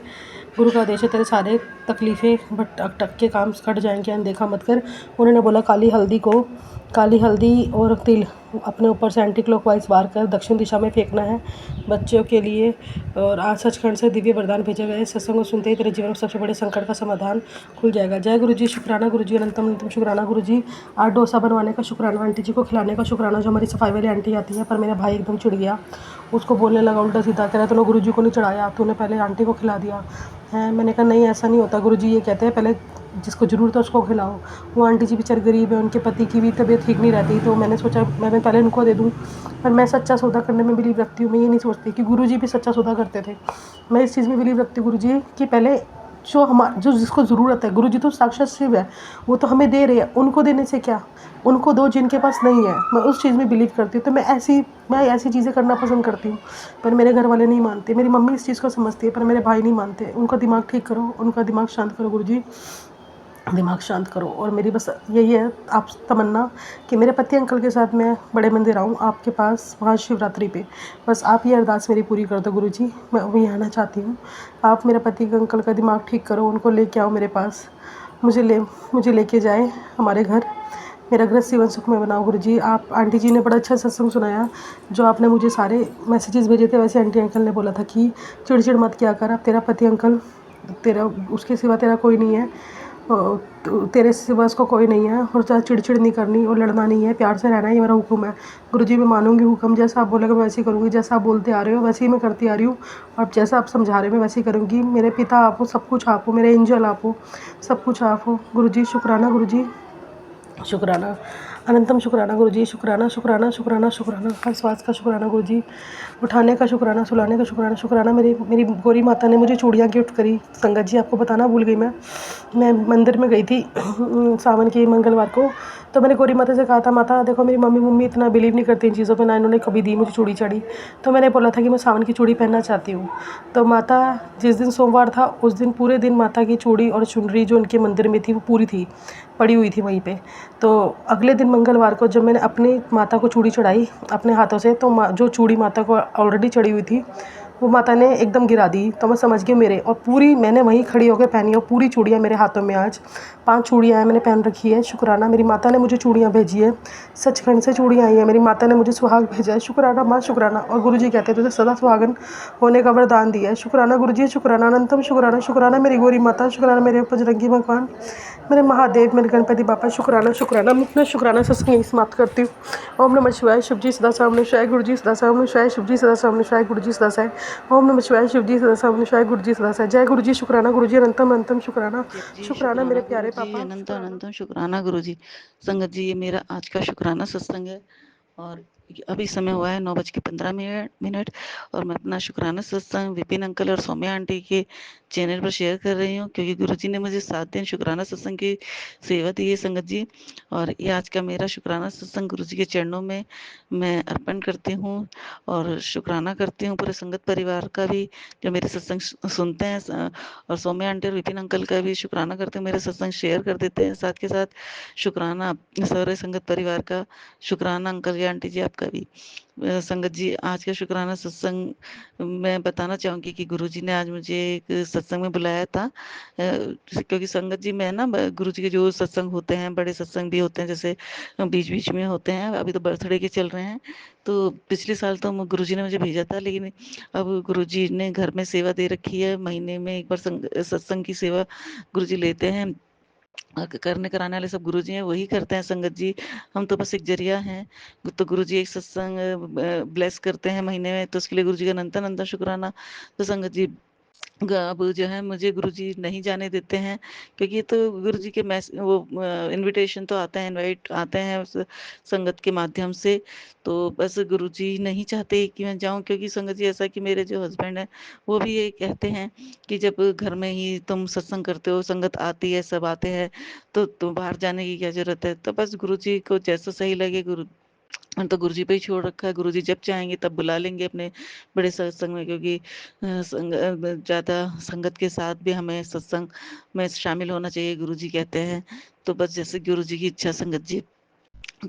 गुरु का आदेश है, तेरे सारे तकलीफ़ें बट अटक के काम कट जाएंगे, अनदेखा मत कर। उन्होंने बोला काली हल्दी और तिल अपने ऊपर से एंटी क्लॉकवाइज वार कर दक्षिण दिशा में फेंकना है बच्चों के लिए। और आज सचखंड से दिव्य वरदान भेजा गया है, सत्संग को सुनते ही तेरे जीवन में सबसे बड़े संकट का समाधान खुल जाएगा। जय गुरु जी। शुक्राना गुरु जी, अनंतम अनंतम शुक्राना गुरु जी। आज डोसा बनवाने का शुक्राना, आंटी जी को खिलाने का शुक्राना, जो हमारी सफाई वाली आंटी आती है। पर मेरा भाई एकदम चिढ़ गया, उसको बोलने लगा उल्टा सीधा, कह रहा तूने गुरु जी को नहीं चढ़ाया, तूने पहले आंटी को खिला दिया है। मैंने कहा नहीं ऐसा नहीं होता गुरु जी, ये कहते हैं पहले जिसको ज़रूरत है उसको खिलाओ। वो आंटी जी बेचारी गरीब है, उनके पति की भी तबीयत ठीक नहीं रहती, तो मैंने सोचा मैं पहले इनको दे दूँ। पर मैं सच्चा सौदा करने में बिलीव रखती हूँ, मैं ये नहीं सोचती कि गुरु जी भी सच्चा सौदा करते थे। मैं इस चीज़ में बिलीव रखती हूँ गुरु जी कि पहले जो जिसको ज़रूरत है, गुरु जी तो साक्षात शिव है, वो तो हमें दे रहे हैं, उनको देने से क्या, उनको दो जिनके पास नहीं है। मैं उस चीज़ में बिलीव करती हूँ, तो मैं ऐसी चीज़ें करना पसंद करती हूँ। पर मेरे घर वाले नहीं मानते, मेरी मम्मी इस चीज़ को समझती है पर मेरे भाई नहीं मानते। उनका दिमाग ठीक करो, उनका दिमाग शांत करो गुरु जी, दिमाग शांत करो। और मेरी बस यही है आप तमन्ना कि मेरे पति अंकल के साथ मैं बड़े मंदिर आऊँ आपके पास महाशिवरात्रि पे। बस आप ये अरदास मेरी पूरी कर दो गुरु जी, मैं वहीं आना चाहती हूँ। आप मेरे पति अंकल का दिमाग ठीक करो, उनको लेके आओ मेरे पास, मुझे लेके जाए हमारे घर, मेरा गृहस्थ जीवन सुखमय बनाओ गुरु जी। आप आंटी जी ने बड़ा अच्छा सत्संग सुनाया, जो आपने मुझे सारे मैसेजेस भेजे थे, वैसे आंटी अंकल ने बोला था कि चिड़चिड़ मत किया कर, अब तेरा पति अंकल तेरा, उसके सिवा तेरा कोई नहीं है, तेरे सिवा उसको कोई नहीं है, और ज़्यादा चिड़चिड़ नहीं करनी और लड़ना नहीं है, प्यार से रहना है, ये मेरा हुक्म है गुरु जी। मैं मानूंगी हुक्म, जैसा आप बोलेगा मैं वैसे ही करूँगी, जैसा आप बोलते आ रहे हो वैसे ही मैं करती आ रही हूँ, और जैसा आप समझा रहे हो मैं वैसे ही करूँगी। मेरे पिता आप हो, सब कुछ आप हो, मेरे एंजल आप हो, सब कुछ आप हो गुरु जी। शुक्राना गुरु जी, शुक्राना, अनंतम शुक्राना गुरु जी। शुक्राना शुक्राना शुक्राना शुक्राना, हर स्वास्थ्य का शुक्राना गुरु जी, उठाने का शुक्राना, सुलाने का शुक्राना। शुक्राना मेरी गौरी माता ने मुझे चूड़ियाँ गिफ्ट करी। संगत जी आपको बताना भूल गई मैं मंदिर में गई थी सावन के मंगलवार को, तो मैंने गौरी माता से कहा था माता देखो मेरी मम्मी इतना बिलीव नहीं करती इन चीज़ों पे, ना इन्होंने कभी दी मुझे चूड़ी चढ़ी, तो मैंने बोला था कि मैं सावन की चूड़ी पहनना चाहती हूँ। तो माता, जिस दिन सोमवार था उस दिन पूरे दिन माता की चूड़ी और चुनरी जो उनके मंदिर में थी वो पूरी थी, पड़ी हुई थी वहीं पे। तो अगले दिन मंगलवार को जब मैंने अपनी माता को चूड़ी चढ़ाई अपने हाथों से, तो जो चूड़ी माता को ऑलरेडी चढ़ी हुई थी वो माता ने एकदम गिरा दी। तो मैं समझ गई मेरे, और पूरी मैंने वहीं खड़ी होकर पहनी, और पूरी चूड़ियाँ मेरे हाथों में आज 5 चूड़ियाँ हैं मैंने पहन रखी है। शुक्राना मेरी माता ने मुझे चूड़ियाँ भेजी है, सचखंड से चूड़ियाँ आई हैं, मेरी माता ने मुझे सुहाग भेजा है। शुक्राना माँ, शुक्राना। और गुरु जी कहते हैं तुझे सदा सुहागन होने का वरदान दिया है। शुक्राना गुरु जी, शुक्राना, अनंतम शुक्राना। शुक्राना मेरी गौरी माता, शुक्राना मेरे बजरंगी भगवान, मेरे महादेव, मेरे गणपति बापा, शुक्राना शुक्राना। मैं अपना शुक्राना सत्संग यहीं समाप्त करती हूँ। ओम नमः शिवाय, शिव जी सदा सामने शिवाय, गुरु जी सदा सामने शिवाय, शिव जी सदा सामने शिवाय, गुरु जी सदा साय। ओम नमः शिवाय, शिव जी सदा सामने शिवाय, गुरु जी सदा साय। जय गुरु जी। शुक्राना गुरु जी, अनंतम अनंतम शुक्राना। जी, शुक्राना मेरे शुक्राना प्यारे गुरुजी, पापा, अनंत शुक्राना। अनंतम शुक्राना गुरुजी। संगत जी, ये मेरा आज का शुक्राना सत्संग है, और अभी समय हुआ है 9:15 और मैं अपना शुक्राना सत्संग विपिन अंकल और सौम्या आंटी के चैनल पर शेयर कर रही हूँ, क्योंकि गुरुजी ने मुझे 7 दिन शुक्राना सत्संग की सेवा दी है संगत जी। और ये आज का मेरा शुक्राना सत्संग गुरुजी के चरणों में मैं अर्पण करती हूँ, और शुक्राना करती हूँ पूरे संगत परिवार का भी जो मेरे सत्संग सुनते हैं, और सौम्या आंटी और विपिन अंकल का भी शुक्राना करते हैं, मेरे सत्संग शेयर कर देते हैं। साथ के साथ शुक्राना सारे संगत परिवार का, शुक्राना अंकल जी आंटी जी आपका भी। संगत जी, आज का शुक्राना सत्संग मैं बताना चाहूँगी कि गुरुजी ने आज मुझे एक सत्संग में बुलाया था, क्योंकि संगत जी मैं ना गुरुजी के जो सत्संग होते हैं, बड़े सत्संग भी होते हैं, जैसे बीच बीच में होते हैं, अभी तो बर्थडे के चल रहे हैं, तो पिछले साल तो गुरुजी ने मुझे भेजा था, लेकिन अब गुरुजी ने घर में सेवा दे रखी है, महीने में एक बार सत्संग की सेवा गुरुजी लेते हैं। करने कराने वाले सब गुरुजी हैं, वही करते हैं संगत जी, हम तो बस एक जरिया हैं। तो गुरुजी एक सत्संग ब्लेस करते हैं महीने में, तो उसके लिए गुरुजी का अनंत अनंत शुक्राना। तो संगत जी, अब जो है मुझे गुरुजी नहीं जाने देते हैं, क्योंकि ये तो गुरुजी के वो इनविटेशन तो आता है, इनवाइट आते हैं उस संगत के माध्यम से, तो बस गुरुजी नहीं चाहते कि मैं जाऊं, क्योंकि संगत जी ऐसा कि मेरे जो हस्बैंड है वो भी ये कहते हैं कि जब घर में ही तुम सत्संग करते हो, संगत आती है, सब आते हैं, तो बाहर जाने की क्या जरूरत है। तो बस गुरुजी को जैसा सही लगे, तो गुरुजी पे ही छोड़ रखा है। गुरुजी जब चाहेंगे तब बुला लेंगे अपने बड़े सत्संग में, क्योंकि ज़्यादा संगत के साथ भी हमें सत्संग में शामिल होना चाहिए, गुरुजी कहते हैं। तो बस जैसे गुरुजी की इच्छा संगत जी।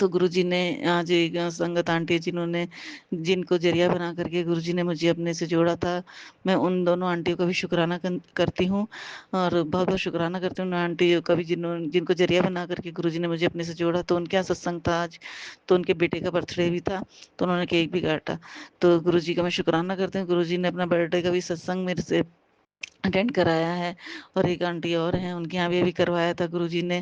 तो गुरुजी ने आज एक संगत आंटी जिन्होंने जिनको ज़रिया बना करके गुरुजी ने मुझे अपने से जोड़ा था, मैं उन दोनों आंटियों का भी शुक्राना करती हूँ और बहुत-बहुत शुक्राना करती हूँ उन आंटियों का भी जिनको ज़रिया बना करके गुरुजी ने मुझे अपने से जोड़ा। तो उनके यहाँ सत्संग था आज, तो उनके बेटे का बर्थडे भी था, तो उन्होंने केक भी काटा। तो गुरुजी का मैं शुक्राना करती हूँ, गुरुजी ने अपना बर्थडे का भी सत्संग मेरे से अटेंड कराया है। और एक आंटी और हैं, उनके यहाँ भी अभी करवाया था गुरुजी ने।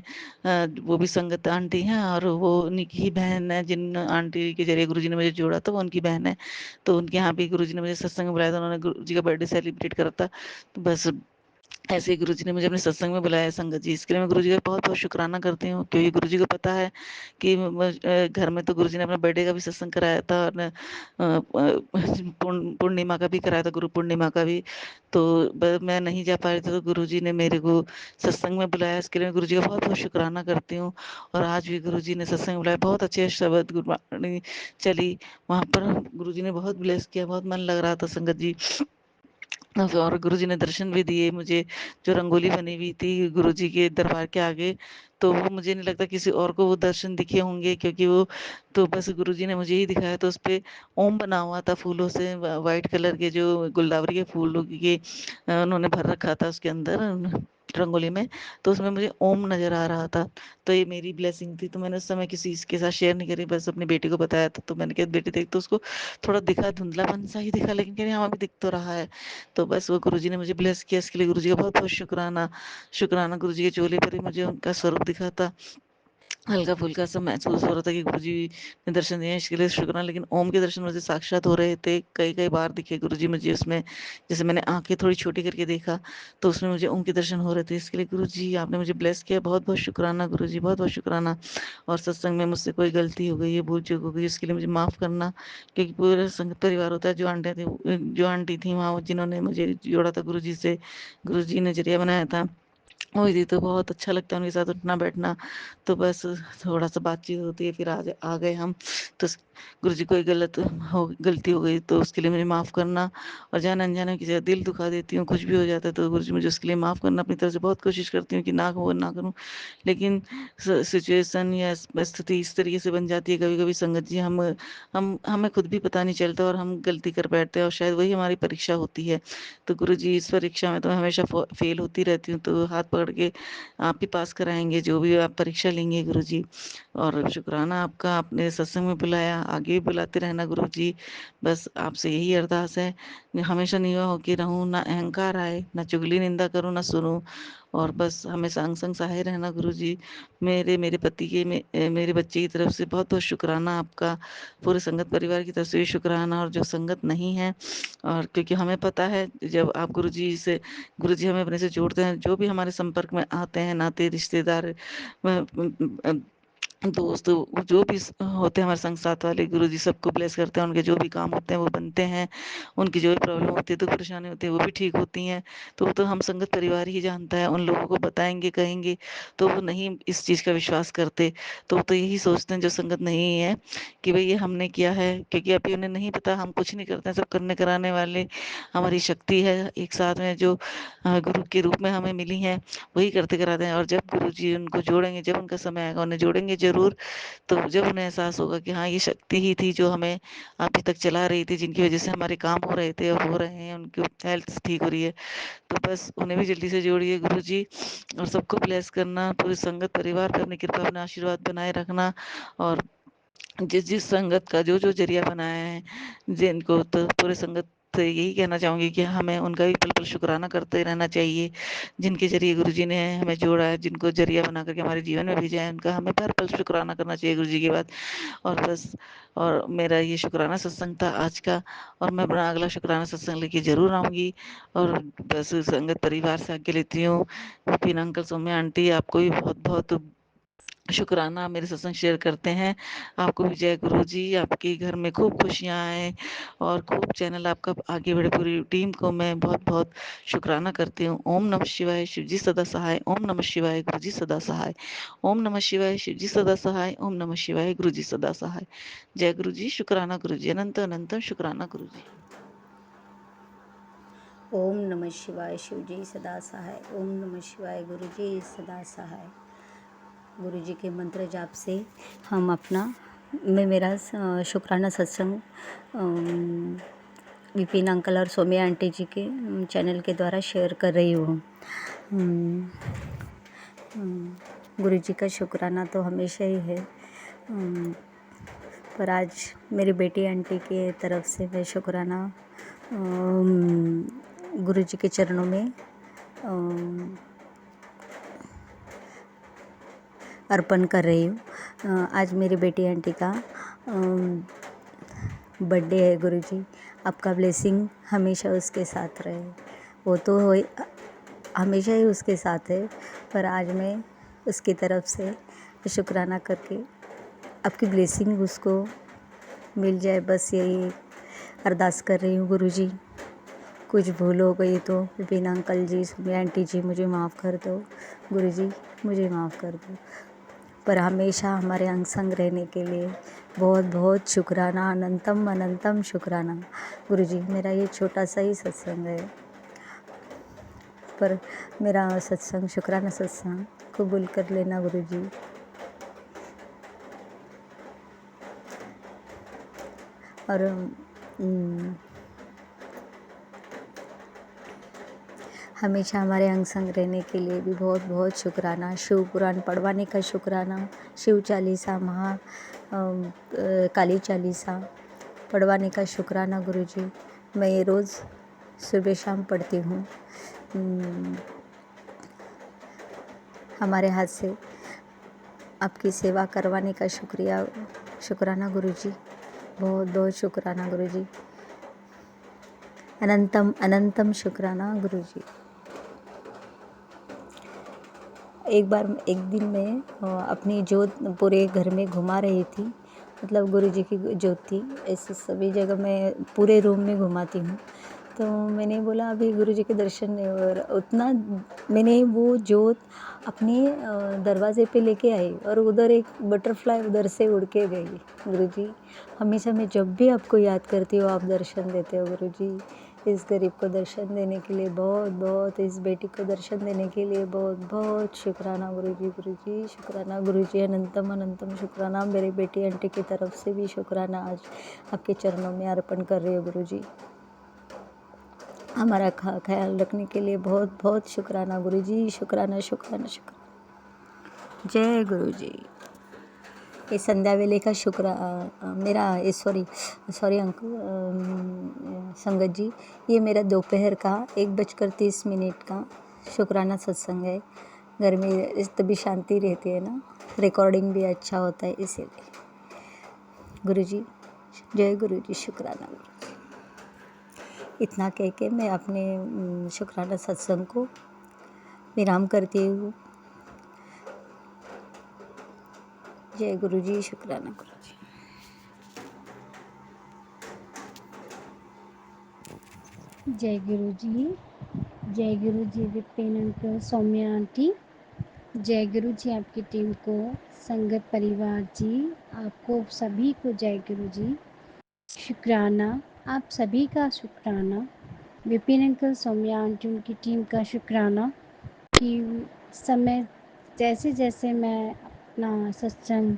वो भी संगत आंटी हैं और वो उन्हीं की ही बहन है, जिन आंटी के ज़रिए गुरुजी ने मुझे जोड़ा था, वो उनकी बहन है। तो उनके यहाँ भी गुरुजी ने मुझे सत्संग में बुलाया था, उन्होंने गुरुजी का बर्थडे सेलिब्रेट करा था। तो बस ऐसे ही गुरुजी ने मुझे अपने सत्संग में बुलाया है संगत जी, इसके लिए मैं गुरुजी का बहुत-बहुत शुक्राना करती हूँ, क्योंकि गुरुजी को पता है कि घर में तो गुरुजी ने अपने बर्थडे का भी सत्संग कराया था और पूर्णिमा का भी कराया था, गुरु पूर्णिमा का भी। तो मैं नहीं जा पा रही थी, तो गुरुजी ने मेरे को सत्संग में बुलाया, इसके लिए मैं गुरुजी का बहुत-बहुत शुक्राना करती हूँ। और आज भी गुरुजी ने सत्संग में बुलाया, बहुत अच्छे शब्द गुरबाणी चली वहाँ पर। गुरुजी ने बहुत ब्लेस किया, बहुत मन लग रहा था संगत जी। और गुरुजी ने दर्शन भी दिए मुझे, जो रंगोली बनी हुई थी गुरुजी के दरबार के आगे, तो वो मुझे नहीं लगता किसी और को वो दर्शन दिखे होंगे, क्योंकि वो तो बस गुरुजी ने मुझे ही दिखाया। तो उसपे ओम बना हुआ था फूलों से, वाइट कलर के जो गुलदावरी के फूलों के उन्होंने भर रखा था उसके अंदर रंगोली में, तो उसमें मुझे ओम नज़र आ रहा था। तो ये मेरी ब्लेसिंग थी, तो मैंने उस समय किसी के साथ शेयर नहीं करी, बस अपनी बेटी को बताया था। तो मैंने कहा बेटी देख, तो उसको थोड़ा दिखा, धुंधलापन सा ही दिखा, लेकिन कह रही हाँ अभी दिख तो रहा है। तो बस वो गुरुजी ने मुझे ब्लेस किया, इसके लिए गुरुजी का बहुत-बहुत शुक्राना। शुक्राना गुरुजी के चोले पर ही मुझे उनका स्वरूप दिखा था। हल्का-फुल्का सा महसूस हो रहा था कि गुरुजी ने दर्शन दिए हैं, इसके लिए शुक्राना। लेकिन ओम के दर्शन मुझे साक्षात हो रहे थे, कई-कई बार दिखे गुरुजी मुझे उसमें। जैसे मैंने आँखें थोड़ी छोटी करके देखा, तो उसमें मुझे ओम के दर्शन हो रहे थे। इसके लिए गुरुजी आपने मुझे ब्लेस किया, बहुत-बहुत शुक्राना गुरुजी, बहुत-बहुत शुक्राना। और सत्संग में मुझसे कोई गलती हो गई है, भूल-चूक हो गई है, इसके लिए मुझे माफ़ करना, क्योंकि पूरा संगत परिवार होता है। जो आंटी थी वहाँ, जिन्होंने मुझे जोड़ा था गुरुजी से, गुरुजी ने ज़रिया बनाया था, वही थी। तो बहुत अच्छा लगता है उनके साथ उठना-बैठना। तो बस थोड़ा-सा बातचीत होती है, फिर आ गए हम। तो गुरुजी कोई गलती हो गई तो उसके लिए मुझे माफ़ करना, और जाने-अनजाने किसी का दिल दुखा देती हूँ, कुछ भी हो जाता है तो गुरुजी मुझे उसके लिए माफ़ करना। अपनी तरफ से बहुत कोशिश करती हूँ कि ना करूँ, लेकिन सिचुएशन या स्थिति इस तरीके से बन जाती है कभी-कभी संगत जी, हम हमें खुद भी पता नहीं चलता और हम गलती कर बैठते हैं, और शायद वही हमारी परीक्षा होती है। तो गुरुजी इस परीक्षा में तो मैं हमेशा फेल होती रहती हूँ, तो हाथ पकड़ के आप ही पास कराएँगे, जो भी आप परीक्षा लेंगे गुरुजी। और शुक्राना आपका, आपने सत्संग में बुलाया, आगे भी बुलाते रहना गुरुजी। बस आपसे यही अरदास है, हमेशा नीवा होके रहूँ, ना अहंकार आए, ना चुगली निंदा करूँ, ना सुनूँ, और बस हमेशा संग सहाय रहना गुरुजी। मेरे पति के मेरे बच्चे की तरफ से बहुत-बहुत शुक्राना आपका, पूरे संगत परिवार की तरफ से भी शुक्राना, और जो संगत नहीं है, और क्योंकि हमें पता है जब आप गुरुजी हमें अपने से जोड़ते हैं, जो भी हमारे संपर्क में आते हैं, नाते रिश्तेदार, दोस्त, वो जो भी होते हैं हमारे संग साथ वाले, गुरुजी सबको ब्लेस करते हैं, उनके जो भी काम होते हैं वो बनते हैं, उनकी जो भी प्रॉब्लम होती है, दुख परेशानी होती है, वो भी ठीक होती हैं। तो वो तो हम संगत परिवार ही जानता है, उन लोगों को बताएँगे, कहेंगे, तो वो नहीं इस चीज़ का विश्वास करते। तो वो तो यही सोचते हैं जो संगत नहीं है, कि भई ये हमने किया है, क्योंकि अभी उन्हें नहीं पता, हम कुछ नहीं करते हैं, सब करने कराने वाले हमारी शक्ति है एक साथ में, जो गुरु के रूप में हमें मिली हैं, वही करते कराते हैं। और जब गुरुजी उनको जोड़ेंगे, जब उनका समय आएगा, उन्हें जोड़ेंगे ज़रूर। तो जब उन्हें एहसास होगा कि हाँ, ये शक्ति ही थी जो हमें अभी तक चला रही थी, जिनकी वज़ह से हमारे काम हो रहे थे और हो रहे हैं, उनकी हेल्थ ठीक हो रही है। तो बस उन्हें भी जल्दी से जोड़िए गुरुजी, और सबको ब्लेस करना, पूरे संगत परिवार पे अपनी कृपा, अपना आशीर्वाद बनाए रखना। और जिस संगत का जो ज़रिया बनाया है, जिनको, तो पूरे संगत से यही कहना चाहूँगी कि हमें उनका भी पल-पल शुक्राना करते रहना चाहिए। जिनके ज़रिए गुरुजी ने हमें जोड़ा है, जिनको ज़रिया बना कर के हमारे जीवन में भेजा है, उनका हमें हर पल शुक्राना करना चाहिए गुरुजी के बाद। और बस, और मेरा ये शुक्राना सत्संग था आज का, और मैं अपना अगला शुक्राना सत्संग लेके ज़रूर आऊँगी। और बस संगत परिवार से आज्ञा लेती हूँ। विपिन अंकल, सौम्या आंटी, आपको भी बहुत-बहुत शुक्राना मेरे सत्संग शेयर करते हैं। आपको भी जय गुरु जी, आपके घर में खूब खुशियाँ आए और खूब चैनल आपका आगे बढ़े। पूरी टीम को मैं बहुत बहुत शुक्राना करती हूँ। ओम नमः शिवाय, शिव जी सदा सहाय। ओम नमः शिवाय, गुरु जी सदा सहाय। ओम नमः शिवाय, शिव जी सदा सहाय। ओम नमः शिवाय, गुरु जी सदा सहाय। जय गुरु जी, शुक्राना गुरु जी, अनंत अनंत शुक्राना गुरु जी। ओम नमः शिवाय, शिव जी सदा सहाय। ओम नमः शिवाय, गुरु जी सदा सहाय। गुरु जी के मंत्र जाप से हम अपना मैं मेरा शुक्राना सत्संग विपिन अंकल और सौम्या आंटी जी के चैनल के द्वारा शेयर कर रही हूँ। गुरु जी का शुक्राना तो हमेशा ही है, पर आज मेरी बेटी आंटी के तरफ से मैं शुक्राना गुरु जी के चरणों में अर्पण कर रही हूँ। आज मेरी बेटी आंटी का बर्थडे है। गुरु जी आपका ब्लेसिंग हमेशा उसके साथ रहे। वो तो हमेशा ही उसके साथ है, पर आज मैं उसकी तरफ से शुक्राना करके आपकी ब्लेसिंग उसको मिल जाए, बस यही अरदास कर रही हूँ। गुरु जी कुछ भूल हो गई तो विपिन अंकल जी, सौम्या आंटी जी मुझे माफ़ कर दो। गुरु जी मुझे माफ़ कर दो, पर हमेशा हमारे अंग संग रहने के लिए बहुत बहुत शुक्राना, अनंतम अनंतम शुक्राना। गुरु जी मेरा ये छोटा सा ही सत्संग है, पर मेरा सत्संग शुक्राना सत्संग कबूल कर लेना गुरु जी। और हमेशा हमारे अंग संग रहने के लिए भी बहुत बहुत शुक्राना। शिव पुराण पढ़वाने का शुक्राना, शिव चालीसा, काली चालीसा पढ़वाने का शुक्राना गुरु जी। मैं ये रोज़ सुबह शाम पढ़ती हूँ। हमारे हाथ से आपकी सेवा करवाने का शुक्राना गुरु जी, बहुत बहुत शुक्राना गुरु जी, अनंतम अनंतम शुक्राना गुरु जी। एक दिन मैं अपनी जोत पूरे घर में घुमा रही थी, मतलब गुरु जी की जोत थी। ऐसे सभी जगह मैं पूरे रूम में घुमाती हूँ, तो मैंने बोला अभी गुरु जी के दर्शन नहीं हो रहा, उतना मैंने वो जोत अपने दरवाजे पे लेके आई और उधर एक बटरफ्लाई उधर से उड़ के गई। गुरु जी हमेशा मैं जब भी आपको याद करती हूँ आप दर्शन देते हो गुरु जी। इस गरीब को दर्शन देने के लिए बहुत बहुत, इस बेटी को दर्शन देने के लिए बहुत बहुत शुक्राना गुरु जी शुक्राना गुरु जी, अनंतम अनंतम शुक्राना। मेरी बेटी आंटी की तरफ से भी शुक्राना आज आपके चरणों में अर्पण कर रही हूँ गुरु जी। हमारा ख्याल रखने के लिए बहुत बहुत शुक्राना गुरु जी, शुक्राना शुक्राना शुक्राना। जय गुरु जी। ये संध्या वेले का मेरा ये सॉरी अंकल संगत जी, ये मेरा दोपहर का 1:30 का शुक्राना सत्संग है। घर में तभी शांति रहती है ना, रिकॉर्डिंग भी अच्छा होता है इसीलिए। गुरु जी जय गुरु जी, शुक्राना गुरु जी। इतना कह के मैं अपने शुक्राना सत्संग को विराम करती हूँ। जय गुरु जी, शुक्राना गुरु जी। जय गुरु जी, जय गुरु जी विपिन अंकल, सौम्या आंटी। जय गुरु जी आपकी टीम को, संगत परिवार जी, आपको सभी को जय गुरु जी। शुक्राना, आप सभी का शुक्राना। विपिन अंकल, सौम्या आंटी, उनकी टीम का शुक्राना कि समय जैसे जैसे मैं अपना सत्संग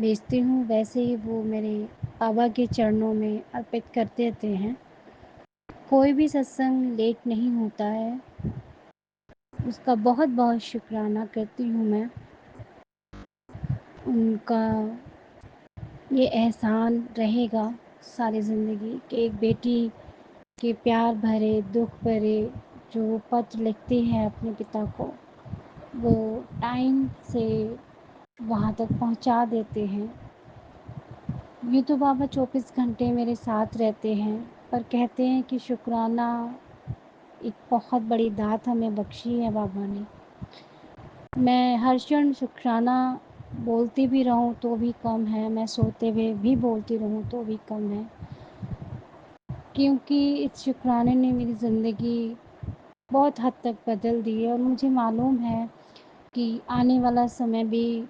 भेजती हूँ वैसे ही वो मेरे बाबा के चरणों में अर्पित करते रहते हैं। कोई भी सत्संग लेट नहीं होता है, उसका बहुत बहुत शुक्राना करती हूँ मैं। उनका ये एहसान रहेगा सारी ज़िंदगी कि एक बेटी के प्यार भरे, दुख भरे जो पत्र लिखती है अपने पिता को, वो टाइम से वहाँ तक पहुँचा देते हैं। यूँ तो बाबा 24 घंटे मेरे साथ रहते हैं, पर कहते हैं कि शुक्राना एक बहुत बड़ी दात हमें बख्शी है बाबा ने। मैं हर क्षण शुक्राना बोलती भी रहूँ तो भी कम है, मैं सोते हुए भी बोलती रहूँ तो भी कम है, क्योंकि इस शुक्राने ने मेरी ज़िंदगी बहुत हद तक बदल दी है और मुझे मालूम है कि आने वाला समय भी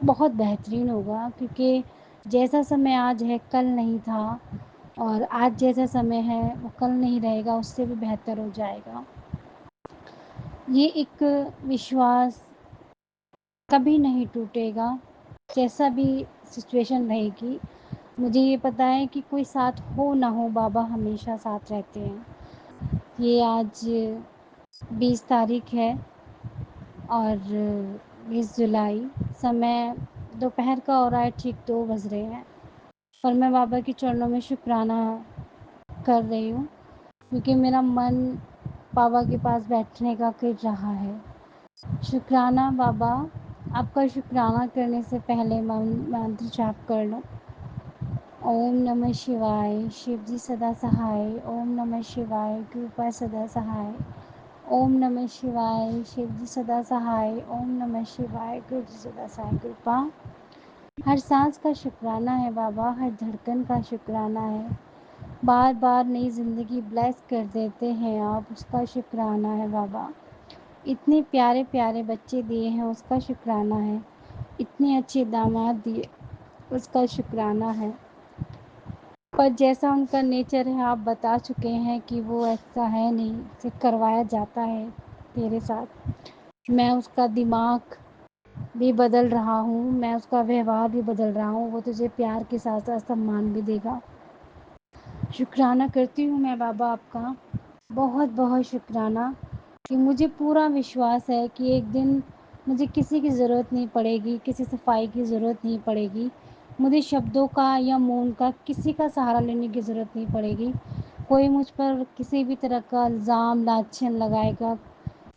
बहुत बेहतरीन होगा, क्योंकि जैसा समय आज है कल नहीं था, और आज जैसा समय है वो कल नहीं रहेगा, उससे भी बेहतर हो जाएगा। ये एक विश्वास कभी नहीं टूटेगा, जैसा भी सिचुएशन रहेगी। मुझे ये पता है कि कोई साथ हो ना हो, बाबा हमेशा साथ रहते हैं। ये आज 20 तारीख है और 20 जुलाई, समय दोपहर का हो रहा है, ठीक 2 बज रहे हैं, और मैं बाबा के चरणों में शुक्राना कर रही हूँ, क्योंकि मेरा मन बाबा के पास बैठने का कर रहा है। शुक्राना बाबा, आपका शुक्राना करने से पहले मंत्र जाप कर लो। ओम नमः शिवाय, शिव जी सदा सहाय। ओम नमः शिवाय, कृपा सदा सहाय। ओम नमः शिवाय, शिव जी सदा सहाय। ओम नमः शिवाय, गुरु जी सदा सहाय। कृपा हर सांस का शुक्राना है बाबा, हर धड़कन का शुक्राना है। बार बार नई ज़िंदगी ब्लेस कर देते हैं आप, उसका शुक्राना है बाबा। इतने प्यारे प्यारे बच्चे दिए हैं, उसका शुक्राना है। इतने अच्छे दामाद दिए, उसका शुक्राना है। पर जैसा उनका नेचर है आप बता चुके हैं कि वो ऐसा है नहीं, इसे करवाया जाता है तेरे साथ। मैं उसका दिमाग भी बदल रहा हूँ, मैं उसका व्यवहार भी बदल रहा हूँ, वो तुझे प्यार के साथ साथ सम्मान भी देगा। शुक्राना करती हूँ मैं बाबा आपका, बहुत बहुत शुक्राना, कि मुझे पूरा विश्वास है कि एक दिन मुझे किसी की ज़रूरत नहीं पड़ेगी, किसी सफाई की ज़रूरत नहीं पड़ेगी, मुझे शब्दों का या मौन का किसी का सहारा लेने की ज़रूरत नहीं पड़ेगी। कोई मुझ पर किसी भी तरह का इल्ज़ाम लांछन लगाएगा,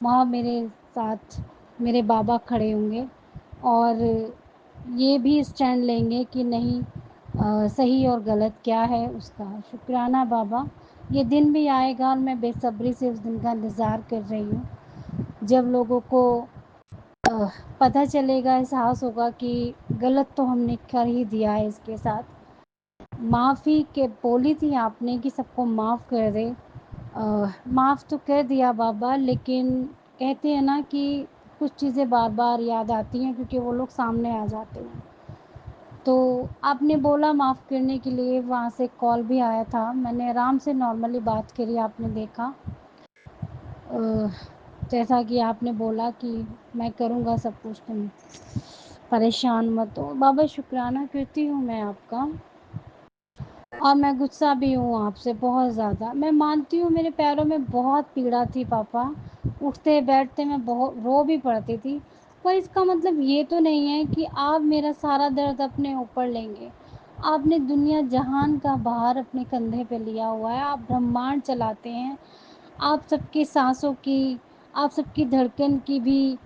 वहाँ मेरे साथ मेरे बाबा खड़े होंगे और ये भी स्टैंड लेंगे कि नहीं, सही और गलत क्या है उसका। शुक्राना बाबा, ये दिन भी आएगा और मैं बेसब्री से उस दिन का इंतज़ार कर रही हूँ, जब लोगों को अ, पता चलेगा, एहसास होगा कि गलत तो हमने कर ही दिया है इसके साथ। माफ़ी के बोली थी आपने कि सबको माफ़ कर दे, माफ़ तो कर दिया बाबा, लेकिन कहते हैं ना कि कुछ चीज़ें बार बार याद आती हैं, क्योंकि वो लोग सामने आ जाते हैं। तो आपने बोला माफ़ करने के लिए, वहाँ से कॉल भी आया था, मैंने आराम से नॉर्मली बात करी, आपने देखा। जैसा कि आपने बोला कि मैं करूँगा सब कुछ, तुम परेशान मत हो। बाबा शुक्राना करती हूँ मैं आपका, और मैं गुस्सा भी हूँ आपसे बहुत ज़्यादा। मैं मानती हूँ मेरे पैरों में बहुत पीड़ा थी पापा, उठते बैठते मैं बहुत रो भी पड़ती थी, पर इसका मतलब ये तो नहीं है कि आप मेरा सारा दर्द अपने ऊपर लेंगे। आपने दुनिया जहान का भार अपने कंधे पे लिया हुआ है, आप ब्रह्मांड चलाते हैं, आप सबकी सांसों की, आप सबकी धड़कन की भी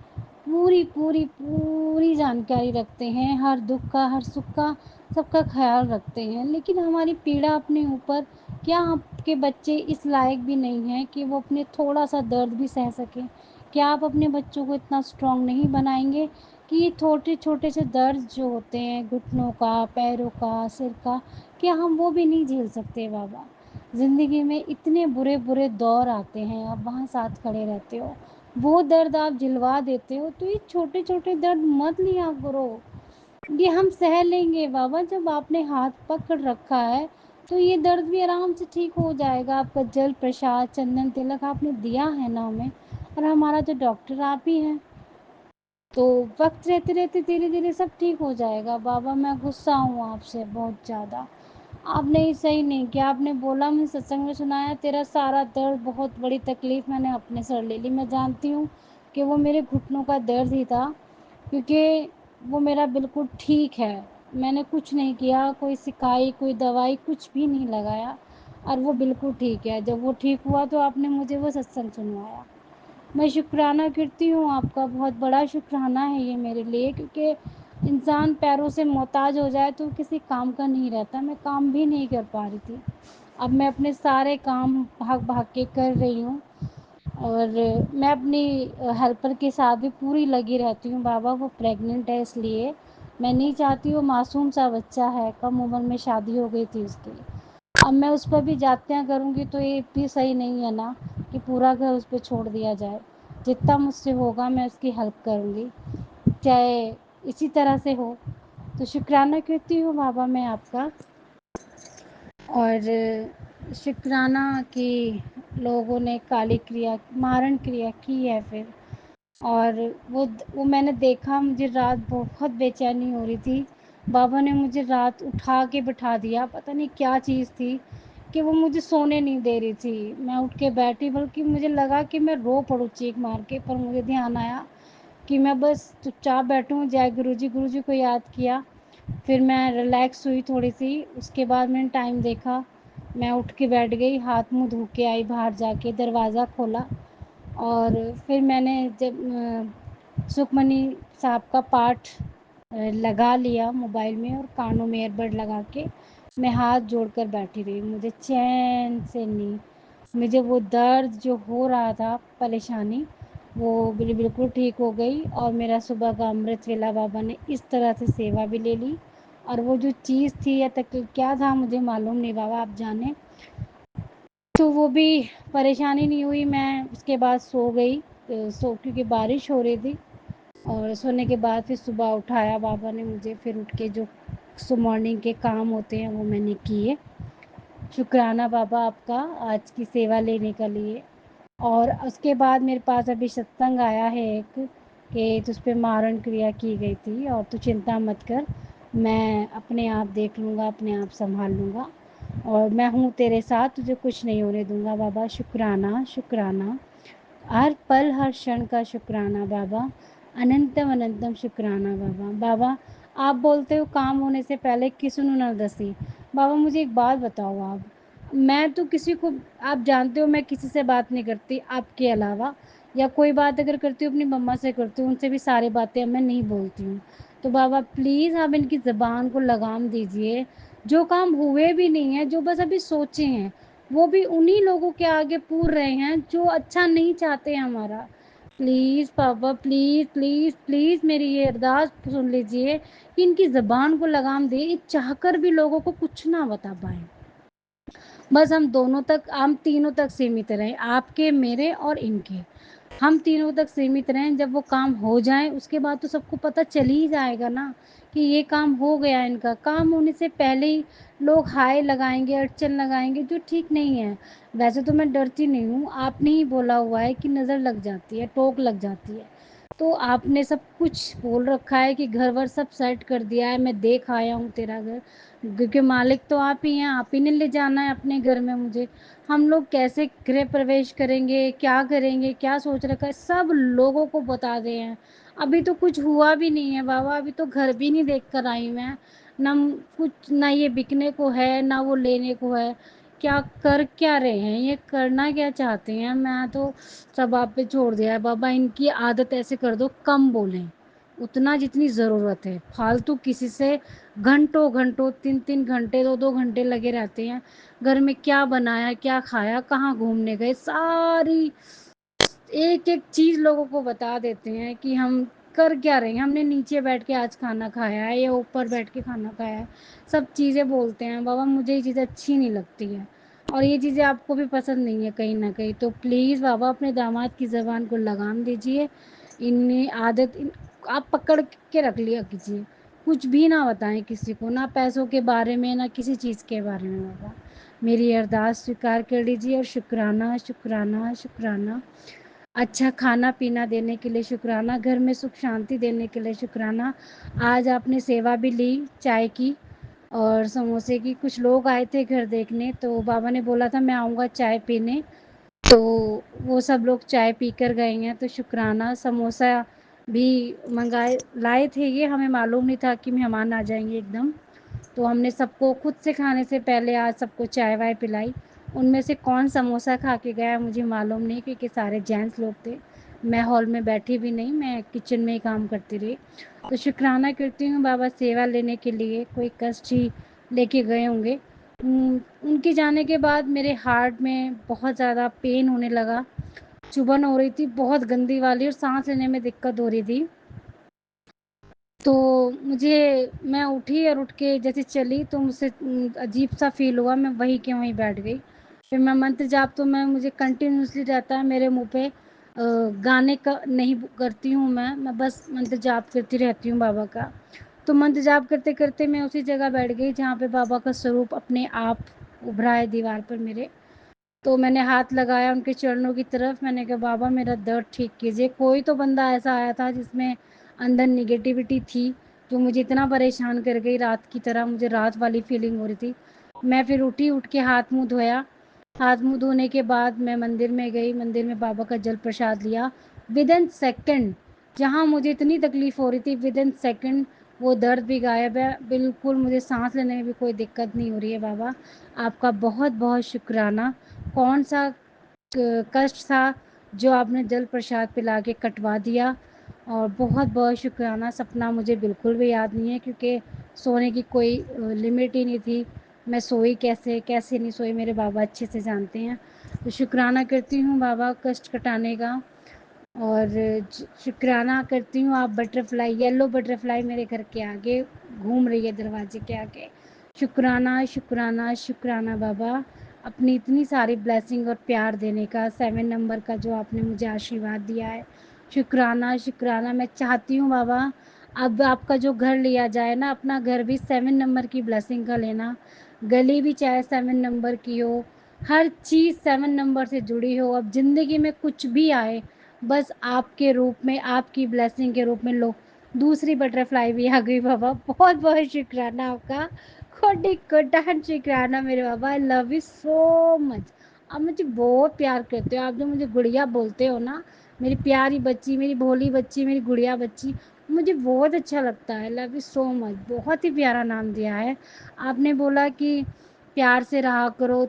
पूरी पूरी पूरी जानकारी रखते हैं, हर दुख का हर सुख का सबका ख्याल रखते हैं। लेकिन हमारी पीड़ा अपने ऊपर, क्या आपके बच्चे इस लायक भी नहीं हैं कि वो अपने थोड़ा सा दर्द भी सह सकें? क्या आप अपने बच्चों को इतना स्ट्रांग नहीं बनाएंगे कि ये छोटे छोटे से दर्द जो होते हैं, घुटनों का, पैरों का, सिर का, क्या हम वो भी नहीं झेल सकते बाबा? ज़िंदगी में इतने बुरे बुरे दौर आते हैं, आप वहाँ साथ खड़े रहते हो, वो दर्द आप झिलवा देते हो, तो ये छोटे छोटे दर्द मत लिया करो। ये हम सह लेंगे बाबा, जब आपने हाथ पकड़ रखा है तो ये दर्द भी आराम से ठीक हो जाएगा। आपका जल प्रसाद चंदन तिलक आपने दिया है ना हमें, और हमारा जो डॉक्टर आप ही हैं, तो वक्त रहते रहते धीरे धीरे सब ठीक हो जाएगा बाबा। मैं गुस्सा हूँ आपसे बहुत ज़्यादा, आपने ही सही नहीं किया। आपने बोला, मैं सत्संग में सुनाया, तेरा सारा दर्द, बहुत बड़ी तकलीफ़ मैंने अपने सर ले ली। मैं जानती हूँ कि वो मेरे घुटनों का दर्द ही था, क्योंकि वो मेरा बिल्कुल ठीक है। मैंने कुछ नहीं किया, कोई सिकाई, कोई दवाई कुछ भी नहीं लगाया, और वो बिल्कुल ठीक है। जब वो ठीक हुआ तो आपने मुझे वो सत्संग सुनवाया। मैं शुक्राना करती हूँ आपका, बहुत बड़ा शुक्राना है ये मेरे लिए, क्योंकि इंसान पैरों से मोहताज हो जाए तो किसी काम का नहीं रहता। मैं काम भी नहीं कर पा रही थी, अब मैं अपने सारे काम भाग भाग के कर रही हूँ। और मैं अपनी हेल्पर के साथ भी पूरी लगी रहती हूँ बाबा। वो प्रेग्नेंट है इसलिए मैं नहीं चाहती, वो मासूम सा बच्चा है, कम उम्र में शादी हो गई थी उसकी। अब मैं उस पर भी जातियाँ करूँगी तो ये भी सही नहीं है ना कि पूरा घर उस पे छोड़ दिया जाए। जितना मुझसे होगा मैं उसकी हेल्प करूँगी, चाहे इसी तरह से हो। तो शुक्राना करती हूँ बाबा मैं आपका। और शुक्राना कि लोगों ने काली क्रिया मारण क्रिया की है फिर। और वो मैंने देखा, मुझे रात बहुत बेचैनी हो रही थी। बाबा ने मुझे रात उठा के बिठा दिया, पता नहीं क्या चीज़ थी कि वो मुझे सोने नहीं दे रही थी। मैं उठ के बैठी, बल्कि मुझे लगा कि मैं रो पड़ूँ चीख मार के, पर मुझे ध्यान आया कि मैं बस चुपचाप बैठूँ, जय गुरु जी को याद किया। फिर मैं रिलैक्स हुई थोड़ी सी, उसके बाद मैंने टाइम देखा, मैं उठ के बैठ गई, हाथ मुंह धो के आई, बाहर जाके दरवाज़ा खोला। और फिर मैंने जब सुखमनी साहब का पाठ लगा लिया मोबाइल में और कानों में ईयरबड लगा के मैं हाथ जोड़कर बैठी रही। मुझे चैन से नींद, मुझे वो दर्द जो हो रहा था, परेशानी, वो बिल्कुल ठीक हो गई। और मेरा सुबह का अमृत वेला बाबा ने इस तरह से सेवा भी ले ली। और वो जो चीज़ थी या तक क्या था मुझे मालूम नहीं बाबा, आप जाने। तो वो भी परेशानी नहीं हुई। मैं उसके बाद सो गई, क्योंकि बारिश हो रही थी। और सोने के बाद फिर सुबह उठाया बाबा ने मुझे, फिर उठ के जो मॉर्निंग के काम होते हैं वो मैंने किए। शुक्राना बाबा आपका आज की सेवा लेने के लिए। और उसके बाद मेरे पास अभी सत्संग आया है एक, कि तुझ पे मारण क्रिया की गई थी और तू चिंता मत कर, मैं अपने आप देख लूँगा, अपने आप संभाल लूँगा, और मैं हूँ तेरे साथ, तुझे कुछ नहीं होने दूँगा बाबा। शुक्राना शुक्राना, हर पल हर क्षण का शुक्राना बाबा, अनंतम अनंतम शुक्राना बाबा। बाबा आप बोलते हो काम होने से पहले किसनु न दसी। बाबा मुझे एक बात बताओ आप, मैं तो किसी को, आप जानते हो मैं किसी से बात नहीं करती आपके अलावा, या कोई बात अगर करती हूँ अपनी मम्मा से करती हूँ, उनसे भी सारी बातें मैं नहीं बोलती हूँ। तो बाबा प्लीज़ आप इनकी ज़बान को लगाम दीजिए। जो काम हुए भी नहीं हैं, जो बस अभी सोचे हैं, वो भी उन्हीं लोगों के आगे पूर रहे हैं जो अच्छा नहीं चाहते हैं हमारा। प्लीज़ पापा, प्लीज़ प्लीज़ प्लीज़ मेरी ये अरदास सुन लीजिए कि इनकी ज़बान को लगाम दें, ये चाहकर भी लोगों को कुछ ना बता पाएँ। बस हम दोनों तक, हम तीनों तक सीमित रहें, आपके, मेरे और इनके। हम तीनों तक सीमित रहें। जब वो काम हो जाए उसके बाद तो सबको पता चल ही जाएगा ना कि ये काम हो गया। इनका काम होने से पहले ही लोग हाय लगाएंगे, अड़चन लगाएंगे, जो ठीक नहीं है। वैसे तो मैं डरती नहीं हूँ, आपने ही बोला हुआ है कि नज़र लग जाती है, टोक लग जाती है। तो आपने सब कुछ बोल रखा है कि घर वर सब सेट कर दिया है, मैं देख आया हूँ तेरा घर, क्योंकि मालिक तो आप ही हैं, आप ही ने ले जाना है अपने घर में मुझे। हम लोग कैसे गृह प्रवेश करेंगे, क्या करेंगे, क्या सोच रखा है, सब लोगों को बता दे हैं। अभी तो कुछ हुआ भी नहीं है बाबा, अभी तो घर भी नहीं देख कर आई मैं, ना कुछ, ना ये बिकने को है ना वो लेने को है। क्या कर क्या रहे हैं, ये करना क्या चाहते हैं, मैं तो सब आप पे छोड़ दिया है बाबा। इनकी आदत ऐसे कर दो, कम बोलें, उतना जितनी ज़रूरत है। फालतू किसी से घंटों घंटों, 3-3 घंटे, 2-2 घंटे लगे रहते हैं। घर में क्या बनाया, क्या खाया, कहाँ घूमने गए, सारी एक एक चीज़ लोगों को बता देते हैं कि हम कर क्या रहे हैं, हमने नीचे बैठ के आज खाना खाया है या ऊपर बैठ के खाना खाया है। सब चीज़ें बोलते हैं बाबा, मुझे ये चीज़ें अच्छी नहीं लगती है, और ये चीज़ें आपको भी पसंद नहीं है कहीं ना कहीं। तो प्लीज़ बाबा अपने दामाद की ज़बान को लगाम दीजिए। इन्हें आदत आप पकड़ के रख लिया कीजिए, कुछ भी ना बताएं किसी को, ना पैसों के बारे में ना किसी चीज़ के बारे में बाबा। मेरी अरदास स्वीकार कर लीजिए। और शुक्राना शुक्राना शुक्राना, अच्छा खाना पीना देने के लिए शुक्राना, घर में सुख शांति देने के लिए शुक्राना। आज आपने सेवा भी ली चाय की और समोसे की। कुछ लोग आए थे घर देखने, तो बाबा ने बोला था मैं आऊँगा चाय पीने, तो वो सब लोग चाय पी कर गए हैं। तो शुक्राना। समोसा भी मंगाए लाए थे, ये हमें मालूम नहीं था कि मेहमान आ जाएंगे एकदम। तो हमने सबको खुद से खाने से पहले आज सबको चाय वाय पिलाई। उनमें से कौन समोसा खा के गया मुझे मालूम नहीं, क्योंकि सारे जेंट्स लोग थे। मैं हॉल में बैठी भी नहीं, मैं किचन में ही काम करती रही। तो शुक्राना करती हूँ बाबा, सेवा लेने के लिए कोई कष्ट ही लेके गए होंगे। उनके जाने के बाद मेरे हार्ट में बहुत ज़्यादा पेन होने लगा। चुभन हो रही थी बहुत गंदी वाली और सांस लेने में दिक्कत हो रही थी। तो मैं उठी और उठ के जैसे चली तो मुझसे अजीब सा फील हुआ, मैं वहीं के वहीं बैठ गई। फिर मैं मंत्र जाप तो मैं मुझे कंटिन्यूसली रहता है मेरे मुंह पे, गाने का नहीं करती हूँ मैं बस मंत्र जाप करती रहती हूँ बाबा का। तो मंत्र जाप करते करते मैं उसी जगह बैठ गई जहाँ पे बाबा का स्वरूप अपने आप उभरा है दीवार पर मेरे। तो मैंने हाथ लगाया उनके चरणों की तरफ, मैंने कहा बाबा मेरा दर्द ठीक कीजिए। कोई तो बंदा ऐसा आया था जिसमें अंदर निगेटिविटी थी जो मुझे इतना परेशान कर गई, रात की तरह मुझे रात वाली फीलिंग हो रही थी। मैं फिर उठी, उठ के हाथ मुंह धोया। हाथ मुंह धोने के बाद मैं मंदिर में गई, मंदिर में बाबा का जल प्रसाद लिया। विद इन सेकेंड जहाँ मुझे इतनी तकलीफ हो रही थी विद इन सेकेंड वो दर्द भी गायब है बिल्कुल, मुझे सांस लेने में भी कोई दिक्कत नहीं हो रही है। बाबा आपका बहुत बहुत शुक्राना। कौन सा कष्ट था जो आपने जल प्रसाद पिला के कटवा दिया, और बहुत बहुत शुक्राना। सपना मुझे बिल्कुल भी याद नहीं है क्योंकि सोने की कोई लिमिट ही नहीं थी। मैं सोई कैसे कैसे नहीं सोई मेरे बाबा अच्छे से जानते हैं। तो शुक्राना करती हूँ बाबा कष्ट कटाने का। और शुक्राना करती हूँ आप बटरफ्लाई, येलो बटरफ्लाई मेरे घर के आगे घूम रही है दरवाजे के आगे। शुक्राना शुक्राना शुक्राना बाबा, अपनी इतनी सारी ब्लेसिंग और प्यार देने का, 7 नंबर का जो आपने मुझे आशीर्वाद दिया है। शुक्राना शुक्राना। मैं चाहती हूँ बाबा अब आपका जो घर लिया जाए ना, अपना घर भी 7 नंबर की ब्लेसिंग का लेना। गली भी चाहे 7 नंबर की हो, हर चीज़ 7 नंबर से जुड़ी हो। अब ज़िंदगी में कुछ भी आए बस आपके रूप में, आपकी ब्लेसिंग के रूप में लो। दूसरी बटरफ्लाई भी आ गई बाबा, बहुत बहुत शुक्राना आपका, कोटि कोटान शुक्राना मेरे बाबा। I love you so much. आप मुझे बहुत प्यार करते हो, आप जो मुझे गुड़िया बोलते हो ना, मेरी प्यारी बच्ची, मेरी भोली बच्ची, मेरी गुड़िया बच्ची, मुझे बहुत अच्छा लगता है। Love you so much. बहुत ही प्यारा नाम दिया है आपने। बोला कि प्यार से रहा करो,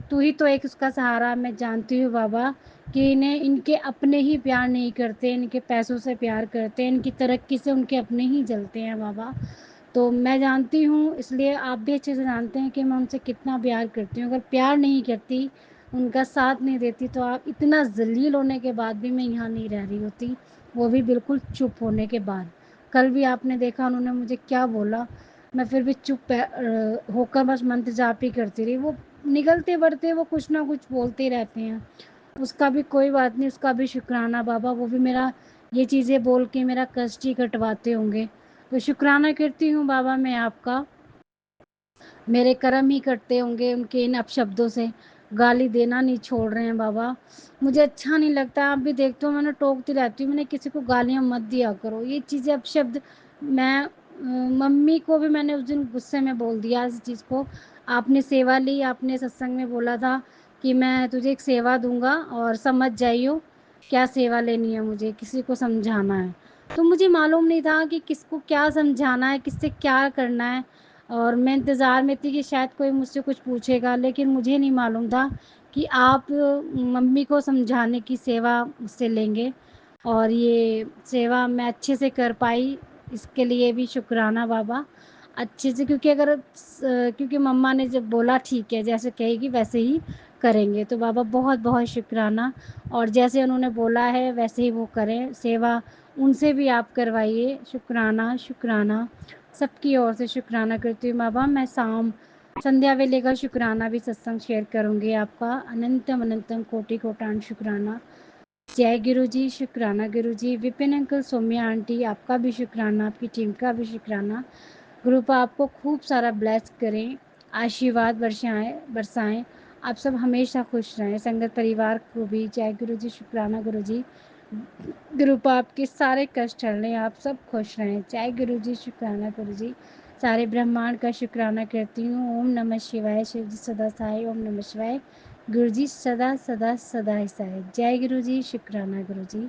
तू ही तो एक उसका सहारा। मैं जानती हूँ बाबा कि इन्हें इनके अपने ही प्यार नहीं करते, इनके पैसों से प्यार करते हैं, इनकी तरक्की से उनके अपने ही जलते हैं बाबा। तो मैं जानती हूँ, इसलिए आप भी अच्छे से जानते हैं कि मैं उनसे कितना प्यार करती हूँ। अगर प्यार नहीं करती, उनका साथ नहीं देती, तो आप इतना ज़लील होने के बाद भी मैं यहाँ नहीं रह रही होती, वो भी बिल्कुल चुप होने के बाद। कल भी आपने देखा उन्होंने मुझे क्या बोला, मैं फिर भी चुप होकर बस मंत्र जाप ही करती रही। वो निकलते बढ़ते वो कुछ ना कुछ बोलते ही रहते हैं, उसका भी कोई बात नहीं, उसका भी शुक्राना बाबा। वो भी मेरा ये चीज़ें बोल के मेरा कष्ट ही कटवाते होंगे। तो शुक्राना करती हूँ बाबा मैं आपका, मेरे कर्म ही कटते होंगे उनके इन अपशब्दों से। गाली देना नहीं छोड़ रहे हैं बाबा, मुझे अच्छा नहीं लगता। आप भी देखते हो मैंने टोकती रहती हूँ, मैंने किसी को गालियाँ मत दिया करो, ये चीज़ें अपशब्द। मैं मम्मी को भी मैंने उस दिन गुस्से में बोल दिया इस चीज़ को। आपने सेवा ली, आपने सत्संग में बोला था कि मैं तुझे एक सेवा दूंगा और समझ जाइयो क्या सेवा लेनी है, मुझे किसी को समझाना है। तो मुझे मालूम नहीं था कि किसको क्या समझाना है, किससे क्या करना है। और मैं इंतज़ार में थी कि शायद कोई मुझसे कुछ पूछेगा, लेकिन मुझे नहीं मालूम था कि आप मम्मी को समझाने की सेवा मुझसे लेंगे। और ये सेवा मैं अच्छे से कर पाई, इसके लिए भी शुक्राना बाबा। अच्छे से, क्योंकि क्योंकि मम्मा ने जब बोला ठीक है जैसे कहेगी वैसे ही करेंगे, तो बाबा बहुत बहुत शुक्राना। और जैसे उन्होंने बोला है वैसे ही वो करें, सेवा उनसे भी आप करवाइए। शुक्राना शुक्राना, सबकी ओर से शुक्राना करती हूँ बाबा। मैं शाम संध्या वेले का शुक्राना भी सत्संग शेयर करूँगी आपका। अनंतम अनंतम कोटि कोटान शुक्राना। जय गुरु जी, शुक्राना गुरु जी। विपिन अंकल, सौम्या आंटी, आपका भी शुक्राना, आपकी टीम का भी शुक्राना। ग्रुप आपको खूब सारा ब्लेस करें, आशीर्वाद बरसाएं। आप सब हमेशा खुश रहें। संगत परिवार को भी जय गुरु जी, शुक्राना गुरु जी। ग्रुप आपके सारे कष्ट हर लें, आप सब खुश रहें। जय गुरु जी, शुक्राना गुरु जी। सारे ब्रह्मांड का शुक्राना करती हूँ। ओम नमः शिवाय। शिव जी सदा सहाय। ओम नमः शिवाय। गुरु जी सदा सदा सदा ही सहाय। जय गुरु जी, शुक्राना गुरु जी।